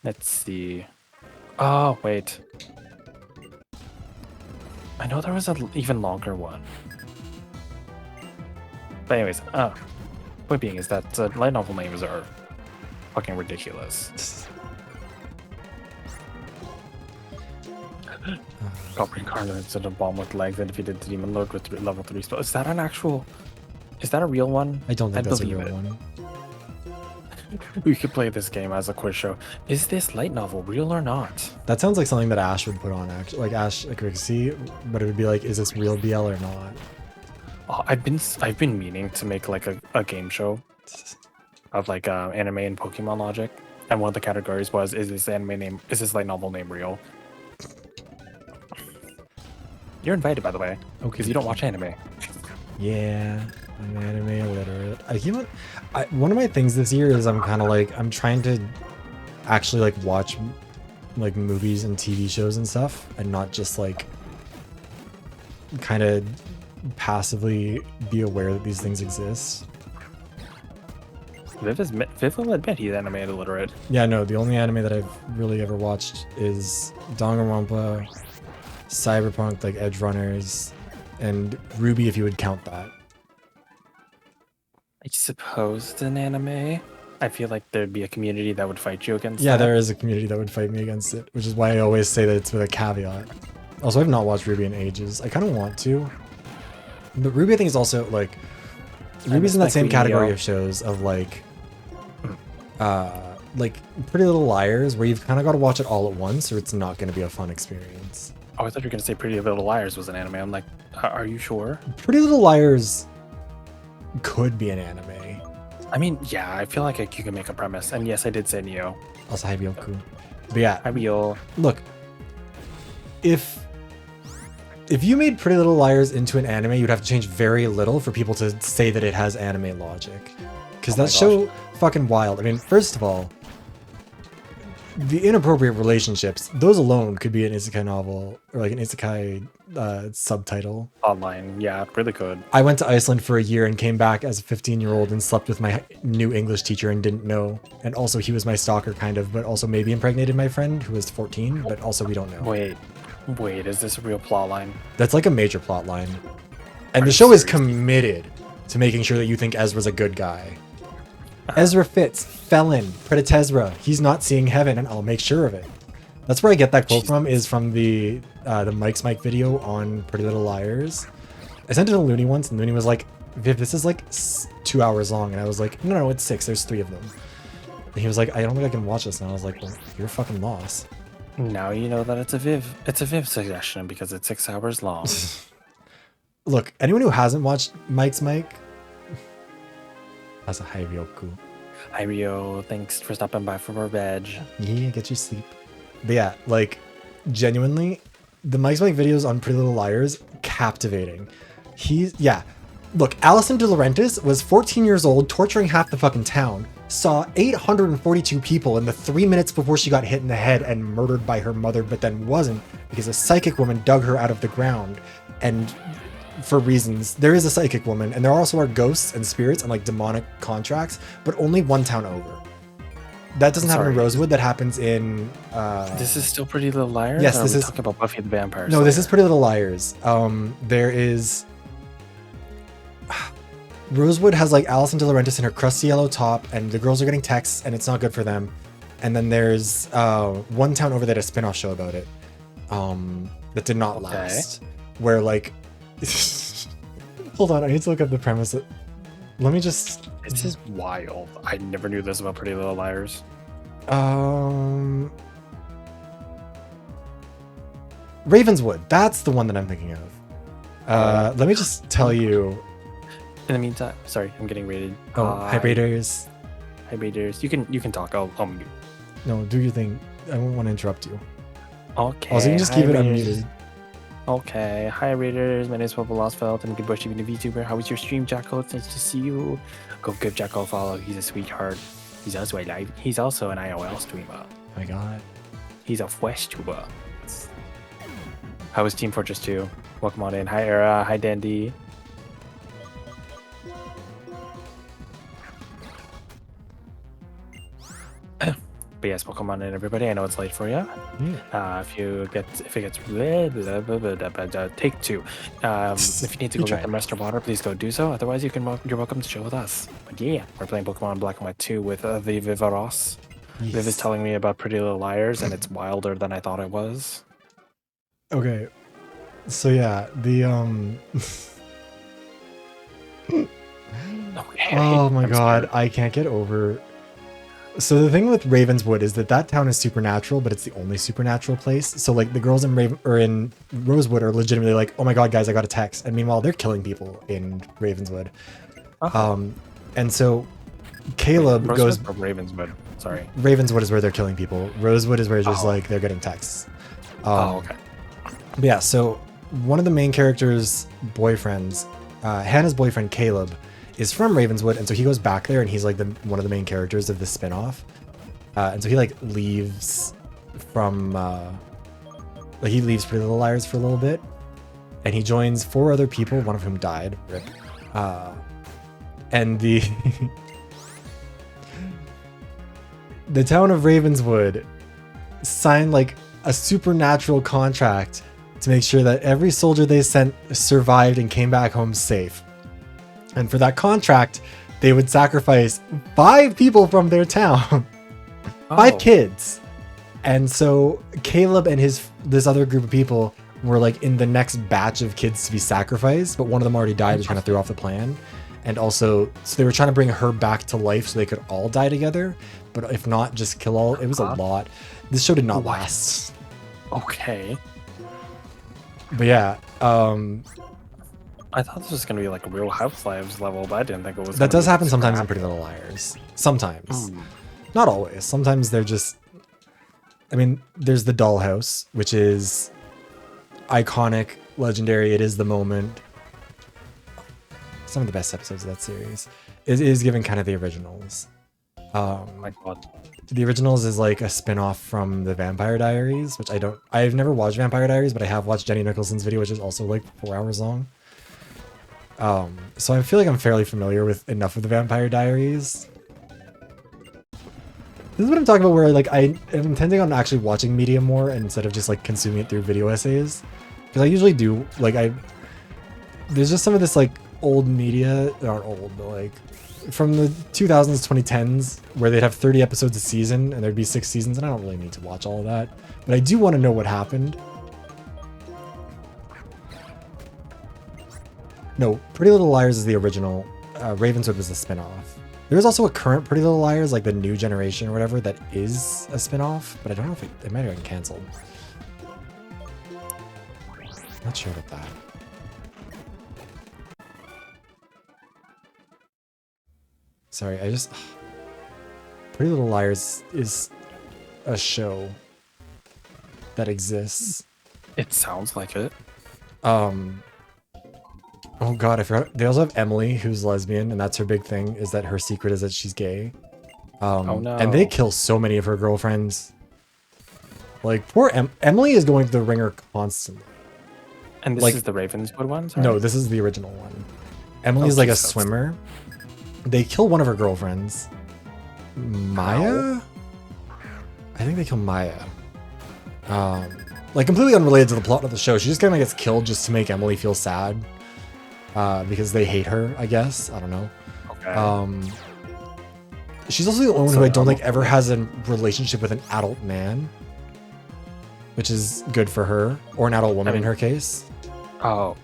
Let's see. Oh, wait. I know there was an even longer one. But anyways, point being is that light novel names are fucking ridiculous. Copper Incarnate instead of bomb with legs and defeated the demon lord with level 3 spell. Is that an actual... Is that a real one? I don't think that's a real one. We could play this game as a quiz show. Is this light novel real or not? That sounds like something that Ash would put on, actually. Like Ash, like we could see, but it would be like, is this real BL or not? Oh, I've been meaning to make like a game show of like anime and Pokemon logic, and one of the categories was, is this light novel name real? You're invited, by the way, because you don't watch anime. Yeah, I'm anime illiterate. One of my things this year is I'm trying to actually like watch like movies and TV shows and stuff, and not just like kind of passively be aware that these things exist. Viv will admit he's anime illiterate. Yeah, no, the only anime that I've really ever watched is Danganronpa, Cyberpunk, like Edge Runners, and Ruby, if you would count that. I suppose it's an anime. I feel like there'd be a community that would fight you against Yeah, that. there is a community that would fight me against it, which is why I always say that it's with a caveat. Also, I've not watched Ruby in ages. I kind of want to. But Ruby, I think, is also, like... Ruby's in that same category of shows of, like Pretty Little Liars, where you've kind of got to watch it all at once, or it's not going to be a fun experience. Oh, I thought you were going to say Pretty Little Liars was an anime. I'm like, are you sure? Pretty Little Liars could be an anime. I mean, yeah, I feel like you can make a premise. And yes, I did say Neo. Also, Haibyoku. But yeah, Haibyo. Look, if you made Pretty Little Liars into an anime, you'd have to change very little for people to say that it has anime logic. Because that's so fucking wild. I mean, first of all, the inappropriate relationships, those alone could be an isekai novel, or like an isekai subtitle. Online, yeah, it really could. I went to Iceland for a year and came back as a 15-year-old and slept with my new English teacher and didn't know. And also he was my stalker, kind of, but also maybe impregnated my friend who was 14, but also we don't know. Wait, is this a real plot line? That's like a major plot line. And the show is committed to making sure that you think Ezra's a good guy. Ezra Fitz, felon, Preditezra. He's not seeing heaven, and I'll make sure of it. That's where I get that quote from, is from the Mike's Mike video on Pretty Little Liars. I sent it to Looney once, and Looney was like, Viv, this is like 2 hours long. And I was like, no, it's 6. There's 3 of them. And he was like, I don't think I can watch this. And I was like, well, you're fucking lost. Now you know that it's a Viv suggestion because it's 6 hours long. Look, anyone who hasn't watched Mike's Mike, that's a Haibyoku. Hi Rio, thanks for stopping by for more veg. Yeah, get your sleep. But yeah, like, genuinely, the Mike Spike videos on Pretty Little Liars, captivating. Yeah. Look, Alison De Laurentiis was 14 years old, torturing half the fucking town, saw 842 people in the 3 minutes before she got hit in the head and murdered by her mother, but then wasn't because a psychic woman dug her out of the ground. And for reasons, there is a psychic woman, and there also are ghosts and spirits and like demonic contracts, but only one town over. That doesn't happen in Rosewood. That happens in. This is still Pretty Little Liars. Yes, or this are we is talking about Buffy the Vampire No, Slayer? this is Pretty Little Liars. There is. Rosewood has like Alison De Laurentiis in her crusty yellow top, and the girls are getting texts, and it's not good for them. And then there's one town over there, a spin-off show about it, that did not last. Where like, hold on, I need to look up the premise. Let me just. This is wild. I never knew this about Pretty Little Liars. Ravenswood. That's the one that I'm thinking of. Let me just tell you. In the meantime, sorry, I'm getting rated. Oh, hi Raiders. Hi Raiders. You can talk. I'll mute. No, do your thing. I won't want to interrupt you. Okay. Also, you can just keep it unmuted. Okay. Hi Raiders. My name is Puppo Lostvelt. I'm a good boy being a VTuber. How was your stream, Jacko? It's nice to see you. Go give Jacko a follow. He's a sweetheart. He's also an IOL streamer. Oh my god. He's a Flash tuber. How was Team Fortress 2? Welcome on in. Hi Era. Hi Dandy. But yes, welcome on in, everybody. I know it's late for you. Yeah. If it gets take two. If you need to go get some rest or water, please go do so. Otherwise, you're welcome to chill with us. But yeah, we're playing Pokemon Black and White 2 with the Vivaros. Yes. Viv is telling me about Pretty Little Liars, and it's wilder than I thought it was. Okay. So yeah, the Okay. Oh my I'm god, scared. I can't get over. So the thing with Ravenswood is that town is supernatural, but it's the only supernatural place. So like the girls in Rosewood are legitimately like, oh my god, guys, I got a text, and meanwhile they're killing people in Ravenswood. And so Caleb goes. Or Ravenswood. Sorry. Ravenswood is where they're killing people. Rosewood is where just like they're getting texts. Okay. But yeah, so one of the main characters' boyfriends, Hannah's boyfriend Caleb, is from Ravenswood, and so he goes back there, and he's like one of the main characters of this spin-off. And so he like leaves from he leaves Pretty Little Liars for a little bit, and he joins 4 other people, one of whom died. Rip. And the the town of Ravenswood signed like a supernatural contract to make sure that every soldier they sent survived and came back home safe. And for that contract, they would sacrifice 5 people from their town, 5 kids. And so Caleb and this other group of people were like in the next batch of kids to be sacrificed, but one of them already died, which kind of threw off the plan. And also, so they were trying to bring her back to life so they could all die together, but if not, just kill all. It was a lot. This show did not last. Okay. But yeah, I thought this was gonna be like a Real Housewives level, but I didn't think it was. that does happen sometimes in Pretty Little Liars. Sometimes. Not always. Sometimes they're just... I mean, there's the dollhouse, which is iconic, legendary. It is the moment. Some of the best episodes of that series. It is given kind of the originals. My God. The originals is like a spin-off from the Vampire Diaries, which I've never watched Vampire Diaries, but I have watched Jenny Nicholson's video, which is also like 4 hours long. So I feel like I'm fairly familiar with enough of the Vampire Diaries. This is what I'm talking about, where like I am intending on actually watching media more instead of just like consuming it through video essays, because I usually do like there's just some of this like old media, not old, but like from the 2000s, 2010s, where they'd have 30 episodes a season and there'd be 6 seasons, and I don't really need to watch all of that, but I do want to know what happened. No, Pretty Little Liars is the original. Ravenswood was the spin-off. There is also a current Pretty Little Liars, like the new generation or whatever, that is a spin-off, but I don't know if it might have been canceled. Not sure about that. Sorry, Pretty Little Liars is a show that exists. It sounds like it. Oh god, I forgot. They also have Emily, who's lesbian, and that's her big thing, is that her secret is that she's gay. Oh no. And they kill so many of her girlfriends. Like, poor Emily is going through the ringer constantly. And this like- is the Ravenswood one? Sorry? No, this is the original one. Emily's like a Jesus. swimmer. They kill one of her girlfriends. Maya? I think they kill Maya. Like, completely unrelated to the plot of the show. She just kind of gets killed just to make Emily feel sad. Because they hate her, I guess. I don't know. Okay. She's also the only one So who I don't think normal. ever has a relationship with an adult man. Which is good for her. Or an adult woman in her case. Oh.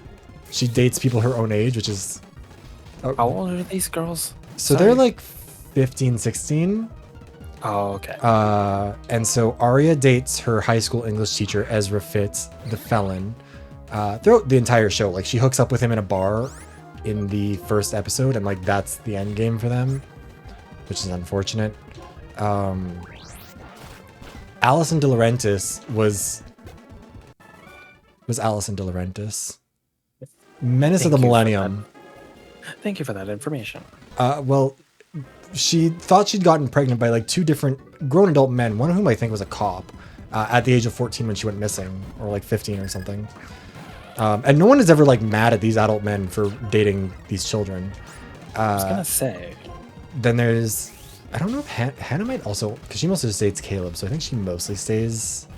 She dates people her own age, which is... How old are these girls? So they're like 15, 16. Oh, okay. And so Arya dates her high school English teacher, Ezra Fitz, the felon, throughout the entire show. Like, she hooks up with him in a bar in the first episode, and like that's the end game for them, which is unfortunate. Alison De Laurentiis was Alison De Laurentiis. Menace of the Thank you for Millennium. Thank you for that information. Well, she thought she'd gotten pregnant by like two different grown adult men, one of whom I think was a cop, at the age of 14 when she went missing, or like 15 or something. And no one is ever like mad at these adult men for dating these children. I was gonna say. Then there's, I don't know if Hannah might also, because she mostly just dates Caleb, so I think she mostly stays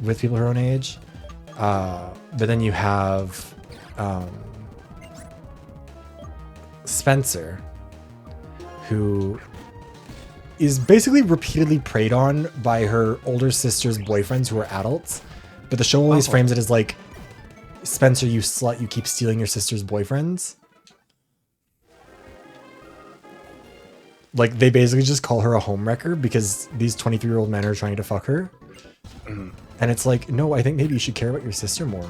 with people her own age. But then you have Spencer, who is basically repeatedly preyed on by her older sister's boyfriends who are adults. But the show always frames it as like, Spencer, you slut, you keep stealing your sister's boyfriends. Like, they basically just call her a homewrecker because these 23-year-old men are trying to fuck her. And it's like, no, I think maybe you should care about your sister more.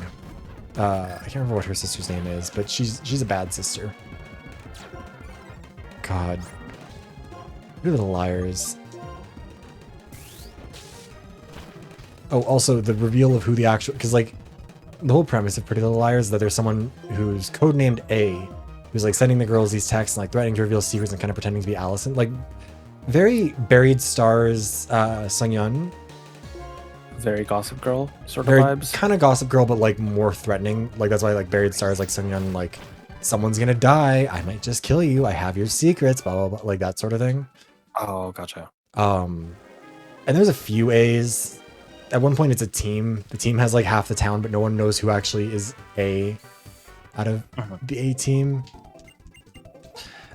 I can't remember what her sister's name is, but she's a bad sister. God. Look at the liars. Oh, also the reveal of who the actual, because like the whole premise of Pretty Little Liars is that there's someone who's codenamed A, who's like sending the girls these texts and like threatening to reveal secrets and kind of pretending to be Allison. Like very Buried Stars, Sungyeon. Very Gossip Girl sort of Very vibes. kind of Gossip Girl, but like more threatening. Like that's why like Buried Stars, like Sungyeon, like someone's gonna die. I might just kill you. I have your secrets. Blah blah blah. Like that sort of thing. Oh, gotcha. And there's a few A's. At one point, it's a team. The team has like half the town, but no one knows who actually is A out of the A team.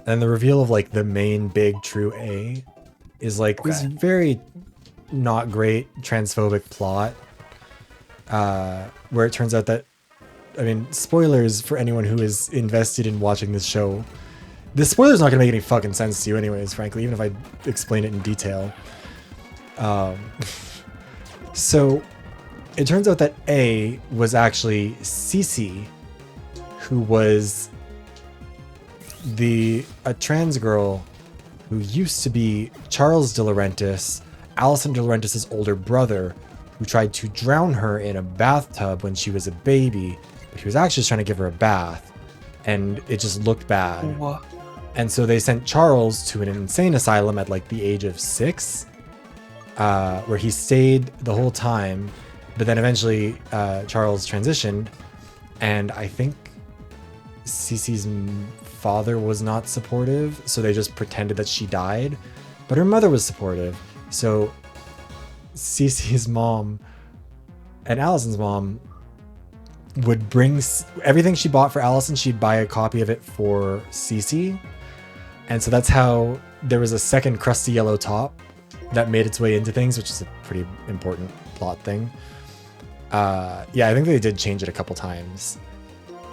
And the reveal of like the main big true A is like this very not great transphobic plot, where it turns out that, I mean, spoilers for anyone who is invested in watching this show. This spoiler's not gonna make any fucking sense to you anyways, frankly, even if I explain it in detail. So it turns out that A was actually Cece, who was a trans girl who used to be Charles De Laurentiis, Alison De Laurentiis' older brother, who tried to drown her in a bathtub when she was a baby, but he was actually just trying to give her a bath, and it just looked bad. What? And so they sent Charles to an insane asylum at like the age of 6, where he stayed the whole time. But then eventually Charles transitioned, and I think Cece's father was not supportive, so they just pretended that she died. But her mother was supportive. So Cece's mom and Allison's mom would bring everything she bought for Allison, she'd buy a copy of it for Cece. And so that's how there was a second crusty yellow top that made its way into things, which is a pretty important plot thing. Yeah, I think they did change it a couple times.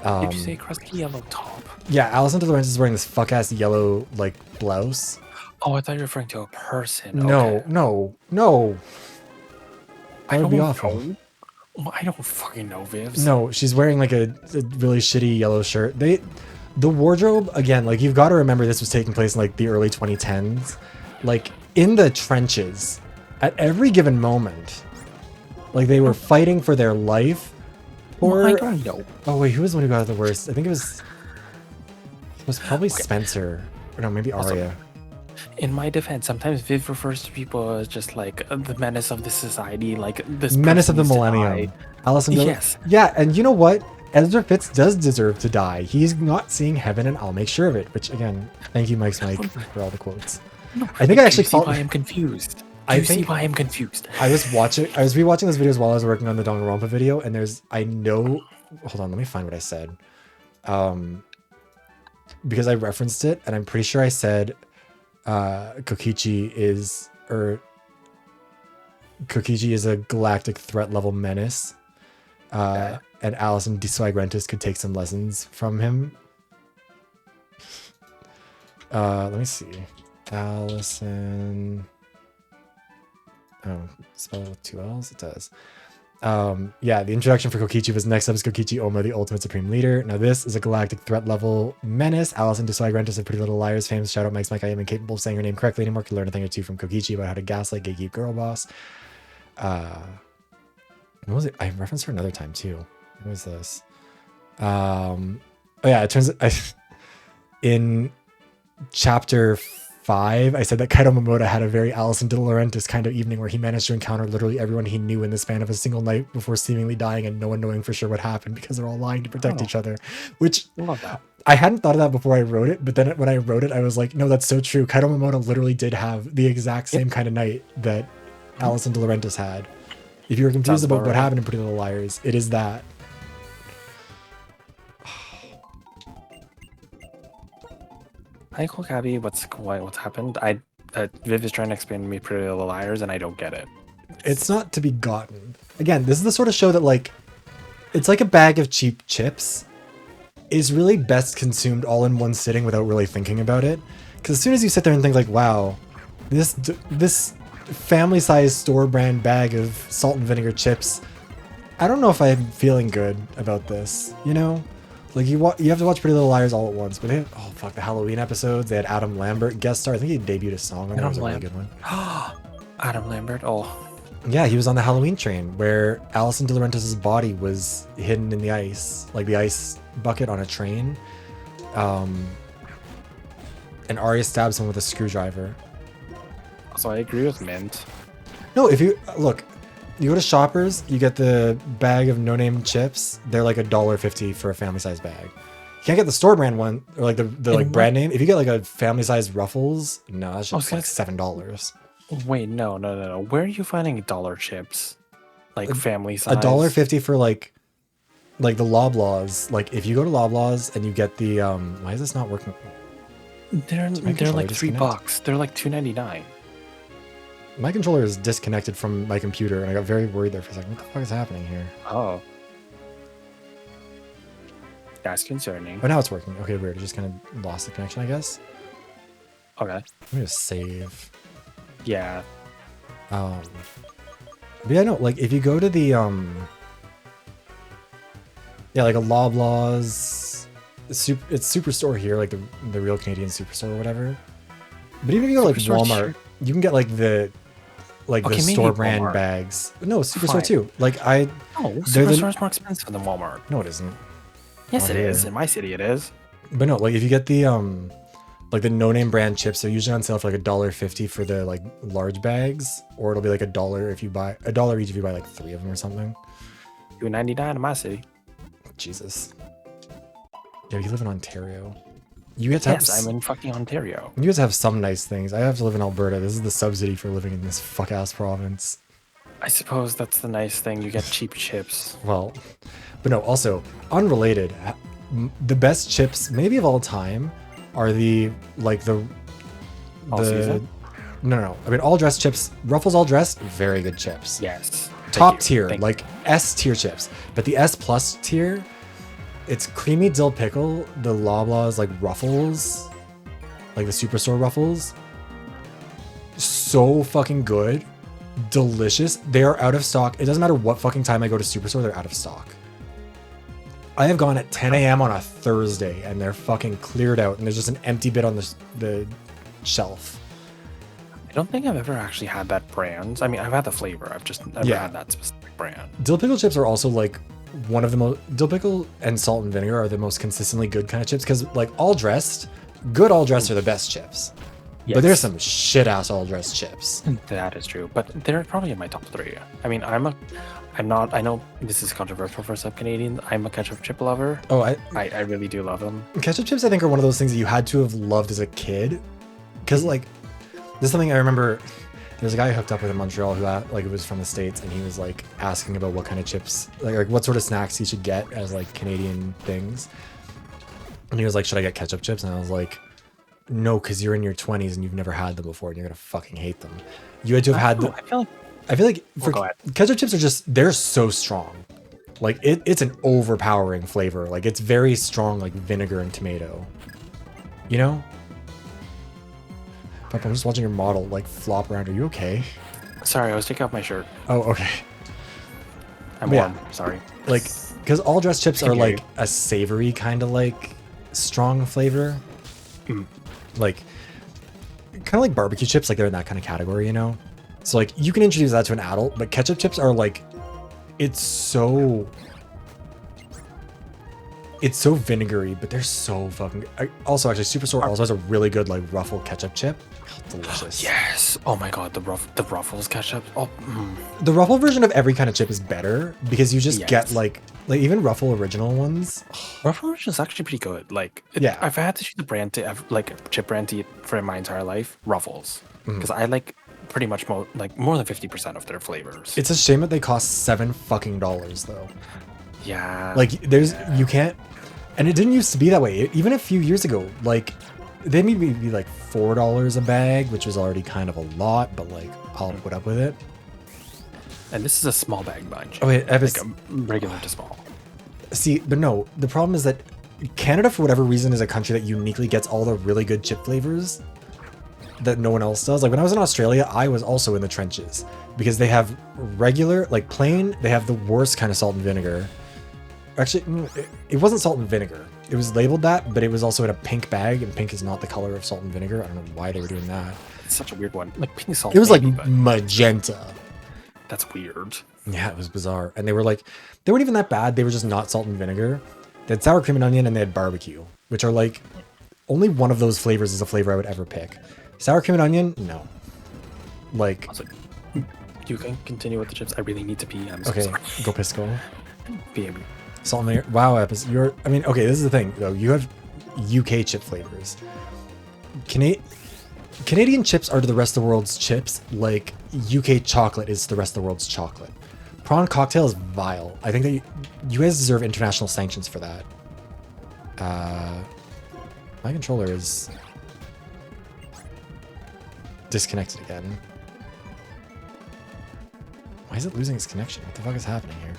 Did you say crusty yellow top? Yeah, Alison De Laurentiis is wearing this fuck-ass yellow, like, blouse. Oh, I thought you were referring to a person. No, Okay. no. I That would don't be awful. know. Oh, I don't fucking know, Vivs. No, she's wearing like a really shitty yellow shirt. The wardrobe, again, like you've got to remember this was taking place in like the early 2010s. Like in the trenches at every given moment. Like they were fighting for their life. Or I don't know. oh wait, who was the one who got the worst? I think it was probably Okay. Spencer. Or no, maybe Also, Arya. In my defense, sometimes Viv refers to people as just like the menace of the society, like this Menace of person the needs to Millennium. die. Allison. Yes. Yeah, and you know what? Ezra Fitz does deserve to die. He's not seeing heaven, and I'll make sure of it. Which again, thank you, Mike's Mike, for all the quotes. No, I think I actually see why I'm confused. I See think why I'm confused. I was rewatching those videos while I was working on the Danganronpa video, and hold on, let me find what I said. Because I referenced it, and I'm pretty sure I said Kokichi is a galactic threat level menace. And Allison de Suagrentis could take some lessons from him. Let me see. Allison. Oh, spell it with 2 L's? It does. Yeah, the introduction for Kokichi was next up is Kokichi Oma, the ultimate supreme leader. Now this is a galactic threat level menace. Allison de Suagrentis of Pretty Little Liars fame. Shout out Mike's Mike. I am incapable of saying her name correctly anymore. Could learn a thing or two from Kokichi about how to gaslight gatekeep girl boss. What was it? I referenced her another time too. What was this? Oh yeah, it turns in chapter 5, I said that Kaito Momoda had a very Allison De Laurentiis kind of evening where he managed to encounter literally everyone he knew in the span of a single night before seemingly dying and no one knowing for sure what happened because they're all lying to protect each other. Which Love that. I hadn't thought of that before I wrote it, but then when I wrote it, I was like, no, that's so true. Kaito Momoda literally did have the exact same kind of night that Allison De Laurentiis had. If you were confused Sounds about about what right. happened in Pretty Little Liars, it is that. Hi, Cole Cabby. What's happened? Viv is trying to explain to me Pretty Little Liars, and I don't get it. It's not to be gotten. Again, this is the sort of show that like, it's like a bag of cheap chips. Is really best consumed all in one sitting without really thinking about it. Because as soon as you sit there and think like, wow, this family-sized store brand bag of salt and vinegar chips, I don't know if I'm feeling good about this. You know, like you have to watch Pretty Little Liars all at once. But the Halloween episodes, they had Adam Lambert guest star. I think he debuted a song on there. It was a really good one. Adam Lambert. Oh, Yeah, he was on the Halloween train where Allison De Laurentiis' body was hidden in the ice, like the ice bucket on a train. And Arya stabs him with a screwdriver. so I agree with Mint. No, if you look, you go to Shoppers, you get the bag of no-name chips. They're like $1.50 for a family-sized bag. You can't get the store brand one or like the like brand name. If you get like a family-sized Ruffles, no, that's just like $7. Wait, no. Where are you finding dollar chips? Like family size? $1.50 for like the Loblaws. Like if you go to Loblaws and you get the why is this not working? They're controller like disconnect? $3. They're like $2.99. My controller is disconnected from my computer, and I got very worried there for a second. What the fuck is happening here? Oh, that's concerning. Oh, now it's working. Okay, weird. I just kind of lost the connection, I guess. Okay. Let me just save. Yeah. But yeah, no, like if you go to the yeah, like a Loblaws, it's Superstore here, like the real Canadian Superstore or whatever. But even if you go to like Superstore Walmart, here? you can get like the Okay, maybe store brand Walmart. bags. No, Superstore Fine. too. Like No, they're Superstore is more expensive than Walmart. no, it isn't. Yes, Not it is. here. In my city, it is. But no, like if you get the like the no-name brand chips, they're usually on sale for like $1.50 for the like large bags, or it'll be like $1 if you buy $1 each if you buy like 3 of them or something. $2.99 in my city. Jesus. Yeah, you live in Ontario. You get to have Yes, I'm in fucking Ontario. you guys have some nice things. I have to live in Alberta. This is the subsidy for living in this fuck ass province. I suppose that's the nice thing. You get cheap chips. Well, but no, also unrelated, the best chips maybe of all time are the All season? no. I mean, all dressed chips, Ruffles all dressed, very good chips. Yes. Top Thank you. tier, Thank like S tier chips. But the S plus tier, it's creamy dill pickle, the Loblaws like Ruffles, like the Superstore Ruffles. So fucking good. Delicious. They are out of stock. It doesn't matter what fucking time I go to Superstore, they're out of stock. I have gone at 10 a.m. on a Thursday and they're fucking cleared out and there's just an empty bit on the shelf. don't think I've ever actually had that brand. I mean, I've had the flavor. I've just never had that specific brand. Dill pickle chips are also like one of the most. Dill pickle and salt and vinegar are the most consistently good kind of chips because like all dressed are the best chips. Yes. But there's some shit ass all dressed chips. That is true, but they're probably in my top 3. I mean, I'm not. I know this is controversial for some Canadians. I'm a ketchup chip lover. Oh, I really do love them. Ketchup chips, I think, are one of those things that you had to have loved as a kid, because like, this is something I remember. There's a guy I hooked up with in Montreal who like was from the States, and he was like asking about what kind of chips, like what sort of snacks he should get as like Canadian things, and he was like, "Should I get ketchup chips?" And I was like, "No, because you're in your 20s and you've never had them before, and you're gonna fucking hate them. You had to have had them." I feel like for ketchup chips they're so strong. Like it's an overpowering flavor. Like it's very strong, like vinegar and tomato. You know? Papa, I'm just watching your model like flop around. Are you okay? Sorry, I was taking off my shirt. Oh, okay. I'm warm. Sorry. Like, because all dressed chips are like a savory kind of like strong flavor. Like, kind of like barbecue chips. Like they're in that kind of category, you know? So like you can introduce that to an adult, but ketchup chips are like, it's so vinegary, but they're so fucking. Also, actually, Superstore also has a really good like Ruffle ketchup chip. Delicious. Yes. Oh my god, the Ruffles ketchup. Oh. The Ruffle version of every kind of chip is better because you just get like even Ruffle original ones. Ruffle original is actually pretty good. Like I've had to choose the brand to have like chip brand to eat for my entire life. Ruffles, because I like pretty much more than 50% of their flavors. It's a shame that they cost $7 though. Yeah. Like you can't, and it didn't used to be that way. Even a few years ago, like they maybe be like $4 a bag, which was already kind of a lot, but like I'll put up with it. And this is a small bag bunch. Oh wait, like a regular to small. See, but no, the problem is that Canada, for whatever reason, is a country that uniquely gets all the really good chip flavors that no one else does. Like when I was in Australia, I was also in the trenches because they have regular, like plain, they have the worst kind of salt and vinegar. Actually, it wasn't salt and vinegar. It was labeled that, but it was also in a pink bag, and pink is not the color of salt and vinegar. I don't know why they were doing that. It's such a weird one. Like pink salt. It was maybe, like magenta. That's weird. Yeah, it was bizarre. And they weren't even that bad. They were just not salt and vinegar. They had sour cream and onion, and they had barbecue, which are like, only one of those flavors is a flavor I would ever pick. Sour cream and onion, no. Like, you can continue with the chips. I really need to pee. I'm so okay, sorry. Go Pisco. Baby. Salt and vinegar. Wow, okay, this is the thing though. You have UK chip flavors. Canadian chips are to the rest of the world's chips like UK chocolate is to the rest of the world's chocolate. Prawn cocktail is vile. I think that you guys deserve international sanctions for that. My controller is disconnected again. Why is it losing its connection? What the fuck is happening here?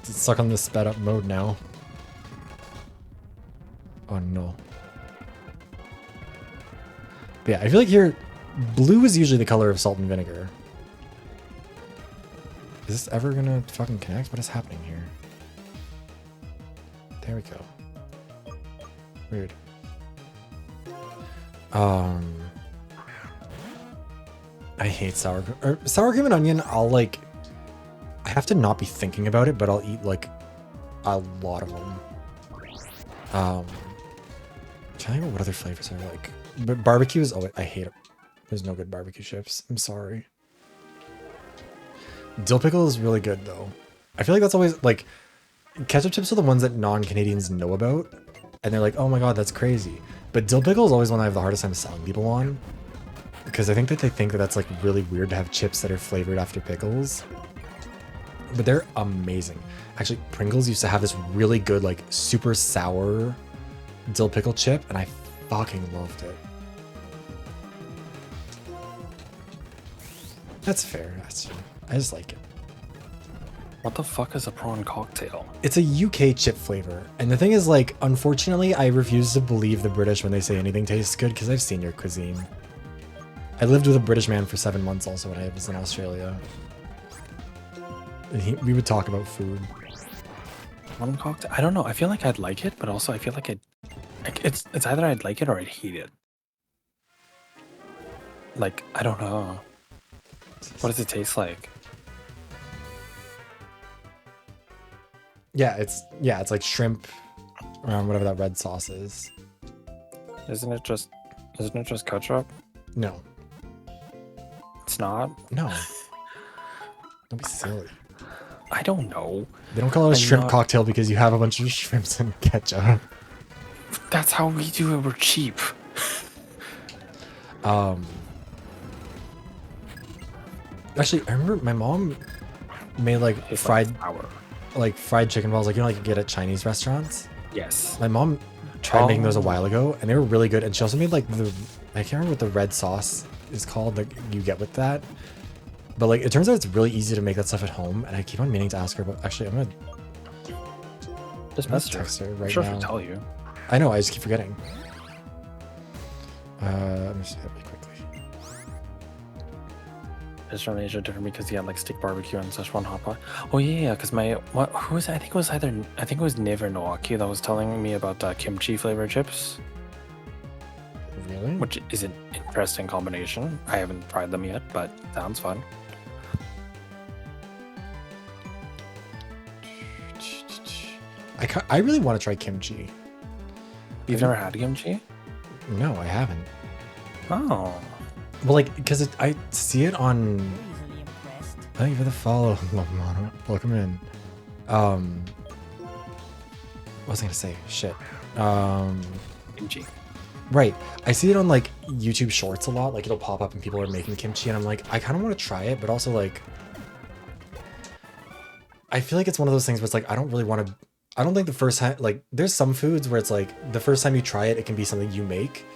It's stuck on this sped up mode now. Oh no. But yeah, I feel like here, blue is usually the color of salt and vinegar. Is this ever gonna fucking connect? What is happening here? There we go. Weird. I hate sour cream and onion. I have to not be thinking about it, but I'll eat like a lot of them. Trying to think about what other flavors are like. But barbecue is I hate it. There's no good barbecue chips. I'm sorry. Dill pickle is really good though. I feel like that's always like ketchup chips are the ones that non-Canadians know about, and they're like, oh my god, that's crazy. But dill pickle is always one I have the hardest time selling people on, because I think that they think that that's like really weird to have chips that are flavored after pickles. But they're amazing. Actually, Pringles used to have this really good, like super sour dill pickle chip, and I fucking loved it. That's fair. I just like it. What the fuck is a prawn cocktail? It's a UK chip flavor. And the thing is, like, unfortunately, I refuse to believe the British when they say anything tastes good, because I've seen your cuisine. I lived with a British man for 7 months also when I was in Australia. And we would talk about food. Prawn cocktail? I don't know. I feel like I'd like it, but also I feel like it's either I'd like it or I'd hate it. like, I don't know. What does it taste like? Yeah, it's like shrimp, whatever that red sauce is. Isn't it just ketchup? No, It's not. no, don't be silly. I don't know. They don't call it a I'm shrimp not- cocktail because you have a bunch of shrimps and ketchup. That's how we do it. We're cheap. Actually, I remember my mom made like It's fried like fried chicken balls, like you know, like you get at Chinese restaurants. yes. My mom tried making those a Oh. while ago, and they were really good. And she also made like I can't remember what the red sauce is called that you get with that. But like, it turns out it's really easy to make that stuff at home, and I keep on meaning to ask her. But actually, I'm gonna Just let's message her. text her I'm right sure now. she'll tell you. I know, I just keep forgetting. Let me see that really quickly. It's from Asia different because he had like steak barbecue and Szechuan hot pot. Oh yeah, because who was it? I think it was Niv or Noaki that was telling me about kimchi flavored chips, Really? which is an interesting combination. I haven't tried them yet, but sounds fun. I really want to try kimchi. You've never had kimchi? No, I haven't. Oh, Well, like, because I see it on. Easily impressed. Thank you for the follow, Love Mono. Welcome in. What was I gonna say? Shit. kimchi. Right. I see it on like YouTube Shorts a lot. Like it'll pop up and people are making kimchi, and I'm like, I kind of want to try it, but also like, I feel like it's one of those things where it's like I don't really want to. I don't think the first time, like, there's some foods where it's like the first time you try it, it can be something you make.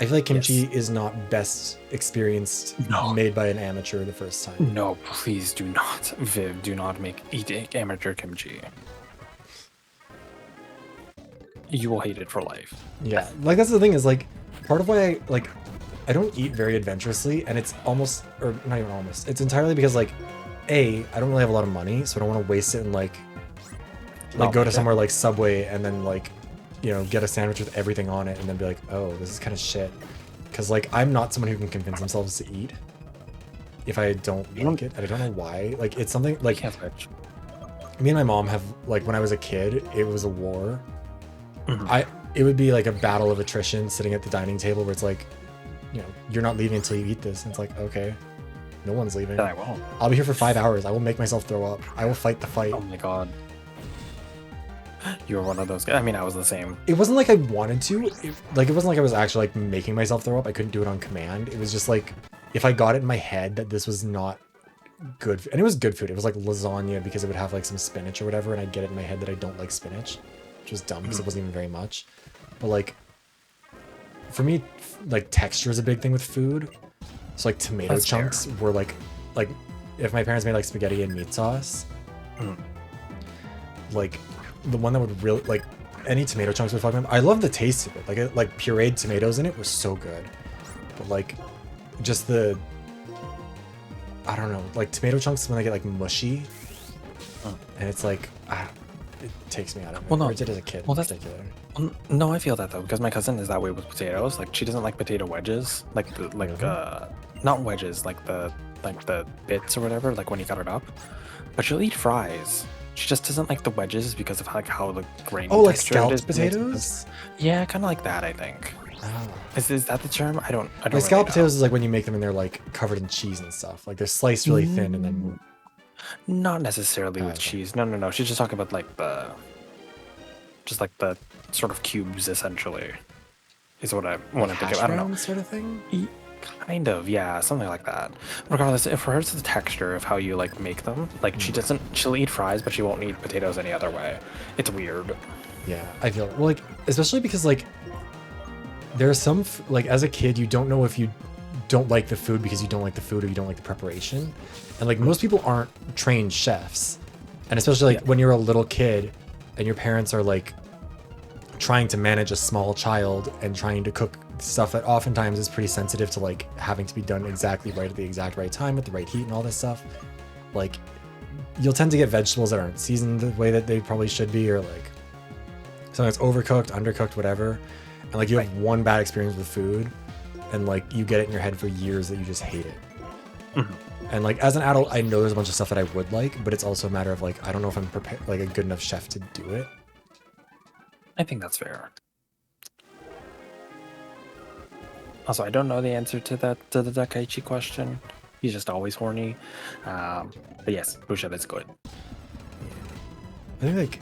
I feel like kimchi is not best experienced made by an amateur the first time. No, please do not, Viv. Do not eat amateur kimchi. You will hate it for life. Yeah, like that's the thing is like part of why I don't eat very adventurously, and it's almost, or not even almost, it's entirely because like I don't really have a lot of money, so I don't want to waste it and like go to somewhere like Subway and then like, you know, get a sandwich with everything on it and then be like, oh, this is kind of shit. Because like I'm not someone who can convince themselves to eat if I don't like it, and I don't know why. Like it's something like me and my mom have, like, when I was a kid, it was a war. It would be like a battle of attrition sitting at the dining table where it's like, you know, you're not leaving until you eat this. And it's like, okay, no one's leaving. Then I won't. I'll be here for 5 hours. I will make myself throw up. I will fight the fight. Oh my god. You were one of those guys. I mean, I was the same. It wasn't like I wanted to. It wasn't like I was actually like making myself throw up. I couldn't do it on command. It was just like, if I got it in my head that this was not good, and it was good food. It was like lasagna because it would have like some spinach or whatever, and I'd get it in my head that I don't like spinach, which was dumb because it wasn't even very much. But like, for me, like texture is a big thing with food. So like tomato That's chunks were like if my parents made like spaghetti and meat sauce, like the one that would really like any tomato chunks would fuck me up. I love the taste of it. Like pureed tomatoes in it was so good. But like just I don't know, like tomato chunks when they get like mushy, and it's like it takes me out of it. Well, no. Or it did as a kid. Well, in that's particular. No, I feel that though because my cousin is that way with potatoes. Like she doesn't like potato wedges, not wedges, like the bits or whatever, like when you cut it up. But she'll eat fries. She just doesn't like the wedges because of like how the grainy Like texture it is. scalloped potatoes. Yeah, kind of like that. I think. Oh. Is that the term? I don't. Like Really scalloped know. potatoes is like when you make them and they're like covered in cheese and stuff. Like they're sliced really thin and then. Not necessarily with okay. cheese. No. She's just talking about like the sort of cubes essentially. Is what I want to think of. I don't know. Hash brown sort of thing. Kind of, yeah, something like that. Regardless, if for her it's the texture of how you like make them. Like she'll eat fries, but she won't eat potatoes any other way. It's weird. Yeah, I feel it. Well, like especially because like there are some like as a kid you don't know if you don't like the food because you don't like the food or you don't like the preparation, and like most people aren't trained chefs, and especially like when you're a little kid and your parents are like trying to manage a small child and trying to cook stuff that oftentimes is pretty sensitive to like having to be done exactly right at the exact right time with the right heat and all this stuff. Like you'll tend to get vegetables that aren't seasoned the way that they probably should be, or like something that's overcooked, undercooked, whatever. And like you have one bad experience with food and like you get it in your head for years that you just hate it. Mhm. And like as an adult, I know there's a bunch of stuff that I would like, but it's also a matter of like I don't know if I'm prepared, like a good enough chef to do it. I think that's fair. Also, I don't know the answer to the Dakaichi question. He's just always horny. But yes, Busha, that's good. I think like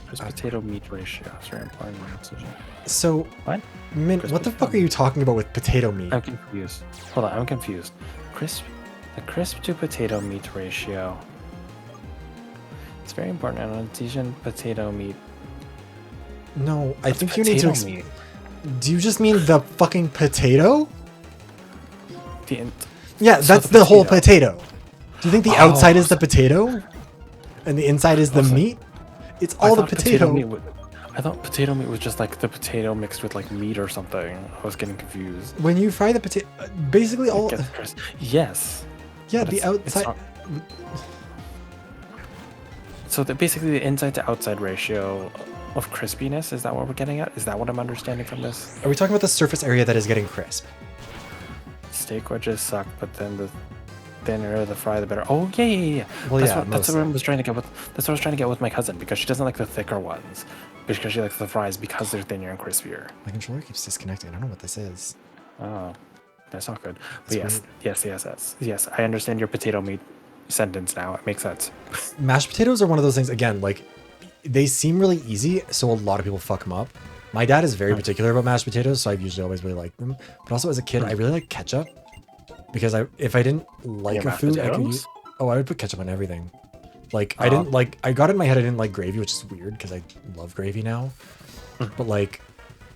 Crisp potato meat ratio is very important in my decision. so. What? Mint, Crisp what the potato fuck are you talking about with potato meat? I'm confused. Hold on, I'm confused. The crisp to potato meat ratio. It's very important in Indonesian potato meat. No, I What's think you need to. potato meat? Do you just mean the fucking potato? Yeah, So that's the whole potato. Do you think the outside is the potato, and the inside is the meat? It's all the potato. I thought potato meat was just like the potato mixed with like meat or something. I was getting confused. When you fry the potato, basically all. Yes. Yeah, But the it's outside. not- So basically the inside to outside ratio of crispiness, is that what we're getting at? Is that what I'm understanding from this? Are we talking about the surface area that is getting crisp? Steak wedges suck, but then the thinner the fry, the better. Oh yeah. Well, that's yeah, that's what I mostly. was trying to get with. That's what I was trying to get with my cousin because she doesn't like the thicker ones, because she likes the fries because they're thinner and crispier. My controller keeps disconnecting. I don't know what this is. Oh, that's not good. That's But yes. I understand your potato meat sentence now. It makes sense. Mashed potatoes are one of those things. Again, like they seem really easy, so a lot of people fuck them up. My dad is very particular about mashed potatoes, so I've usually always really liked them. But also as a kid, I really like ketchup because if I didn't like a food, I could use. Oh, I would put ketchup on everything. Like I didn't like. I got it in my head I didn't like gravy, which is weird because I love gravy now. But like,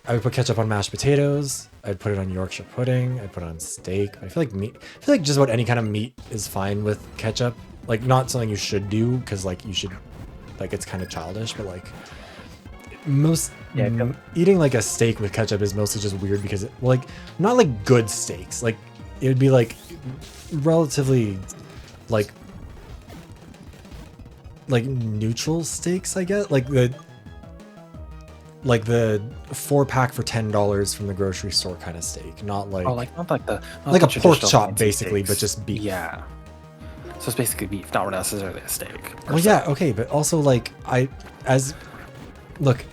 I would put ketchup on mashed potatoes. I'd put it on Yorkshire pudding. I'd put it on steak. I feel like meat. I feel like just about any kind of meat is fine with ketchup. Like not something you should do because like you should, like it's kind of childish. But like eating like a steak with ketchup is mostly just weird because it, well, like not like good steaks. Like it would be like relatively like neutral steaks, I guess. Like the 4-pack for $10 from the grocery store kind of steak, not like not like the like a pork traditional chop fancy basically, but steaks. just beef. Yeah. So it's basically beef, not necessarily a steak. Well, yeah, okay, but also like look,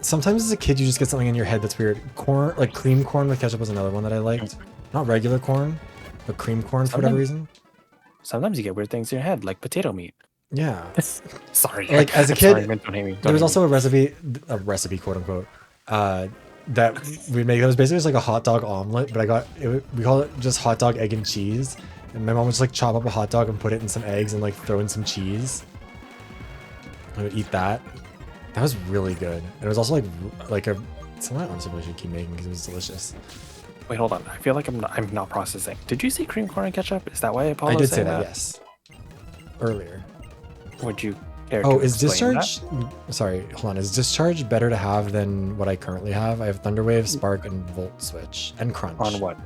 sometimes as a kid you just get something in your head that's weird. Corn, like cream corn with ketchup was another one that I liked. Not regular corn, but cream corn for whatever reason. Sometimes you get weird things in your head, like potato meat. Yeah. Sorry. Like as a I'm kid, sorry, don't hate me. there was also a recipe, quote unquote, that we'd make. That was basically just like a hot dog omelet, but we call it just hot dog, egg, and cheese. And my mom would just like chop up a hot dog and put it in some eggs and like throw in some cheese. I would eat that. That was really good. And it was also like something I honestly should keep making because it was delicious. Wait, hold on. I feel like I'm not processing. Did you say cream corn and ketchup? Is that why Apollo I did say said that, yes. Earlier. Would you care to is explain Discharge... Sorry, hold on. Is Discharge better to have than what I currently have? I have Thunderwave, Spark, and Volt Switch. And Crunch. On what?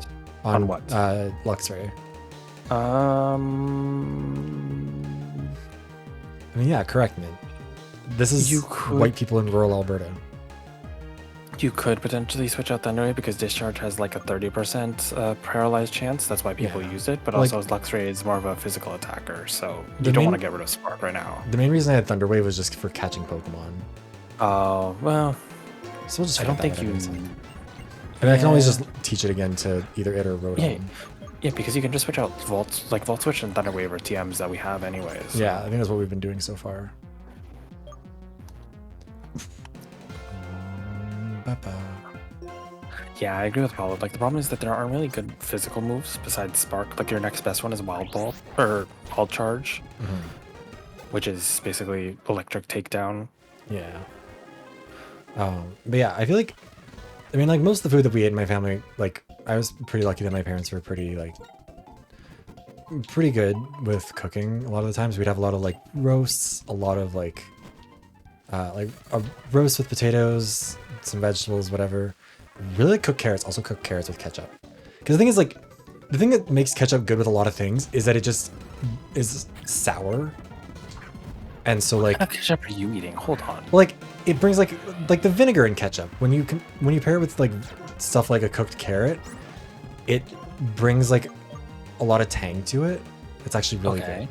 On what? Luxray. I mean, yeah, correct me. This is white people in rural Alberta. You could potentially switch out Thunderwave because Discharge has like a 30% paralyzed chance. That's why people use it. But like, also Luxray is more of a physical attacker, so you don't want to get rid of Spark right now. The main reason I had Thunderwave was just for catching Pokemon. Oh, well. So we'll just I don't think you... I mean, I can always just teach it again to either it or Rotom. Yeah, because you can just switch out Volt Switch and Thunderwave or TMs that we have anyways. Yeah, I think that's what we've been doing so far. Yeah, I agree with Paulo. Like, the problem is that there aren't really good physical moves besides Spark. Like, your next best one is Wild Ball, or Wild Charge, which is basically electric takedown. Yeah. But yeah, I feel like, I mean, like, most of the food that we ate in my family, like, I was pretty lucky that my parents were pretty good with cooking. A lot of the times we'd have a lot of, like, roasts, a lot of, like a roast with potatoes, some vegetables, whatever. Really like cooked carrots. Also cook carrots with ketchup. Because the thing is, like, the thing that makes ketchup good with a lot of things is that it just is sour. And so What like, kind of ketchup are you eating? Hold on. well, like it brings like the vinegar in ketchup. When you pair it with like stuff like a cooked carrot, it brings like a lot of tang to it. It's actually really good.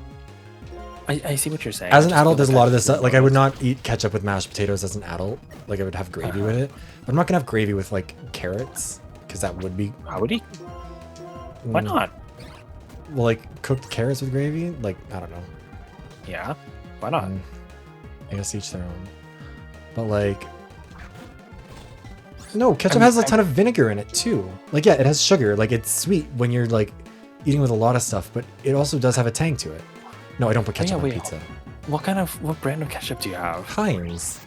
I see what you're saying. As I an just adult, feel there's a like lot I of this feel stuff. Like I would more not eat ketchup with mashed potatoes as an adult. Like I would have gravy with it, but I'm not gonna have gravy with like carrots because that would be. How would he? Why not? Well, like cooked carrots with gravy. Like I don't know. Yeah. Why not? I guess each their own. But like, no, ketchup I mean, has a ton of vinegar in it too. Like yeah, it has sugar. Like it's sweet when you're like eating with a lot of stuff, but it also does have a tang to it. No, I don't put ketchup on pizza. What brand of ketchup do you have? Heinz.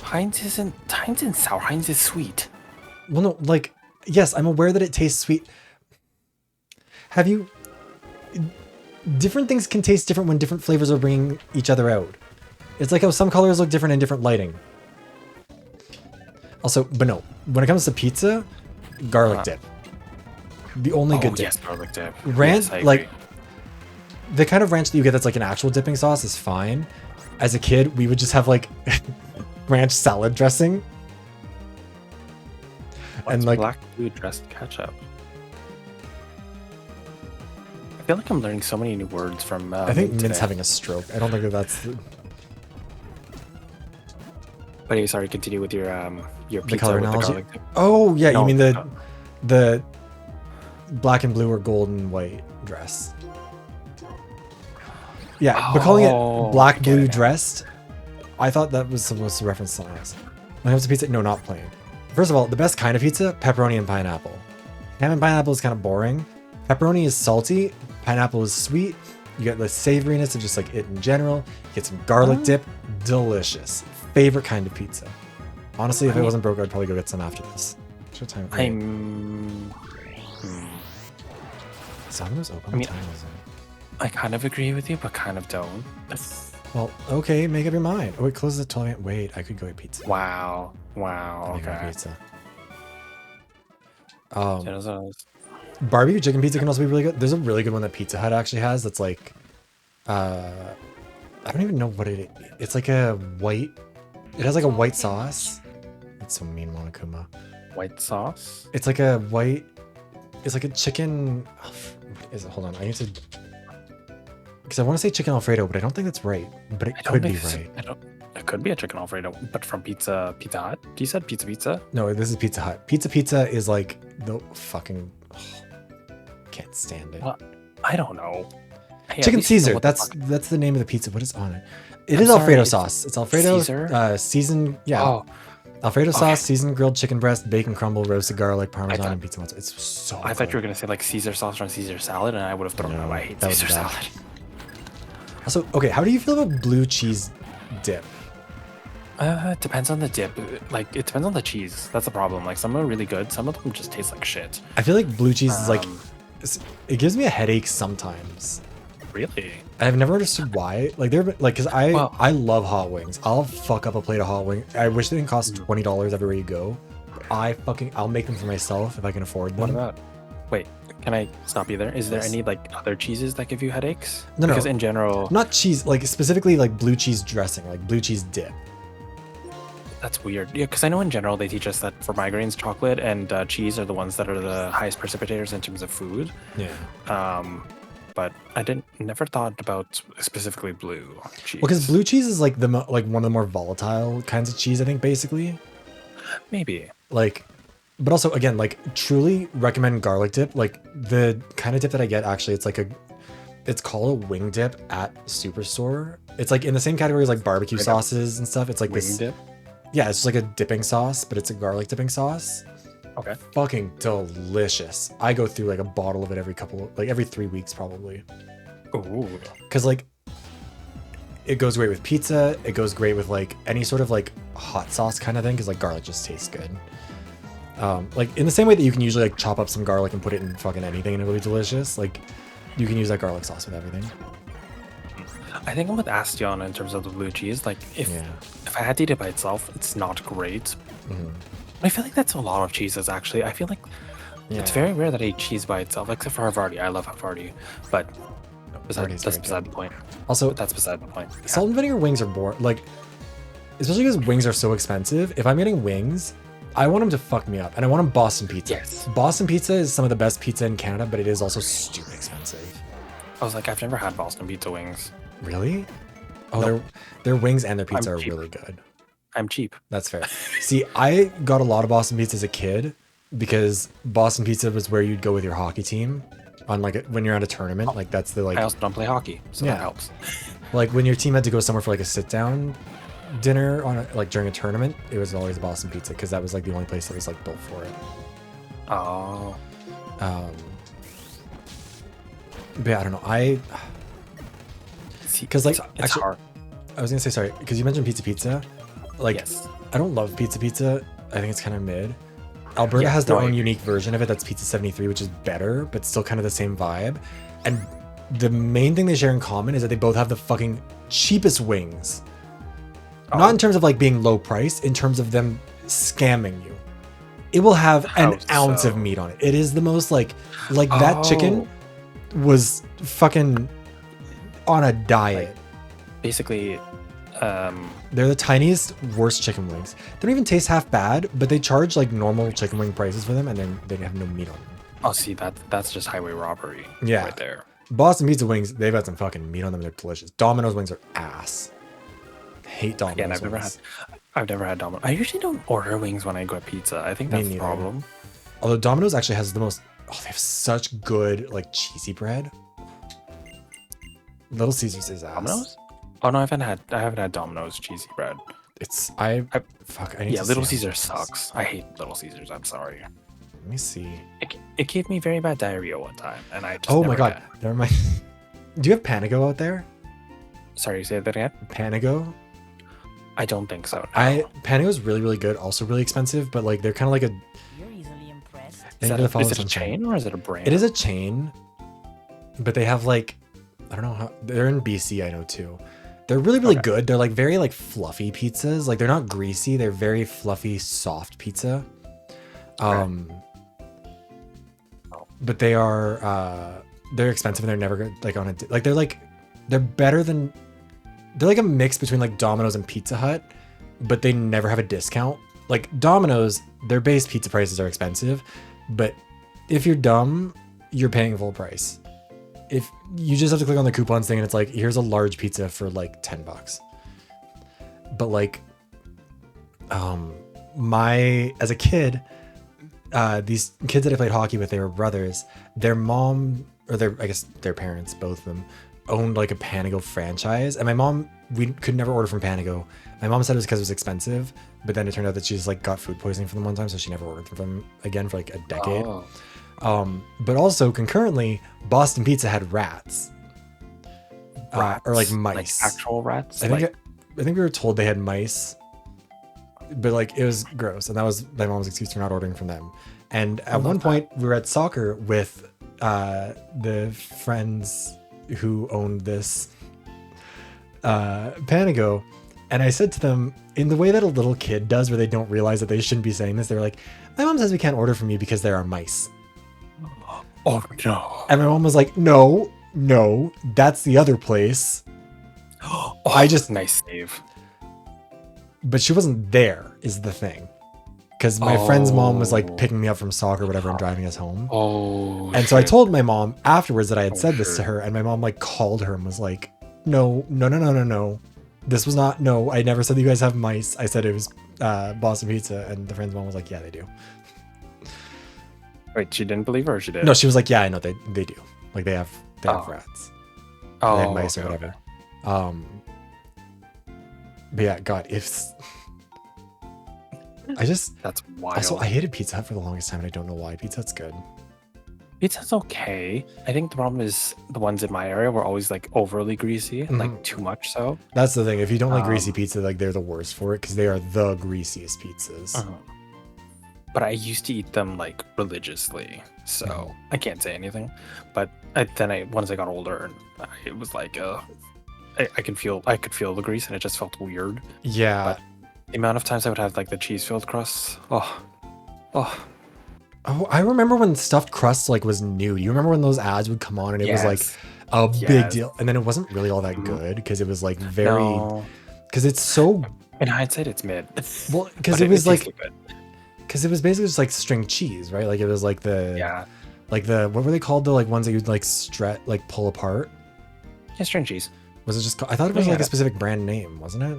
Heinz isn't sour. Heinz is sweet. Well, no, like yes, I'm aware that it tastes sweet. Have you? Different things can taste different when different flavors are bringing each other out. It's like how some colors look different in different lighting. Also, but no, when it comes to pizza, garlic dip. The only good dip. Yes, garlic dip. Ranch, Yes, I like agree. the kind of ranch that you get that's like an actual dipping sauce is fine. As a kid, we would just have like ranch salad dressing. What's and like black blue dressed ketchup? I feel like I'm learning so many new words from. I think today. Mint's having a stroke. I don't think that that's But hey, sorry, continue with your pizza color with the analogy. garlic dip. Oh yeah, No, you mean the black and blue or gold and white dress. Yeah, but calling it black blue dressed, I thought that was supposed to reference something else. When it comes to pizza, no, not plain. First of all, the best kind of pizza, pepperoni and pineapple. Ham and pineapple is kind of boring. Pepperoni is salty, pineapple is sweet. You get the savoriness of just like it in general. You get some garlic dip, delicious. Favorite kind of pizza. Honestly, if it wasn't broke, I'd probably go get some after this. What time? Domino's open. What time is it? I kind of agree with you, but kind of don't. Well, okay, make up your mind. Oh, it closes at 12 a.m. Wait, I could go eat pizza. Wow. I could go Okay. pizza. Those- Barbecue chicken pizza can also be really good. There's a really good one that Pizza Hut actually has that's like, I don't even know what it is. It's like a white, it has like a white sauce. That's so mean, Monokuma. White sauce? It's like a white, it's like a chicken, is it, hold on, I need to, because I want to say chicken Alfredo, but I don't think that's right, but it could be right. It could be a chicken Alfredo, but from Pizza Hut? You said Pizza? No, this is Pizza Hut. Pizza is like the fucking, can't stand it. Well, I don't know. Hey, at Chicken least you know Caesar. what the That's fuck- the name of the pizza. What is on it? It I'm is sorry, Alfredo it's sauce. It's Alfredo Caesar? seasoned. Yeah. Oh, Alfredo okay. sauce, seasoned grilled chicken breast, bacon crumble, roasted garlic, parmesan, thought- and pizza mozzarella. It's so. I thought you were gonna say like Caesar sauce from Caesar salad, and I would have thrown it No, out. I hate that would Caesar be bad. salad. Also, okay, how do you feel about blue cheese dip? It depends on the dip. Like it depends on the cheese. That's the problem. Like some are really good. Some of them just taste like shit. I feel like blue cheese is like, Um, it gives me a headache sometimes. Really? I've never understood why. Like because I love hot wings. I'll fuck up a plate of hot wings. I wish they didn't cost $20 everywhere you go. I'll make them for myself if I can afford them. What about? Wait, can I stop you there? Is there Yes. any like other cheeses that give you headaches? No. Because in general, Not cheese, like specifically like blue cheese dressing, like blue cheese dip. that's weird. Yeah, because I know in general they teach us that for migraines, chocolate and cheese are the ones that are the highest precipitators in terms of food. Yeah. But I never thought about specifically blue cheese. Well, because blue cheese is like like one of the more volatile kinds of cheese, I think, basically. Maybe. Like, but also again, like truly recommend garlic dip. Like the kind of dip that I get, actually, it's called a wing dip at Superstore. It's like in the same category as like barbecue sauces and stuff. It's like Wing this. dip. Yeah, it's just like a dipping sauce, but it's a garlic dipping sauce. Okay. Fucking delicious. I go through like a bottle of it every 3 weeks probably. Ooh. Because like it goes great with pizza. It goes great with like any sort of like hot sauce kind of thing, because like garlic just tastes good. Like in the same way that you can usually like chop up some garlic and put it in fucking anything and it'll be delicious. Like you can use that garlic sauce with everything. I think I'm with Astion in terms of the blue cheese. Like if I had to eat it by itself, it's not great. I feel like that's a lot of cheeses actually. I feel like it's very rare that I eat cheese by itself, except for Havarti. I love Havarti, but Party's That's very beside good. the point. Also, But that's beside the point. Yeah. salt and vinegar wings are boring. Like, especially because wings are so expensive. If I'm getting wings, I want them to fuck me up, and I want them Boston pizza. Yes. Boston pizza is some of the best pizza in Canada, but it is also stupid expensive. I was like, I've never had Boston pizza wings. Really? Oh, Nope. their wings and their pizza I'm are cheap. really good. I'm cheap. That's fair. See, I got a lot of Boston pizza as a kid because Boston pizza was where you'd go with your hockey team on like when you're at a tournament. Like that's the I like also don't play hockey, so Yeah. that helps. like when your team had to go somewhere for like a sit down dinner on a, like during a tournament. It was always Boston pizza because that was like the only place that was like built for it. Oh, But yeah, I don't know. I see, 'Cause, like, it's actually- hard. was gonna say sorry because you mentioned pizza. Like Yes. I don't love pizza. I think it's kind of mid. Alberta Yeah, has their no, I own agree. unique version of it. That's Pizza 73, which is better, but still kind of the same vibe. And the main thing they share in common is that they both have the fucking cheapest wings. Not in terms of like being low price, in terms of them scamming you. It will have an How ounce of so? meat on it. It is the most like that chicken was fucking on a diet. Basically, They're the tiniest, worst chicken wings. They don't even taste half bad, but they charge like normal chicken wing prices for them, and then they have no meat on them. oh, see, that's just highway robbery. Yeah. Right there. Boston pizza wings, they've got some fucking meat on them. They're delicious. Domino's wings are ass. I hate Domino's Again, I've never had Domino. I usually don't order wings when I get pizza. I think Me that's the neither. problem. Although Domino's actually has the most. Oh, they have such good like cheesy bread. Little Caesars is ass. Domino's? Oh no, I haven't had Domino's cheesy bread. It's fuck. I need Yeah, to Little see how Caesar this is. sucks. I hate Little Caesars. I'm sorry. Let me see. It gave me very bad diarrhea one time, and I just Oh my never god. got- Never mind. Do you have Panago out there? Sorry, say that again. Panago? I don't think so. No. Panago is really really good. Also really expensive, but like they're kind of like a. You're easily impressed. They Is, need that to follow is it a some chain or is it a brand? It is a chain, but they have like, I don't know how they're in BC. I know too. They're really really Okay. good. They're like very like fluffy pizzas. Like they're not greasy. They're very fluffy, soft pizza. But they are they're expensive and they're never good. Like on a like they're better than they're like a mix between like Domino's and Pizza Hut, but they never have a discount. Like Domino's, their base pizza prices are expensive, but if you're dumb, you're paying full price. If you just have to click on the coupons thing and it's like, here's a large pizza for like $10. But like, as a kid, these kids that I played hockey with, they were brothers. Their mom, or I guess their parents, both of them, owned like a Panago franchise. And my mom, we could never order from Panago. My mom said it was because it was expensive, but then it turned out that she just like got food poisoning from them one time, so she never ordered from them again for like a decade. Oh. But also concurrently, Boston Pizza had rats. Or like Rats? mice. Like actual rats? I think we were told they had mice, but like it was gross, and that was my mom's excuse for not ordering from them. And at one point, we were at soccer with the friends who owned this Panago, and I said to them in the way that a little kid does, where they don't realize that they shouldn't be saying this. They were like, "My mom says we can't order from you because there are mice." Oh no. And my mom was like, "No, that's the other place." Oh, I just- nice save. But she wasn't there, is the thing. Because my friend's mom was like Oh. picking me up from soccer or whatever and driving us home. Oh. And so I shit. told my mom afterwards that I had Oh, said this to shit. her, and my mom like called her and was like, no. This was not, no, I never said that you guys have mice. I said it was Boston Pizza. And the friend's mom was like, yeah, they do. Wait, she didn't believe her or she did? No, she was like, yeah, I know, they do. Like they have Oh. rats. oh, They have mice or okay, whatever. okay. But yeah, God, if I just That's wild. also I hated Pizza Hut for the longest time, and I don't know why. Pizza Hut's good. Pizza's okay. I think the problem is the ones in my area were always like overly greasy, Mhm. like too much so. That's the thing. If you don't like greasy Um, pizza, like they're the worst for it because they are the greasiest pizzas. But I used to eat them like religiously, so Mhm. I can't say anything. But once I got older, it was like I could feel the grease, and it just felt weird. Yeah. The amount of times I would have like the cheese-filled crusts. Oh, Oh, I remember when stuffed crust like was new. Do you remember when those ads would come on and it was like yes. A big Yes. deal. And then it wasn't really all that good because it was like very, No. because it's so, In hindsight, it's mid. well, because But it was like, tasted good. because it was basically just like string cheese, right? Like it was like Yeah. like what were they called? The like ones that you'd like like pull apart. Yeah, string cheese. Was it just? I thought it was Yeah. like a specific brand name, wasn't it?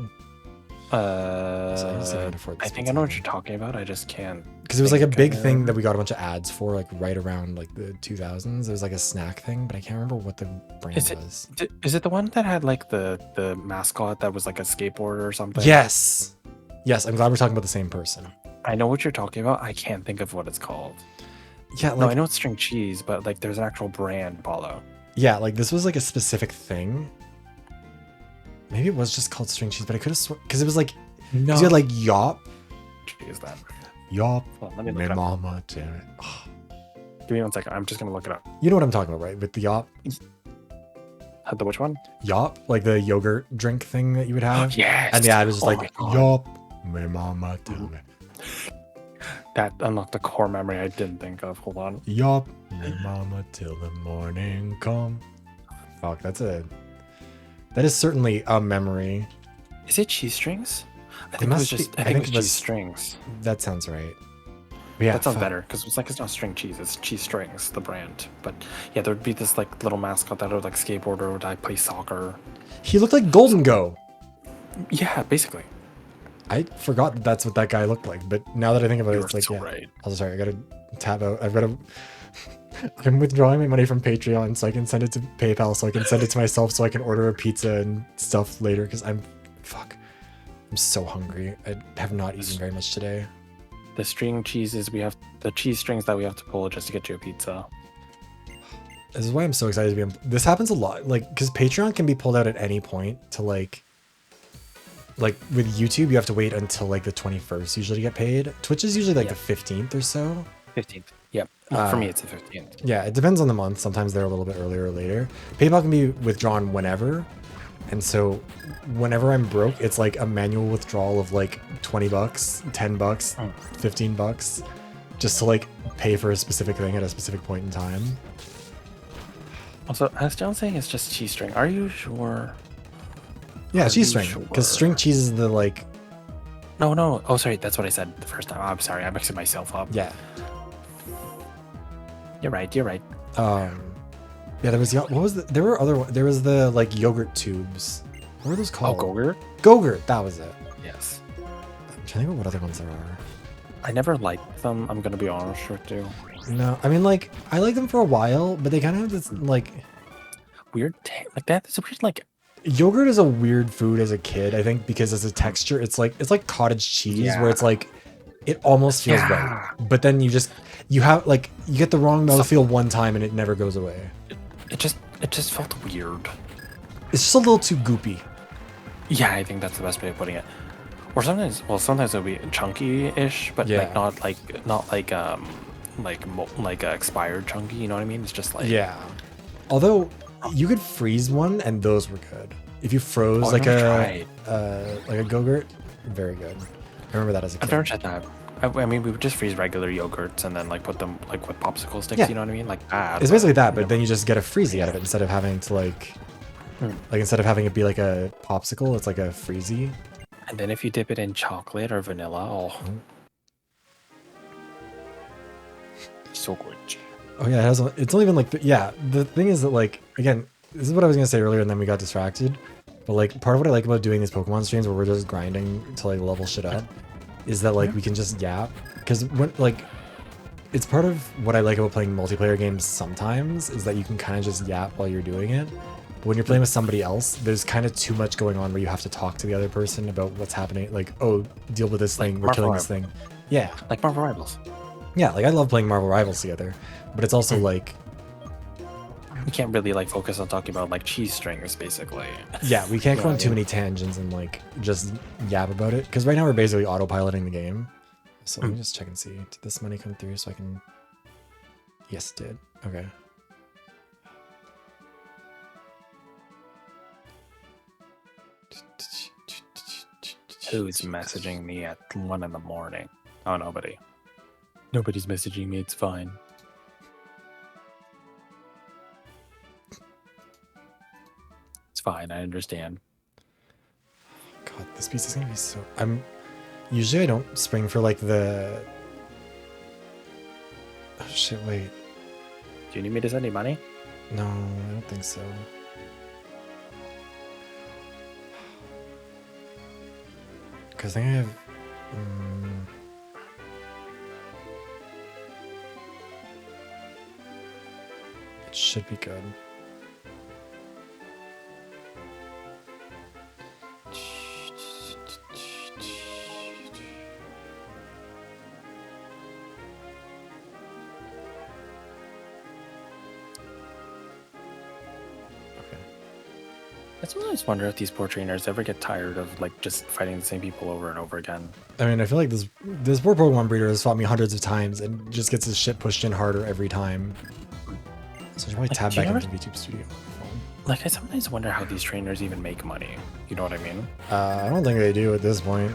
I think I know what you're talking about. I just can't. Because it was like a think big of thing it. that we got a bunch of ads for, like right around like the 2000s. It was like a snack thing, but I can't remember what the brand was. Is it the one that had like the mascot that was like a skateboarder or something? Yes, yes. I'm glad we're talking about the same person. I know what you're talking about. I can't think of what it's called. Yeah, like No, I know it's string cheese, but like there's an actual brand, Paulo. yeah, like this was like a specific thing. Maybe it was just called string cheese, but I could have sworn because it was like No. you had like yop, Cheese then. yop, Hold on, let me my look it up. mama. Damn it. Oh, Give me 1 second. I'm just gonna look it up. you know what I'm talking about, right? With the yop, The which one? yop, like the yogurt drink thing that you would have. Yes. And yeah, it was just Oh like my God. yop, my mama. Tell me. That unlocked a core memory I didn't think of. Hold on. Yup, my mama till the morning come. Fuck, that is certainly a memory. Is it cheese strings? I think it was must be- just. I I think it think was it was- cheese strings. That sounds right. But yeah, That sounds fuck. better because it's not string cheese. It's cheese strings, the brand. But yeah, there'd be this like little mascot that would like skateboard or would like play soccer. He looked like Golden Go. Yeah, basically. I forgot that's what that guy looked like, but now that I think about it, You it's were like, so yeah. right. Oh, sorry, I gotta tap out. I'm withdrawing my money from Patreon so I can send it to PayPal so I can send it to myself so I can order a pizza and stuff later because I'm so hungry. I have not eaten very much today. The string cheeses the cheese strings that we have to pull just to get you a pizza. This is why I'm so excited to be on. This happens a lot, like, because Patreon can be pulled out at any point to like with YouTube, you have to wait until like the 21st usually to get paid. Twitch is usually like Yeah. the 15th or so. 15th. Yep. For me, it's the 15th. Yeah, it depends on the month. Sometimes they're a little bit earlier or later. PayPal can be withdrawn whenever. And so whenever I'm broke, it's like a manual withdrawal of like 20 bucks, 10 bucks, 15 bucks, just to like pay for a specific thing at a specific point in time. Also, as John's saying, it's just cheese string. Are you sure? Yeah, Are cheese you string. Because sure? string cheese is the like, No. Oh, sorry. That's what I said the first time. I'm sorry. I'm mixing myself up. yeah. You're right. You're right. Yeah, there was what was there were other there was the like yogurt tubes. What were those Oh, called? Gogurt? Gogurt, that was it. Yes. I'm trying to think of what other ones there are. I never liked them. I'm gonna be honest with you. No, I mean like I liked them for a while, but they kind of have this like Weird. Like that. It's a weird like. yogurt is a weird food as a kid, I think, because as a texture, it's like cottage cheese where it's like it almost feels right. But then you have like you get the wrong mouthfeel one time and it never goes away. It just felt weird. It's just a little too goopy. Yeah, I think that's the best way of putting it. Or sometimes it'll be chunky-ish, but Yeah. like not like expired chunky. You know what I mean? It's just like Yeah. Although you could freeze one and those were good. If you froze Oh, I've like never a Gogurt, very good. I remember that as a I've kid. never tried that. I mean, we would just freeze regular yogurts and then like put them like with popsicle sticks. Yeah. You know what I mean? Like that. It's basically that, but then you just get a freezy out of it instead of having to like instead of having it be like a popsicle, it's like a freezy. And then if you dip it in chocolate or vanilla, oh, so good. Oh yeah, it's only been like the thing is that like again, this is what I was gonna say earlier and then we got distracted. But like part of what I like about doing these Pokemon streams where we're just grinding to like level shit up is that like we can just yap. Because when like it's part of what I like about playing multiplayer games sometimes is that you can kind of just yap while you're doing it. But when you're playing with somebody else, there's kind of too much going on where you have to talk to the other person about what's happening. Like, oh, deal with this thing, we're Marvel killing this thing. Yeah. Like Marvel Rivals. Yeah, like I love playing Marvel Rivals together. But it's also like We can't really like focus on talking about like cheese strings, basically. yeah, we can't go on Yeah, too yeah. many tangents and like just yap about it. Because right now we're basically autopiloting the game. So let me just check and see. Did this money come through so I can... Yes, it did. Okay. Who's messaging me at 1 in the morning? Oh, nobody. Nobody's messaging me. It's fine. fine. I understand. God, this piece is gonna be so. Usually I don't spring for like the. Oh shit! Wait. Do you need me to send you money? No, I don't think so. Because I think I have. It should be good. I sometimes wonder if these poor trainers ever get tired of like just fighting the same people over and over again. I mean, I feel like this poor Pokemon breeder has fought me hundreds of times and just gets his shit pushed in harder every time. So I should probably tab do you back ever- into VTube Studio. Like I sometimes wonder how these trainers even make money. You know what I mean? I don't think they do at this point.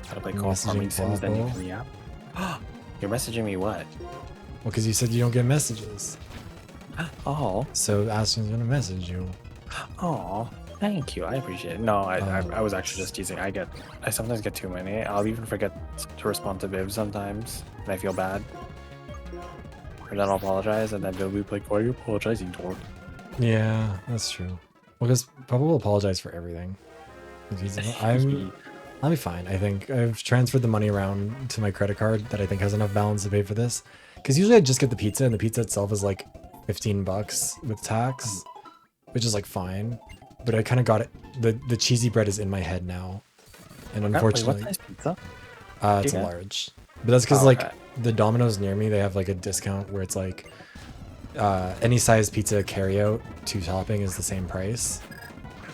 Gotta play co-op farming sims, then you Puppo. can yap. You're messaging me what? Well, because you said you don't get messages. Oh, So Aston's gonna message you. oh, thank you. I appreciate it. No, I was actually just teasing. I sometimes get too many. I'll even forget to respond to Viv sometimes, and I feel bad. And then I'll apologize, and then they'll be like, "Why are you apologizing, Torque?" Yeah, that's true. Well, because Puppo will apologize for everything. I'll be fine. I think I've transferred the money around to my credit card that I think has enough balance to pay for this. Because usually I just get the pizza, and the pizza itself is like $15 with tax, which is like fine. But I kind of got it. The cheesy bread is in my head now, and unfortunately, what size pizza? it's a Yeah. large. But that's because Oh, like okay. the Domino's near me, they have like a discount where it's like any size pizza carryout, 2 topping is the same price.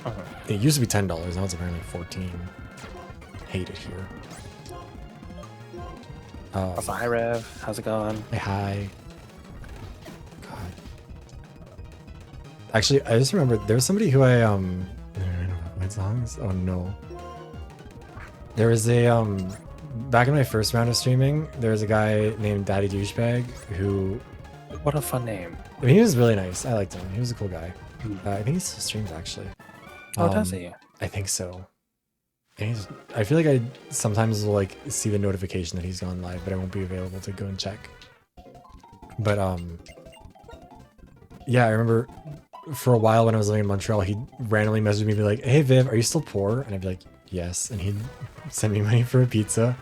Uh-huh. It used to be $10, now it's apparently 14. Hate it here. Also, hi Rev, how's it going? Hey, hi. God. Actually, I just remembered there's somebody who I what songs? Oh no. There was a back in my first round of streaming, there was a guy named Daddy Douchebag who What a fun name. I mean, he was really nice. I liked him. He was a cool guy. Hmm. I think he still streams actually. Oh, does he? I think so. And I feel like I sometimes will like see the notification that he's gone live, but I won't be available to go and check. But yeah, I remember for a while when I was living in Montreal, he'd randomly message me and be like, "Hey Viv, are you still poor?" And I'd be like, "Yes," and he'd send me money for a pizza.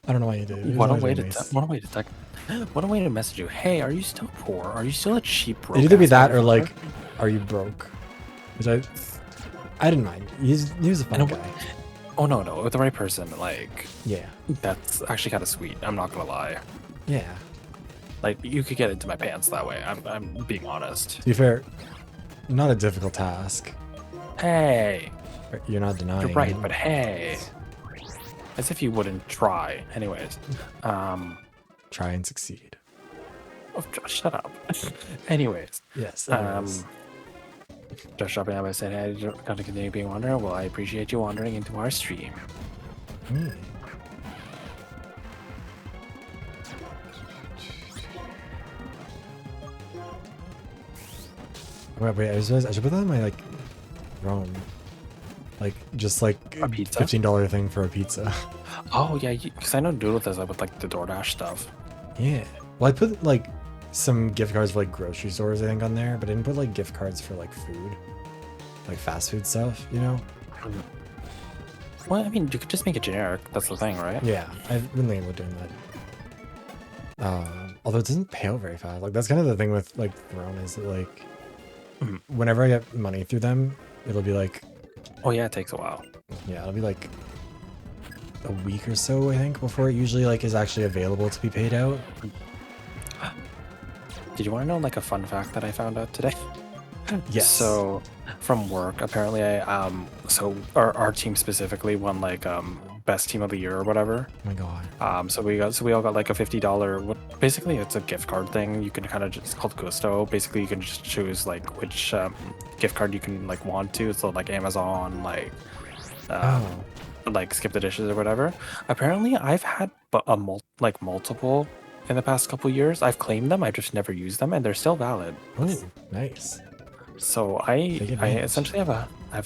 I don't know why he did. He was What a always way really to nice. what a way to message you. Hey, are you still poor? Are you still a cheap broke? It'd either be ass that or motherfucker?" like, "Are you broke?" Which I didn't mind. He was a fun know guy. what- Oh no, no, with the right person, like Yeah. that's actually kind of sweet. I'm not gonna lie. Yeah. Like you could get into my pants that way. I'm being honest. To be fair, not a difficult task. Hey, You're not denying. you're right, it. but hey, as if you wouldn't try. Anyways, Try and succeed. oh, shut up. Anyways, Yes. just dropping out by saying, "Hey, you're gonna continue being wanderer." Well, I appreciate you wandering into our stream. Wait, I just realized I should put that in my like Rome. Like just like A pizza? $15 thing for a pizza. Oh yeah, because I know Doodle does that with like the DoorDash stuff. Yeah. Well, I put like some gift cards for like grocery stores, I think, on there, but I didn't put like gift cards for like food, like fast food stuff, you know? Well, I mean, you could just make it generic. That's the thing, right? Yeah, I've been thinking about doing that. Although it doesn't pay out very fast. Like that's kind of the thing with like Throne is that like whenever I get money through them, it'll be like Oh yeah, it takes a while. yeah, it'll be like a week or so, I think, before it usually like is actually available to be paid out. Did you want to know like a fun fact that I found out today? Yes. So from work, apparently so our team specifically won like best team of the year or whatever. Oh my god. So we all got like a $50. Basically, it's a gift card thing. You can kind of it's called Gusto. Basically, you can just choose like which gift card you can like want to. So like Amazon, like like Skip the Dishes or whatever. Apparently, I've had multiple in the past couple years. I've claimed them. I've just never used them, and they're still valid. Oh, nice. So I advantage. essentially have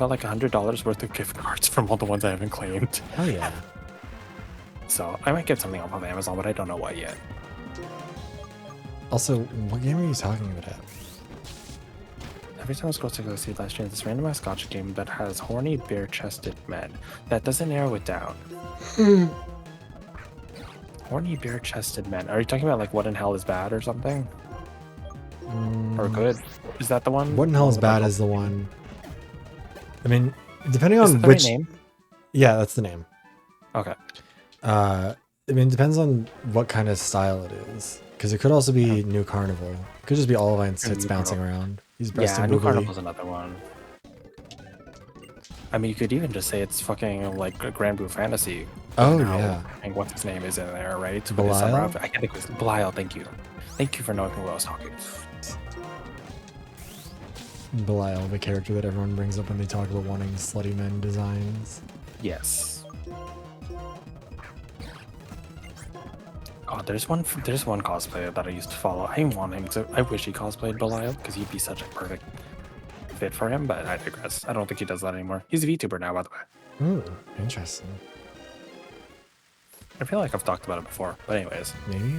like $100 worth of gift cards from all the ones I haven't claimed. Oh yeah. So I might get something off of Amazon, but I don't know what yet. Also, what game are you talking about? Every time I scroll to go see last stream, this randomized gotcha game that has horny bare-chested men. That doesn't narrow it down. Horny bare-chested men. Are you talking about like What in Hell is Bad or something? Or Good? Is that the one? What in Hell is Bad is the one. I mean, depending Is on it the which right name? Yeah, that's the name. Okay. I mean, it depends on what kind of style it is. Because it could also be New Carnival. It could just be all Lion's tits New bouncing Carnival. around. He's Yeah, breasting New boogly. Carnival's another one. I mean, you could even just say it's fucking like a Grand Blue Fantasy. Oh, Now, yeah. and what's his name is in there, right? With his Belial? summer outfit. I can't think of his Belial, thank you. Thank you for knowing who I was talking to. Belial, the character that everyone brings up when they talk about wanting slutty men designs. Yes. Oh, there's one cosplayer that I used to follow. I want him to. I wish he cosplayed Belial because he'd be such a perfect fit for him. But I digress. I don't think he does that anymore. He's a VTuber now, by the way. Ooh, interesting. I feel like I've talked about it before. But anyways, Maybe?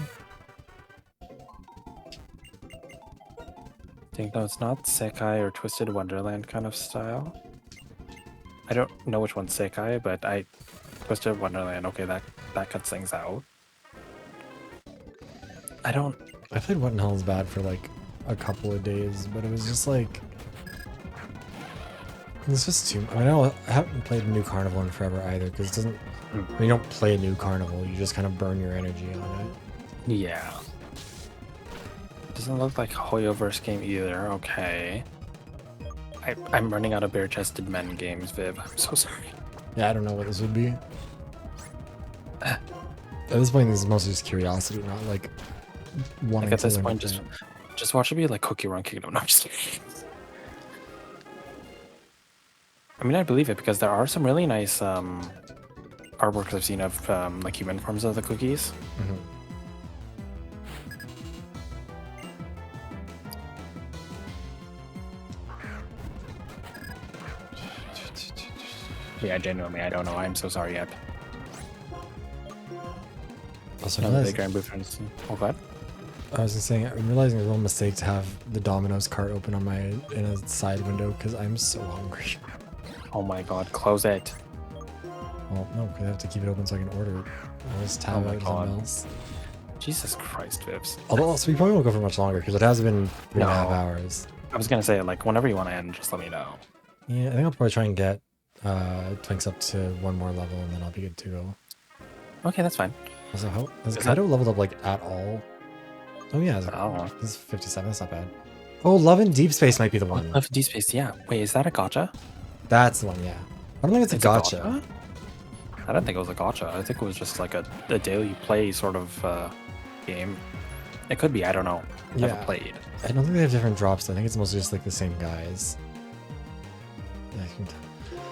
think no, it's not Sekai or Twisted Wonderland kind of style. I don't know which one's Sekai, but Twisted Wonderland. Okay, that cuts things out. I played What in Hell is Bad for like a couple of days, but it was just like... It's just too... I mean, I haven't played a New Carnival in forever either, because it doesn't... When you don't play a New Carnival, you just kind of burn your energy on it. Yeah. Doesn't look like Hoyoverse game either. Okay. I'm running out of bare-chested men games, Viv. I'm so sorry. Yeah, I don't know what this would be. At this point, this is mostly just curiosity, not like wanting Like at to this learn point, anything. just watch it be like Cookie Run Kingdom. No, I'm just kidding. I mean, I believe it because there are some really nice artworks I've seen of like human forms of the cookies. Mhm. Yeah, genuinely, I don't know. I'm so sorry, Ep. Also, No, realized- the Grand Blue Fantasy. Oh, God. I was just saying, I'm realizing it's a real mistake to have the Domino's cart open on in a side window because I'm so hungry. Oh my God, close it. Well, no, because I have to keep it open so I can order it. I'll just tab my out God. something else. Jesus Christ, Vivs. Although, also, we probably won't go for much longer because it has been 3.5 No. hours. I was gonna say, like, whenever you want to end, just let me know. Yeah, I think I'll probably try and get Twinks up to one more level and then I'll be good to go. Okay, that's fine. Also, how has Is Kaido leveled up like at all? Oh yeah, Oh. he's 57. That's not bad. Oh, Love in Deep Space might be the one. Love Deep Space, yeah. Wait, is that a gotcha? That's the one. Yeah, I don't think it's a gotcha. I don't think it was a gotcha. I think it was just like a daily play sort of game. It could be. I don't know. Never Yeah. played. I don't think they have different drops. I think it's mostly just like the same guys.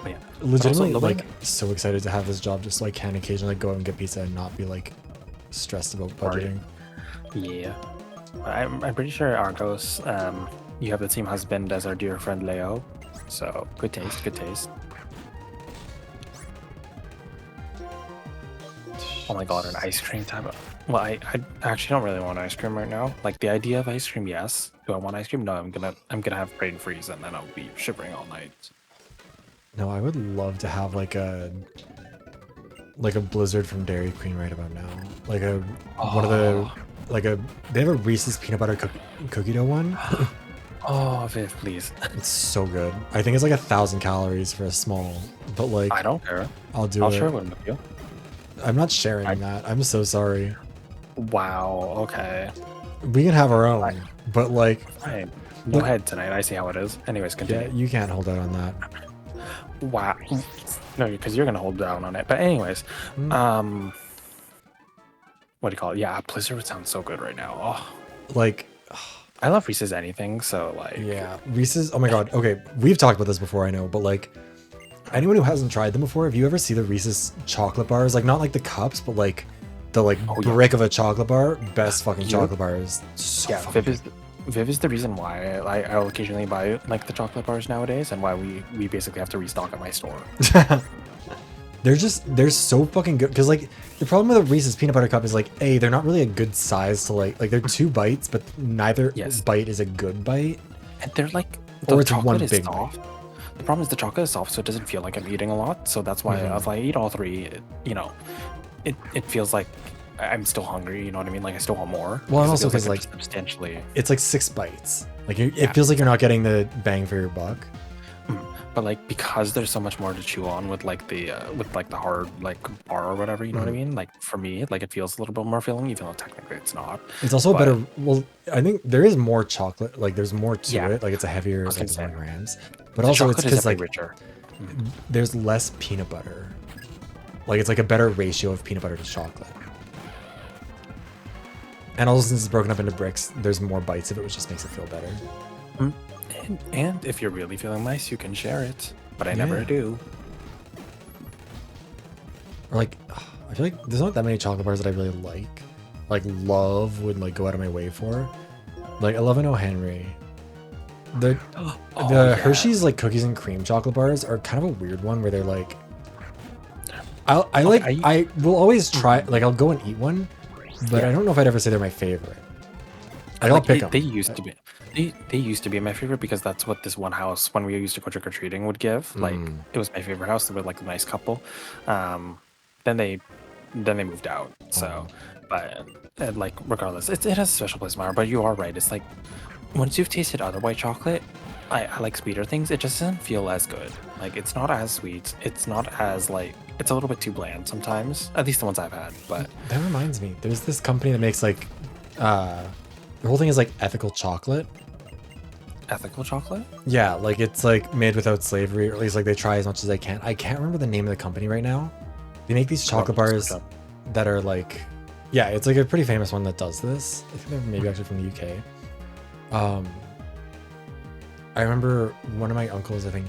But yeah. Legitimately, also, like so excited to have this job just so I can occasionally go out and get pizza and not be like stressed about budgeting. Yeah. I'm pretty sure Argos, you have the same husband as our dear friend Leo. So good taste, good taste. Oh my God, an ice cream time. Well, I actually don't really want ice cream right now. Like the idea of ice cream, yes. Do I want ice cream? No, I'm gonna have brain freeze and then I'll be shivering all night. No, I would love to have like a blizzard from Dairy Queen right about now. Like one of the they have a Reese's peanut butter cookie dough one. Oh, Viv, please. It's so good. I think it's like 1,000 calories for a small, but like I don't care. I'll do I'll it. share one with you. I'm not sharing that. I'm so sorry. Wow. Okay. We can have our own, but like Fine. No head tonight. I see how it is. Anyways, yeah, continue. you can't hold out on that. Wow. No, because you're gonna hold down on it. But anyways, what do you call it? Yeah, Blizzard sounds so good right now. Oh, Like I love Reese's anything. So like, yeah, Reese's. Oh my god. Okay, we've talked about this before, I know, but like anyone who hasn't tried them before, if you ever see the Reese's chocolate bars, like not like the cups, but like the like Oh, yeah. brick of a chocolate bar, best fucking Yep. chocolate bar is so Yeah, fucking Viv is the reason why I'll occasionally buy like the chocolate bars nowadays, and why we basically have to restock at my store. good. They're so fucking good because like the problem with a Reese's peanut butter cup is like they're not really a good size to like they're 2 bites, but neither Yes. bite is a good bite. And they're like Or the it's one chocolate is big soft. The problem is the chocolate is soft, so it doesn't feel like I'm eating a lot. So that's why if I eat all 3, it feels like I'm still hungry. You know what I mean? Like I still want more. Well, and it also feels 'cause, I'm like, just substantially. It's like 6 bites. Like it feels like you're not getting the bang for your buck. But like because there's so much more to chew on with like the hard like bar or whatever, you know what I mean? Like for me, like it feels a little bit more filling, even though technically it's not. It's also But- better. Well, I think there is more chocolate. Like there's more to Yeah. it. Like it's a heavier was like gonna say. 1 grams. But The also it's chocolate is because definitely like richer. there's less peanut butter. Like it's like a better ratio of peanut butter to chocolate. And also since it's broken up into bricks, there's more bites of it, which just makes it feel better. And if you're really feeling nice, you can share it. But I never Yeah. do. Or like, I feel like there's not that many chocolate bars that I really like love, would like go out of my way for. Like I love an O. Henry. The yeah. Hershey's like cookies and cream chocolate bars are kind of a weird one where they're like, I will always try, like I'll go and eat one, but I don't know if I'd ever say they're my favorite. Like, I'll pick them. They used to be. They used to be my favorite because that's what this one house when we used to go trick or treating would give. Like it was my favorite house. They were like a nice couple. Then they moved out. So, but like regardless, it has a special place in my heart. But you are right. It's like once you've tasted other white chocolate, I like sweeter things. It just doesn't feel as good. Like it's not as sweet. It's not as like it's a little bit too bland sometimes. At least the ones I've had. But That reminds me, there's this company that makes like, the whole thing is like ethical chocolate. ethical chocolate. Yeah, like it's like made without slavery, or at least like they try as much as they can. I can't remember the name of the company right now. They make these chocolate bars that are like, yeah, it's like a pretty famous one that does this. I think they're maybe actually from the UK. I remember one of my uncles, I think,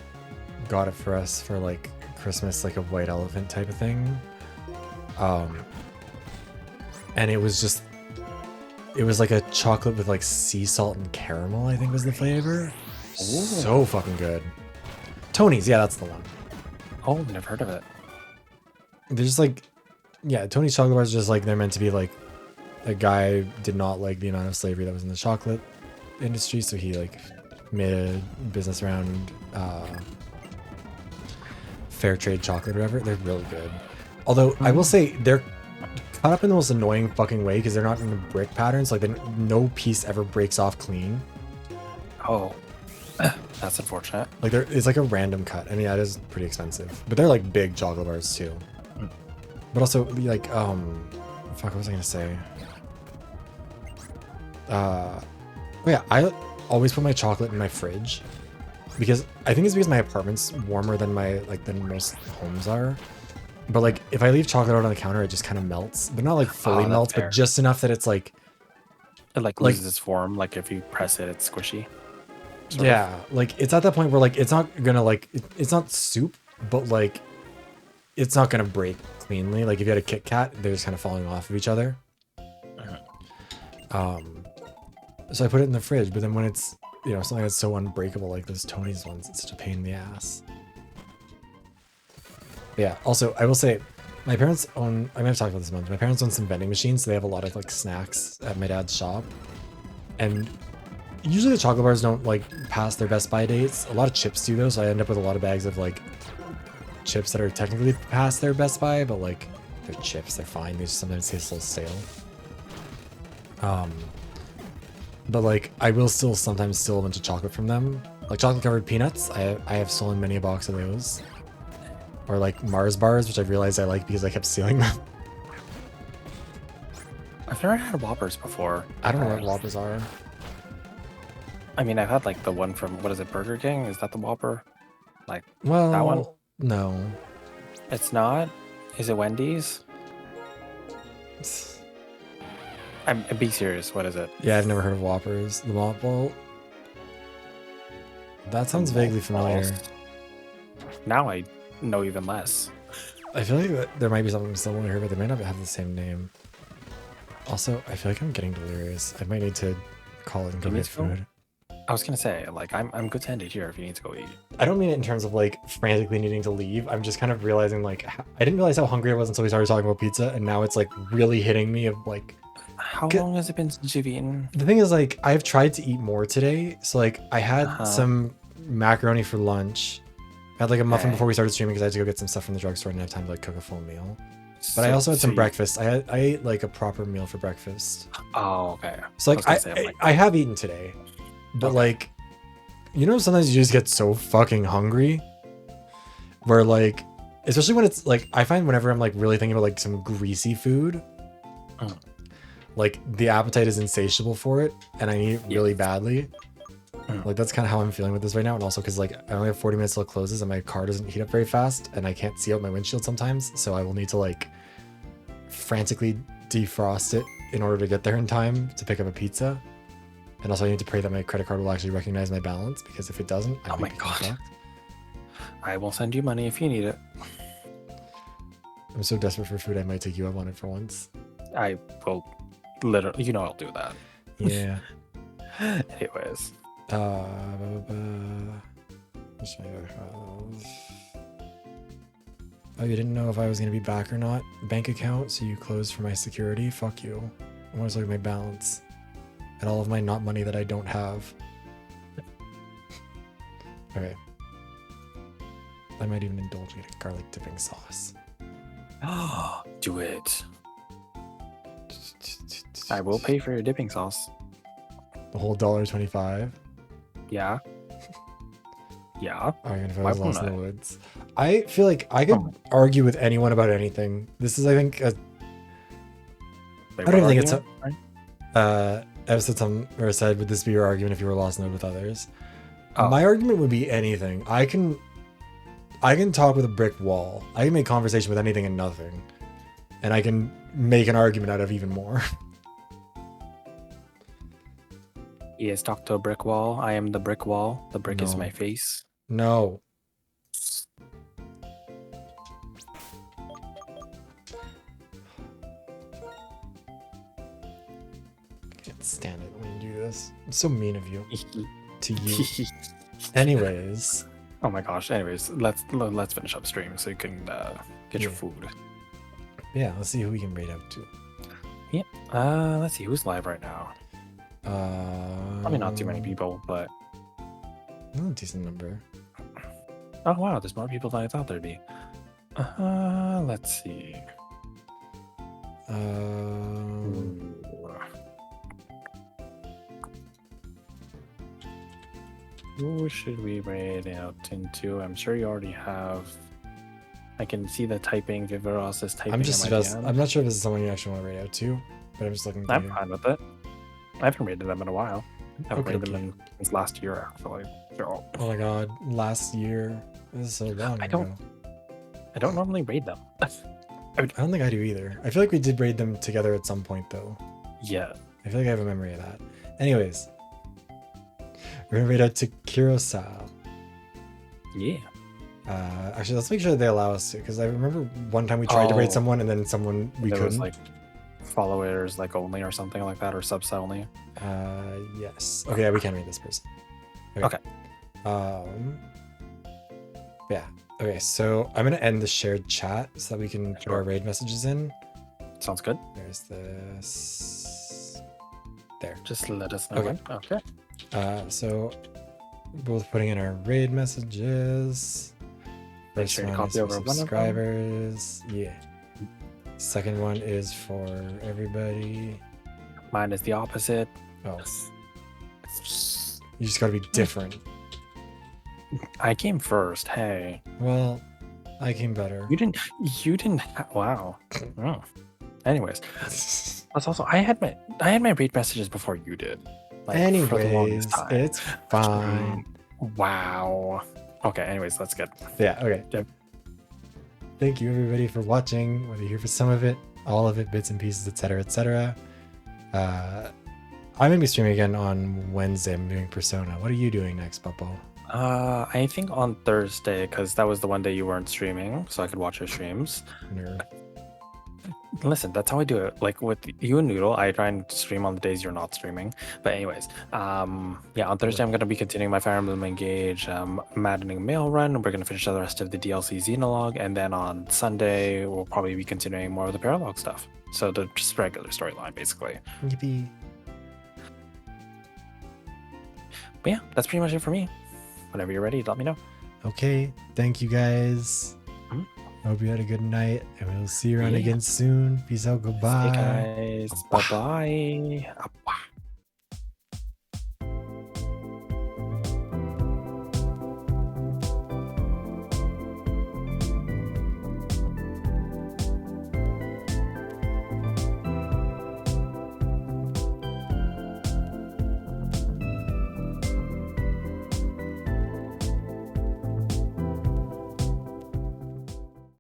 got it for us for like Christmas, like a white elephant type of thing. And it was like a chocolate with like sea salt and caramel, I think was the flavor. So fucking good. Tony's, yeah, that's the one. Oh, never heard of it. They're just like, yeah, Tony's chocolate bars are just like, they're meant to be like, a guy did not like the amount of slavery that was in the chocolate industry, so he like made a business around fair trade chocolate or whatever. They're really good. Although I will say they're cut up in the most annoying fucking way because they're not in the brick patterns. Like no piece ever breaks off clean. Oh, that's unfortunate. Like it's like a random cut. I mean, that is pretty expensive, but they're like big chocolate bars too. But also like fuck, what was I gonna say? Oh yeah, I always put my chocolate in my fridge because I think it's because my apartment's warmer than than most homes are. But like if I leave chocolate out on the counter, it just kind of melts, but not like fully that's melts, fair. but just enough that it's like, It like loses its form. Like if you press it, it's squishy. sort of. yeah, like it's at that point where like it's not gonna like it's not soup, but like it's not gonna break cleanly. Like if you had a Kit Kat, they're just kind of falling off of each other. So I put it in the fridge, but then when it's, you know, something that's so unbreakable like those Tony's ones, it's such a pain in the ass. But yeah, also I will say my parents own, I might have talked about this once, my parents own some vending machines, so they have a lot of like snacks at my dad's shop. And usually the chocolate bars don't like pass their Best Buy dates. A lot of chips do though, so I end up with a lot of bags of like chips that are technically past their Best Buy, but like they're chips, they're fine. They just sometimes taste a little stale. But like I will still sometimes steal a bunch of chocolate from them. Like chocolate covered peanuts, I have stolen many a box of those. Or like Mars bars, which I realized I like because I kept stealing them. I've never had Whoppers before. I don't know what Whoppers are. I mean, I've had like the one from what is it, Burger King? Is that the Whopper? Like Well, that one? No. It's not. Is it Wendy's? I'm be serious. What is it? Yeah, I've never heard of Whoppers. The Whopper. That sounds vaguely familiar. Now I know even less. I feel like there might be something similar here, but they might not have the same name. Also, I feel like I'm getting delirious. I might need to call it and go You need get to go? food. I was gonna say, like, I'm good to end it here if you need to go eat. I don't mean it in terms of like frantically needing to leave. I'm just kind of realizing like I didn't realize how hungry I was until we started talking about pizza, and now it's like really hitting me of like. How Good. long has it been since you've eaten? The thing is, like, I've tried to eat more today. So like I had Uh-huh. some macaroni for lunch. I had like a muffin Okay. before we started streaming because I had to go get some stuff from the drugstore and didn't have time to like cook a full meal. But I So- also had so some you- breakfast. I ate like a proper meal for breakfast. Oh, okay. So like was gonna say, I have eaten today, but Okay. like, you know, sometimes you just get so fucking hungry, where like, especially when it's like, I find whenever I'm like really thinking about like some greasy food, Mm. like the appetite is insatiable for it, and I need it really Yes. badly. Mm. Like that's kind of how I'm feeling with this right now, and also because like I only have 40 minutes till it closes, and my car doesn't heat up very fast, and I can't see out my windshield sometimes, so I will need to like frantically defrost it in order to get there in time to pick up a pizza. And also I need to pray that my credit card will actually recognize my balance, because if it doesn't, I Oh my might be God. fucked. I will send you money if you need it. I'm so desperate for food, I might take you up on it for once. I will literally, you know, I'll do that. Yeah. Anyways, Oh, you didn't know if I was gonna be back or not? Bank account, so you closed for my security? Fuck you. I want to look at my balance and all of my not money that I don't have. Okay. I might even indulge in a garlic dipping sauce. do it. I will pay for your dipping sauce. The whole $1.25. Yeah. Yeah. Oh, even if I Why was lost in wouldn't the woods. I feel like I could argue with anyone about anything. This is, I think, Wait, I don't even think it's argument? episode some where it said, would this be your argument if you were lost in the wood with others? Oh. My argument would be anything. I can talk with a brick wall. I can make conversation with anything and nothing. And I can make an argument out of even more. Yes, talk to a brick wall. I am the brick wall. The brick is No. my face. No. Can't stand it when you do this. I'm so mean of you. To you. Anyways. Oh my gosh. Anyways, let's finish up stream so you can get your Yeah. food. Yeah, let's see who we can raid out to. Let's see who's live right now. Probably not too many people, but A decent number. oh wow, there's more people than I thought there'd be. Let's see. Who should we raid out into? I'm sure you already have. I can see the typing. Viveros is typing. I'm just in my invest- DM. I'm not sure if this is someone you actually want to raid out to, but I'm just looking I'm through. fine with it. I haven't raided them in a while. I haven't Okay, raided them since last year, actually. So Oh my god, last year. This is so long I don't- ago. I don't normally raid them. I don't think I do either. I feel like we did raid them together at some point though. Yeah. I feel like I have a memory of that. Anyways. We're gonna raid out to Kurosawa. Yeah. Actually, let's make sure they allow us to, because I remember one time we tried to raid Oh. someone and then someone we there was couldn't. like followers like only or something like that, or subs only. Yes. Okay, yeah, we can raid this person. Okay. Yeah. Okay, so I'm gonna end the shared chat so that we can put our raid messages in. Sounds good. There's this. There. Just let us know. Okay. When. Okay. So both putting in our raid messages. Make First sure you one copy is for over one of them. subscribers. Yeah. Second one is for everybody. Mine is the opposite. Oh, you just gotta be different. I came first. Hey, Well, I came better. you didn't. Wow. Oh. Anyways, plus also I had my raid messages before you did. Like, for the longest Anyways, time. it's fine. Wow. Okay. Anyways, let's get. Yeah, okay. Yep. Thank you everybody for watching, whether you're here for some of it, all of it, bits and pieces, etc., etc. I'm gonna be streaming again on Wednesday. I'm doing Persona. What are you doing next, Puppo? I think on Thursday, because that was the one day you weren't streaming, so I could watch your streams. Nerd. Listen, that's how I do it. Like with you and Noodle, I try and stream on the days you're not streaming. But anyways, yeah, on Thursday I'm gonna be continuing my Fire Emblem Engage, Maddening Mail Run. We're gonna finish the rest of the DLC Xenologue, and then on Sunday we'll probably be continuing more of the Paralog stuff. So the just regular storyline, basically. Yippee. But yeah, that's pretty much it for me. Whenever you're ready, let me know. Okay, thank you guys. Mhm. I hope you had a good night, and we'll see you around Yeah. again soon. Peace out, goodbye. Hey guys, bye bye.